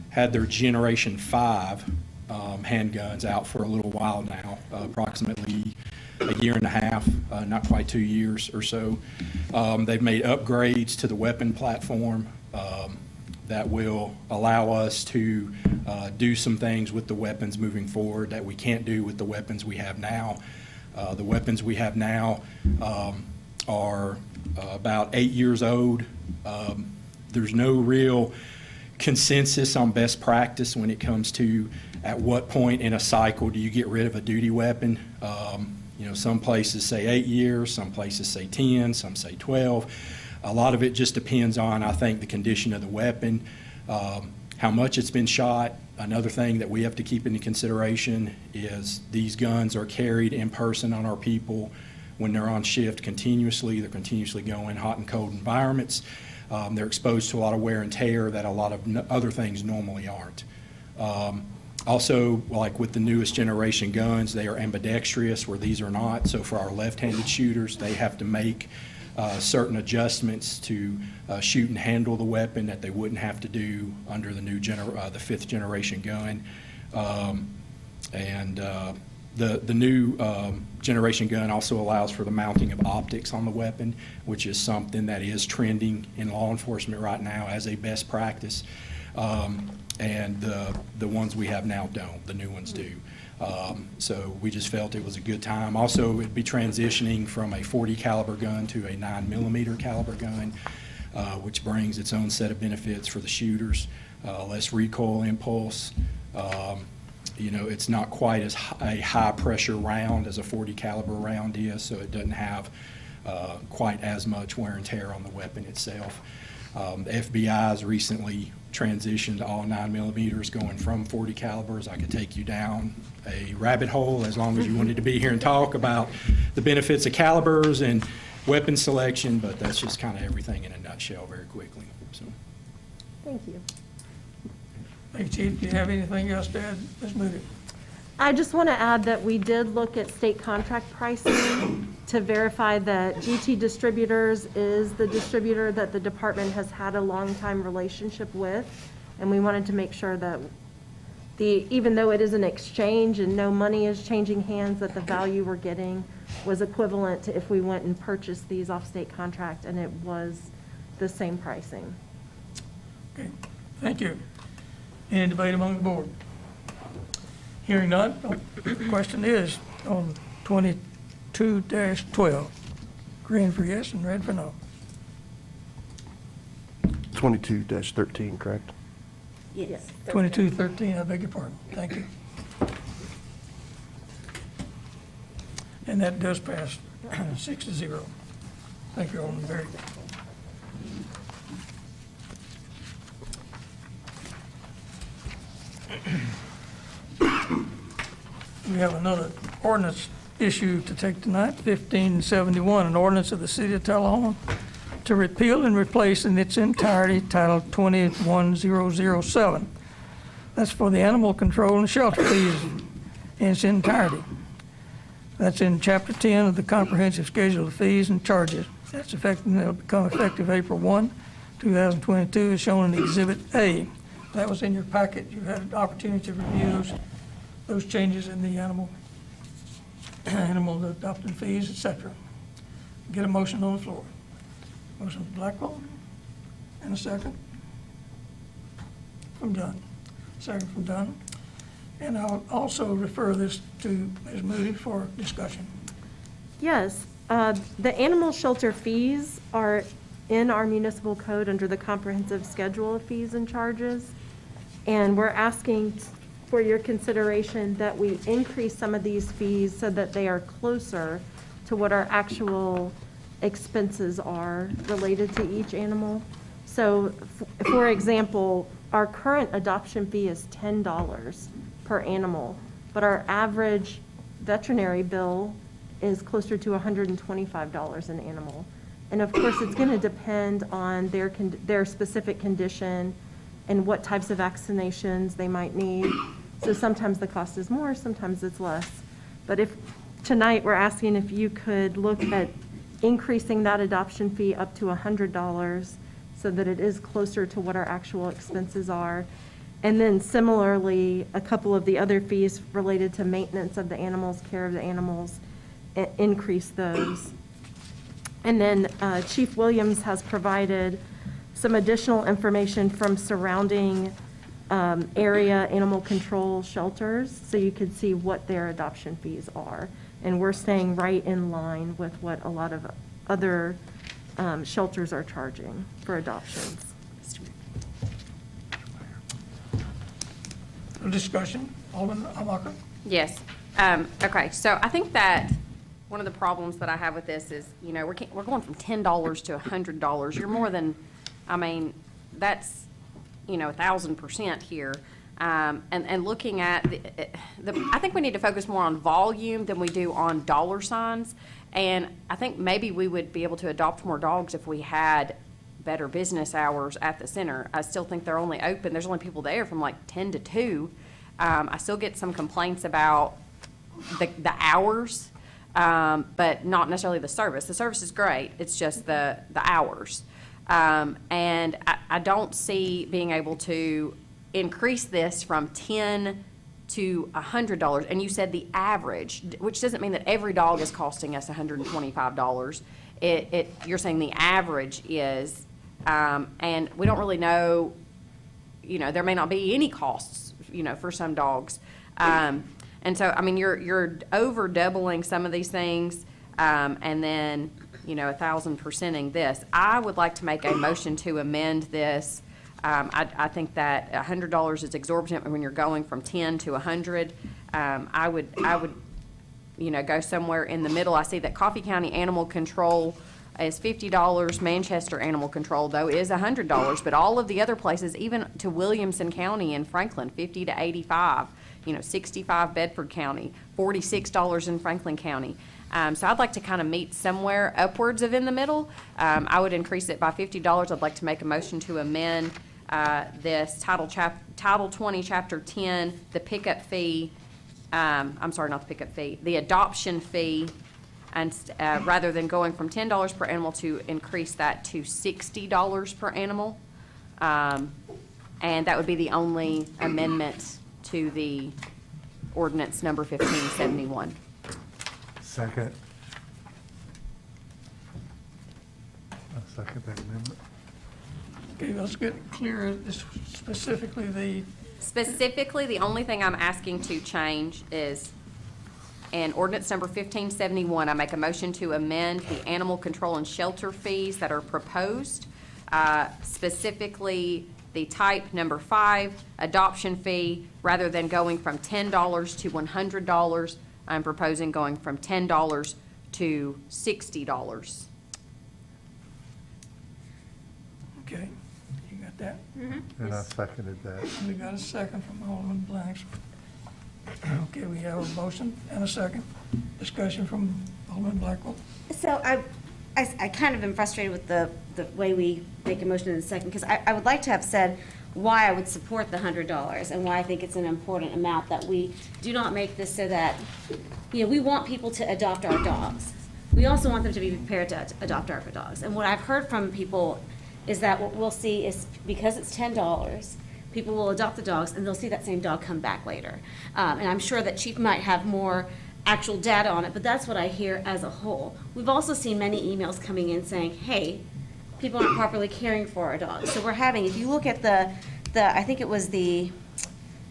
had their Generation 5 handguns out for a little while now, approximately a year and a half, not quite 2 years or so. They've made upgrades to the weapon platform that will allow us to do some things with the weapons moving forward that we can't do with the weapons we have now. The weapons we have now are about 8 years old. There's no real consensus on best practice when it comes to at what point in a cycle do you get rid of a duty weapon. You know, some places say 8 years, some places say 10, some say 12. A lot of it just depends on, I think, the condition of the weapon, how much it's been shot. Another thing that we have to keep into consideration is these guns are carried in person on our people when they're on shift continuously. They're continuously going hot and cold environments. They're exposed to a lot of wear and tear that a lot of other things normally aren't. Also, like with the newest generation guns, they are ambidextrous where these are not. So for our left-handed shooters, they have to make certain adjustments to shoot and handle the weapon that they wouldn't have to do under the new the fifth generation gun. The new generation gun also allows for the mounting of optics on the weapon, which is something that is trending in law enforcement right now as a best practice. And the ones we have now don't, the new ones do. So we just felt it was a good time. Also, it'd be transitioning from a 40 caliber gun to a 9mm caliber gun, which brings its own set of benefits for the shooters, less recoil impulse. You know, it's not quite as a high pressure round as a 40 caliber round is, so it doesn't have quite as much wear and tear on the weapon itself. The FBI has recently transitioned to all 9mm going from 40 calibers. I could take you down a rabbit hole as long as you wanted to be here and talk about the benefits of calibers and weapon selection, but that's just kind of everything in a nutshell very quickly. So. Thank you. Hey, Chief, do you have anything else to add, Ms. Moody? I just want to add that we did look at state contract pricing to verify that GT Distributors is the distributor that the department has had a long-time relationship with, and we wanted to make sure that even though it is an exchange and no money is changing hands, that the value we're getting was equivalent to if we went and purchased these off-state contract, and it was the same pricing. Okay, thank you. Any debate among the board? Hearing none, the question is on 22-12. Green for yes and red for no. 22-13, correct? Yes. 22-13, I beg your pardon. Thank you. And that does pass 6-0. Thank you, Alderman Berry. We have another ordinance issue to take tonight, 1571, an ordinance of the City of Tullahoma to repeal and replace in its entirety Title 21007. That's for the animal control and shelter fees in its entirety. That's in Chapter 10 of the Comprehensive Schedule of Fees and Charges. That's effective, it'll become effective April 1, 2022, as shown in Exhibit A. That was in your packet. You had an opportunity to review those changes in the animal adoption fees, et cetera. Get a motion on the floor. Motion from Blackwell, and a second from Dunn. Second from Dunn. And I'll also refer this to Ms. Moody for discussion. Yes, the animal shelter fees are in our municipal code under the comprehensive schedule of fees and charges. And we're asking for your consideration that we increase some of these fees so that they are closer to what our actual expenses are related to each animal. So, for example, our current adoption fee is $10 per animal, but our average veterinary bill is closer to $125 an animal. And of course, it's going to depend on their specific condition and what types of vaccinations they might need. So sometimes the cost is more, sometimes it's less. But if tonight we're asking if you could look at increasing that adoption fee up to $100 so that it is closer to what our actual expenses are. And then similarly, a couple of the other fees related to maintenance of the animals, care of the animals, increase those. And then Chief Williams has provided some additional information from surrounding area animal control shelters, so you could see what their adoption fees are. And we're staying right in line with what a lot of other shelters are charging for adoptions. Discussion, Alderman Amaker? Yes. Okay, so I think that one of the problems that I have with this is, you know, we're going from $10 to $100. You're more than, I mean, that's, you know, 1,000% here. And looking at I think we need to focus more on volume than we do on dollar signs. And I think maybe we would be able to adopt more dogs if we had better business hours at the center. I still think they're only open, there's only people there from like 10 to 2. I still get some complaints about the hours, but not necessarily the service. The service is great, it's just the hours. And I don't see being able to increase this from $10 to $100. And you said the average, which doesn't mean that every dog is costing us $125. You're saying the average is, and we don't really know, you know, there may not be any costs, you know, for some dogs. And so, I mean, you're over doubling some of these things, and then, you know, 1,000%ing this. I would like to make a motion to amend this. I think that $100 is exorbitant when you're going from 10 to 100. I would, you know, go somewhere in the middle. I see that Coffee County Animal Control is $50. Manchester Animal Control, though, is $100. But all of the other places, even to Williamson County in Franklin, $50 to $85. You know, $65 Bedford County, $46 in Franklin County. So I'd like to kind of meet somewhere upwards of in the middle. I would increase it by $50. I'd like to make a motion to amend this Title 20, Chapter 10, the pickup fee. I'm sorry, not the pickup fee, the adoption fee, and rather than going from $10 per animal to increase that to $60 per animal. And that would be the only amendment to the ordinance number 1571. Second. I second that amendment. Okay, let's get clear, this specifically Specifically, the only thing I'm asking to change is in ordinance number 1571, I make a motion to amend the animal control and shelter fees that are proposed. Specifically, the type number 5, adoption fee, rather than going from $10 to $100, I'm proposing going from $10 to $60. Okay, you got that? And I seconded that. We got a second from Alderman Blanks. Okay, we have a motion and a second. Discussion from Alderman Blackwell. So I kind of am frustrated with the way we make a motion in a second, because I would like to have said why I would support the $100 and why I think it's an important amount, that we do not make this so that, we want people to adopt our dogs. We also want them to be prepared to adopt our dogs. And what I've heard from people is that what we'll see is, because it's $10, people will adopt the dogs and they'll see that same dog come back later. And I'm sure that Chief might have more actual data on it, but that's what I hear as a whole. We've also seen many emails coming in saying, hey, people aren't properly caring for our dogs. So we're having, if you look at I think it was I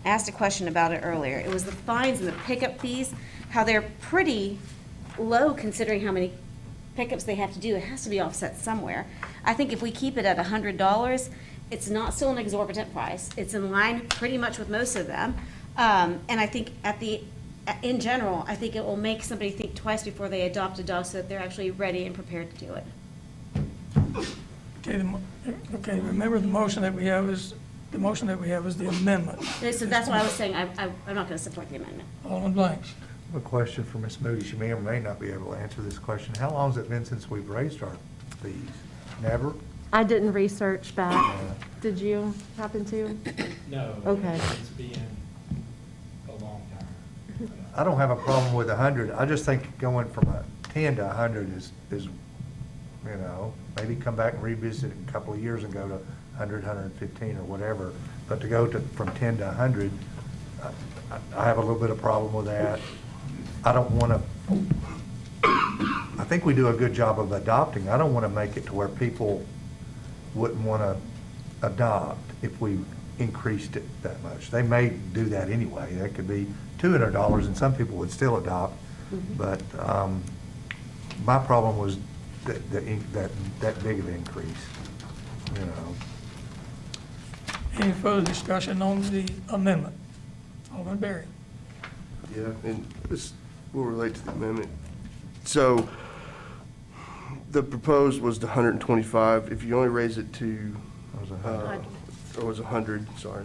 asked a question about it earlier. It was the fines and the pickup fees, how they're pretty low considering how many pickups they have to do. It has to be offset somewhere. I think if we keep it at $100, it's not still an exorbitant price. It's in line pretty much with most of them. And I think in general, I think it will make somebody think twice before they adopt a dog so that they're actually ready and prepared to do it. Okay, remember the motion that we have is the amendment. So that's why I was saying I'm not going to support the amendment. Alderman Blanks. A question for Ms. Moody. She may or may not be able to answer this question. How long has it been since we've raised our fees? Never? I didn't research back. Did you happen to? No. Okay. It's been a long time. I don't have a problem with 100. I just think going from a 10 to 100 is, maybe come back and revisit it a couple of years and go to 100, 115 or whatever. But to go from 10 to 100, I have a little bit of problem with that. I don't want to, I think we do a good job of adopting. I don't want to make it to where people wouldn't want to adopt if we increased it that much. They may do that anyway. That could be $200 and some people would still adopt. But my problem was that big of an increase, Any further discussion on the amendment? Alderman Berry. Yeah, and this will relate to the amendment. So the proposed was the 125. If you only raise it to, or was 100, sorry.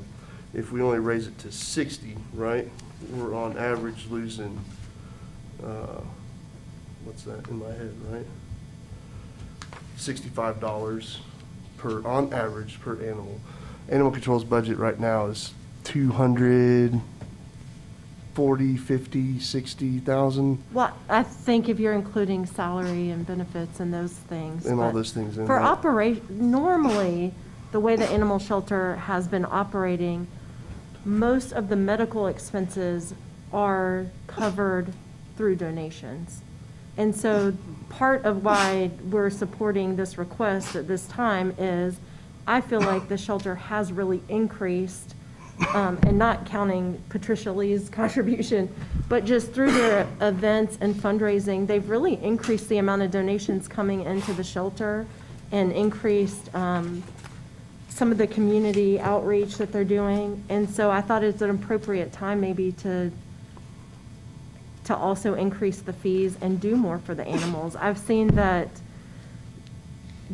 If we only raise it to 60, right, we're on average losing, what's that in my head, right? $65 on average per animal. Animal control's budget right now is 240, 50, 60,000. Well, I think if you're including salary and benefits and those things. And all but those things in For that. operation, normally, the way the animal shelter has been operating, most of the medical expenses are covered through donations. And so part of why we're supporting this request at this time is I feel like the shelter has really increased, and not counting Patricia Lee's contribution, but just through their events and fundraising, they've really increased the amount of donations coming into the shelter and increased some of the community outreach that they're doing. And so I thought it's an appropriate time maybe to also increase the fees and do more for the animals. I've seen that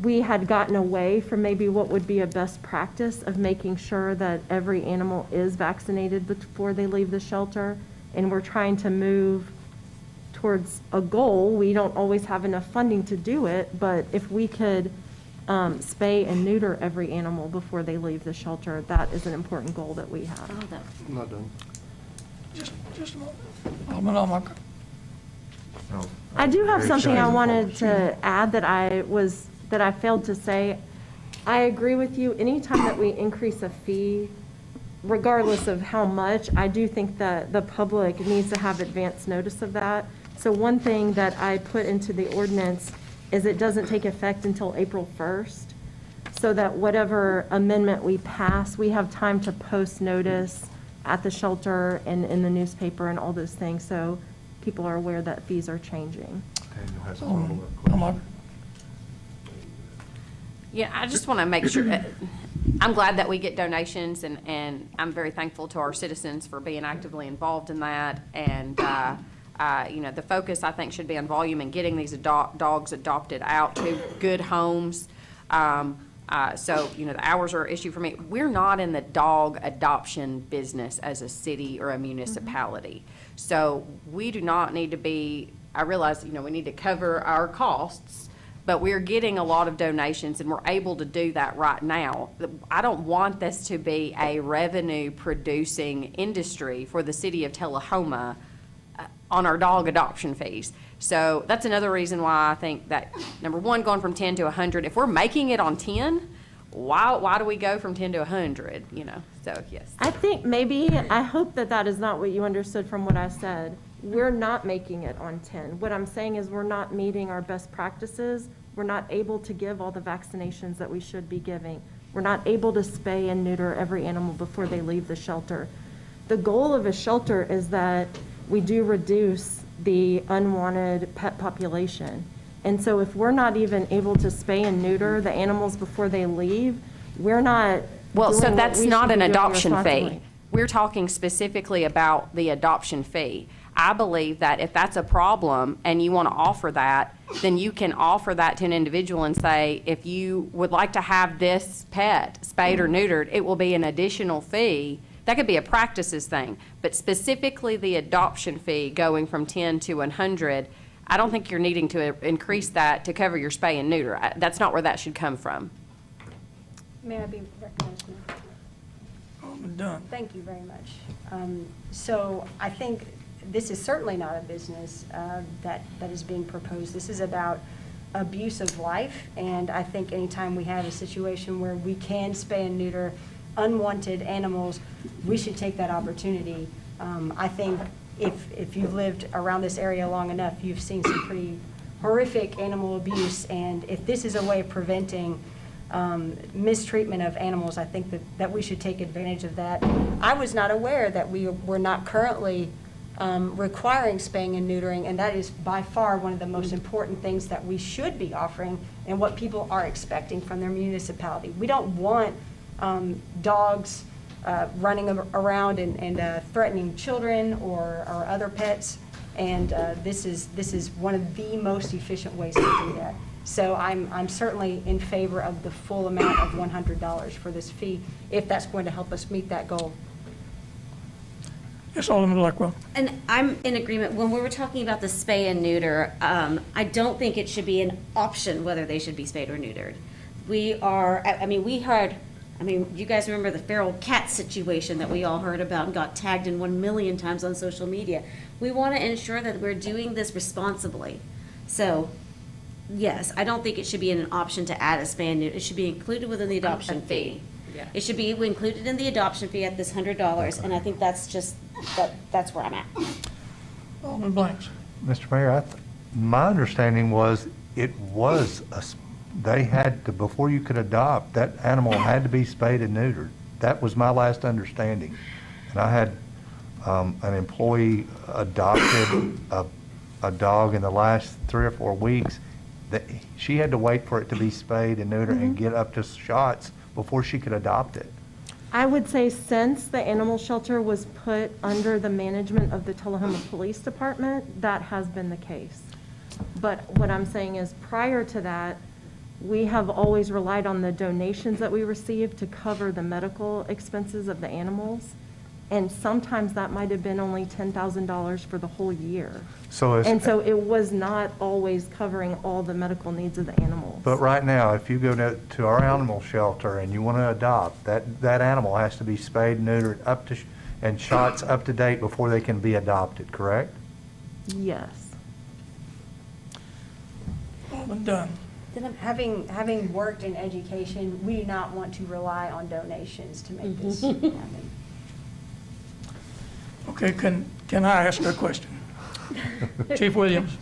we had gotten away from maybe what would be a best practice of making sure that every animal is vaccinated before they leave the shelter, and we're trying to move towards a goal. We don't always have enough funding to do it, but if we could spay and neuter every animal before they leave the shelter, that is an important goal that we have. I'm not done. Just a moment. Alderman Almacher. I do have something I wanted to add that I failed to say. I agree with you. Anytime that we increase a fee, regardless of how much, I do think that the public needs to have advance notice of that. So one thing that I put into the ordinance is it doesn't take effect until April 1st, so that whatever amendment we pass, we have time to post notice at the shelter and in the newspaper and all those things, so people are aware that fees are changing. Daniel has a follow-up question. Yeah, I just want to make sure, I'm glad that we get donations, and I'm very thankful to our citizens for being actively involved in that. And, you know, the focus, I think, should be on volume and getting these dogs adopted out to good homes. So, you know, the hours are an issue for me. We're not in the dog adoption business as a city or a municipality. So we do not need to be, I realize, you know, we need to cover our costs, but we're getting a lot of donations, and we're able to do that right now. I don't want this to be a revenue-producing industry for the city of Tullahoma on our dog adoption fees. So that's another reason why I think that, number one, going from 10 to 100, if we're making it on 10, why do we go from 10 to 100, you know? So, yes. I think maybe, I hope that that is not what you understood from what I said. We're not making it on 10. What I'm saying is we're not meeting our best practices. We're not able to give all the vaccinations that we should be giving. We're not able to spay and neuter every animal before they leave the shelter. The goal of a shelter is that we do reduce the unwanted pet population. And so if we're not even able to spay and neuter the animals before they leave, we're not Well, so doing what that's we not should an be doing adoption fee. responsibly. We're talking specifically about the adoption fee. I believe that if that's a problem and you want to offer that, then you can offer that to an individual and say, if you would like to have this pet spayed or neutered, it will be an additional fee. That could be a practices thing, but specifically the adoption fee going from 10 to 100, I don't think you're needing to increase that to cover your spay and neuter. That's not where that should come from. May I be recognized now? Done. Thank you very much. So I think this is certainly not a business that is being proposed. This is about abuse of life, and I think anytime we have a situation where we can spay and neuter unwanted animals, we should take that opportunity. I think if you've lived around this area long enough, you've seen some pretty horrific animal abuse, and if this is a way of preventing mistreatment of animals, I think that we should take advantage of that. I was not aware that we were not currently requiring spaying and neutering, and that is by far one of the most important things that we should be offering and what people are expecting from their municipality. We don't want dogs running around and threatening children or other pets, and this is one of the most efficient ways to do that. So I'm certainly in favor of the full amount of $100 for this fee, if that's going to help us meet that goal. Yes, Alderman Blackwell. And I'm in agreement. When we were talking about the spay and neuter, I don't think it should be an option whether they should be spayed or neutered. You guys remember the feral cat situation that we all heard about and got tagged in 1 million times on social media. We want to ensure that we're doing this responsibly. So, yes, I don't think it should be an option to add a spay and neuter. It should be included within the adoption fee. Yeah. It should be included in the adoption fee at this $100, and I think that's just, that's where I'm at. Alderman Blanks. Mr. Mayor, my understanding was they had to, before you could adopt, that animal had to be spayed and neutered. That was my last understanding. And I had an employee adopted a dog in the last 3 or 4 weeks. That she had to wait for it to be spayed and neutered and get up to shots before she could adopt it. I would say since the animal shelter was put under the management of the Tullahoma Police Department, that has been the case. But what I'm saying is prior to that, we have always relied on the donations that we received to cover the medical expenses of the animals. And sometimes that might have been only $10,000 for the whole year. So it was not always covering all the medical needs of the animals. But right now, if you go to our animal shelter and you want to adopt, that animal has to be spayed, neutered, and shots up to date before they can be adopted, correct? Yes. Alderman Dunn. Having worked in education, we do not want to rely on donations to make this happen. Okay, can I ask a question? Chief Williams?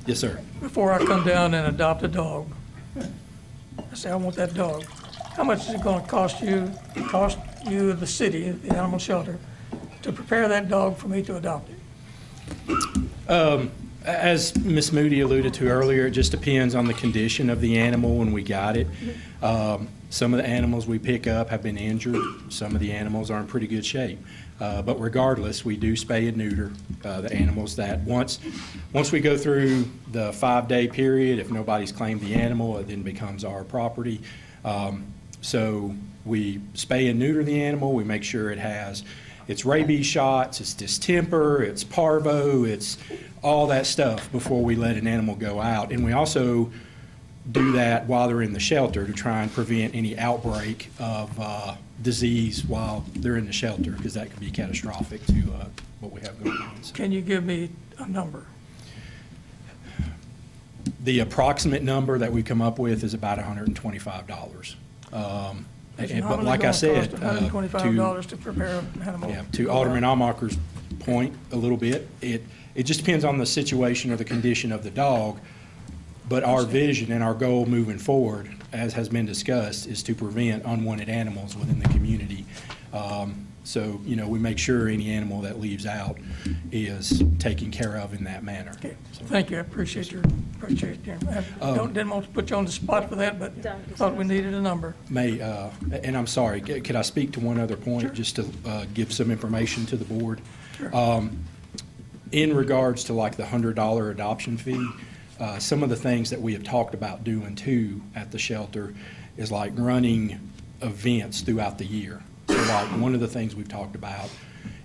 Yes, sir. Before I come down and adopt a dog, I say I want that dog. How much is it gonna cost you, the city, the animal shelter, to prepare that dog for me to adopt it? As Ms. Moody alluded to earlier, it just depends on the condition of the animal when we got it. Some of the animals we pick up have been injured. Some of the animals are in pretty good shape. But regardless, we do spay and neuter the animals that once we go through the 5-day period, if nobody's claimed the animal, it then becomes our property. So we spay and neuter the animal. We make sure it has its rabies shots, its distemper, its parvo, it's all that stuff before we let an animal go out. And we also do that while they're in the shelter to try and prevent any outbreak of disease while they're in the shelter, because that could be catastrophic to what we have going on. So Can you give me a number? the approximate number that we come up with is about $125. But like I said, $125 to prepare an animal. Yeah, to Alderman Almacher's point a little bit, it just depends on the situation or the condition of the dog. But our vision and our goal moving forward, as has been discussed, is to prevent unwanted animals within the community. So, you know, we make sure any animal that leaves out is taken care of in that manner. Okay. Thank you, I appreciate your, didn't want to put you on the spot for that, but thought we needed a number. And I'm sorry, could I speak to one other point? Sure. Just to give some information to the board? Sure. In regards to like the $100 adoption fee, some of the things that we have talked about doing too at the shelter is like running events throughout the year. So like one of the things we've talked about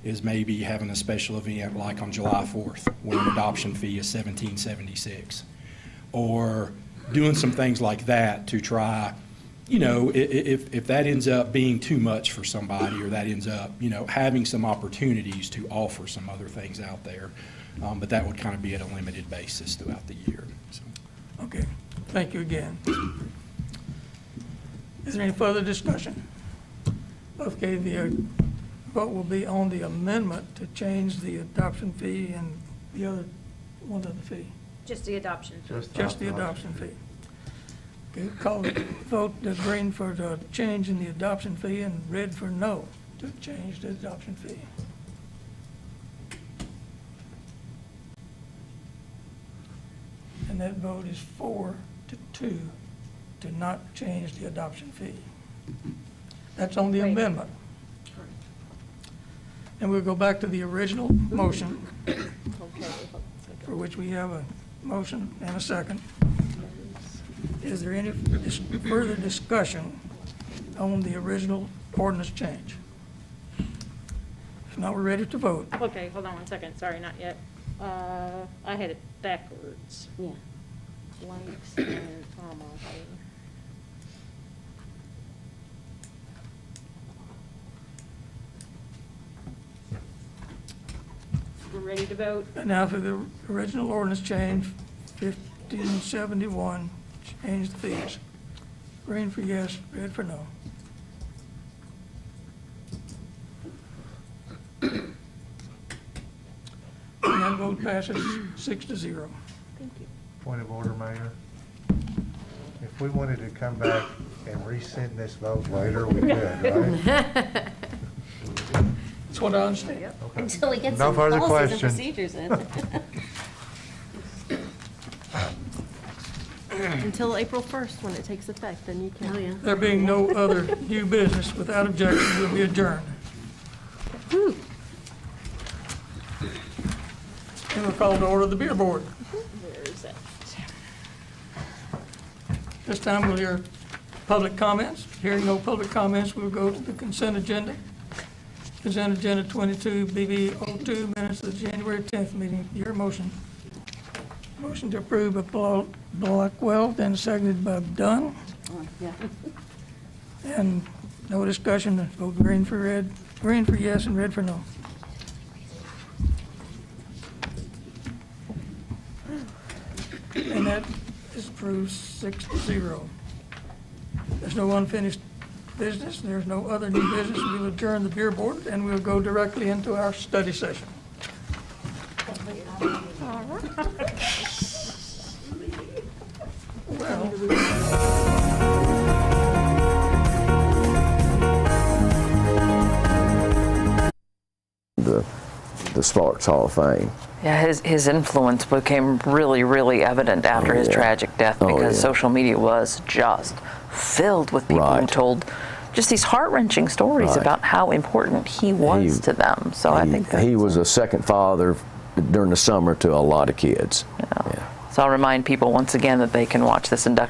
is maybe having a special event like on July 4th where an adoption fee is $17.76, or doing some things like that to try, you know, if that ends up being too much for somebody, or that ends up, you know, having some opportunities to offer some other things out there. But that would kind of be at a limited basis throughout the year. So. Okay, thank you again. Is there any further discussion? Okay, the vote will be on the amendment to change the adoption fee and the other, one other fee. Just the adoption. Just the adoption fee. Okay, call the vote, green for the change in the adoption fee and red for no to change the adoption fee. And that vote is 4-2 to not change the adoption fee. That's on the amendment. And we'll go back to the original motion, for which we have a motion and a second. Is there any further discussion on the original ordinance change? If not, we're ready to vote. Okay, hold on one second, sorry, not yet. I had it backwards. Yeah. Blanks and comma. We're ready to vote? And now for the original ordinance change, 1571, change the fees. Green for yes, red for no. And that vote passes 6-0. Thank you. Point of order, Mayor. If we wanted to come back and rescind this vote later, we could, right? That's what I understand. Okay. Until we get No some further policies and questions. procedures in. Until April 1st, when it takes effect, then you can. Oh, yeah. There being no other new business, without objection, we'll be adjourned. And we'll call to order the beer board. Where is it? This time we'll hear public comments. Hearing no public comments, we'll go to the consent agenda. Consent agenda 22, BB02, minutes of the January 10th meeting. Your motion. Motion to approve by Blackwell, then seconded by Dunn. Yeah. And no discussion, vote green for red, green for yes and red for no. And that is approved 6-0. There's no unfinished business, there's no other new business. We'll adjourn the beer board, and we'll go directly into our study session. The Sparks Hall of Fame. Yeah, his influence became really, really evident after his tragic death because social media was just filled with people who told just these heart-wrenching stories about how important he was to them. So I think he was a second father during the summer to a lot of kids. So I'll remind people once again that they can watch this induction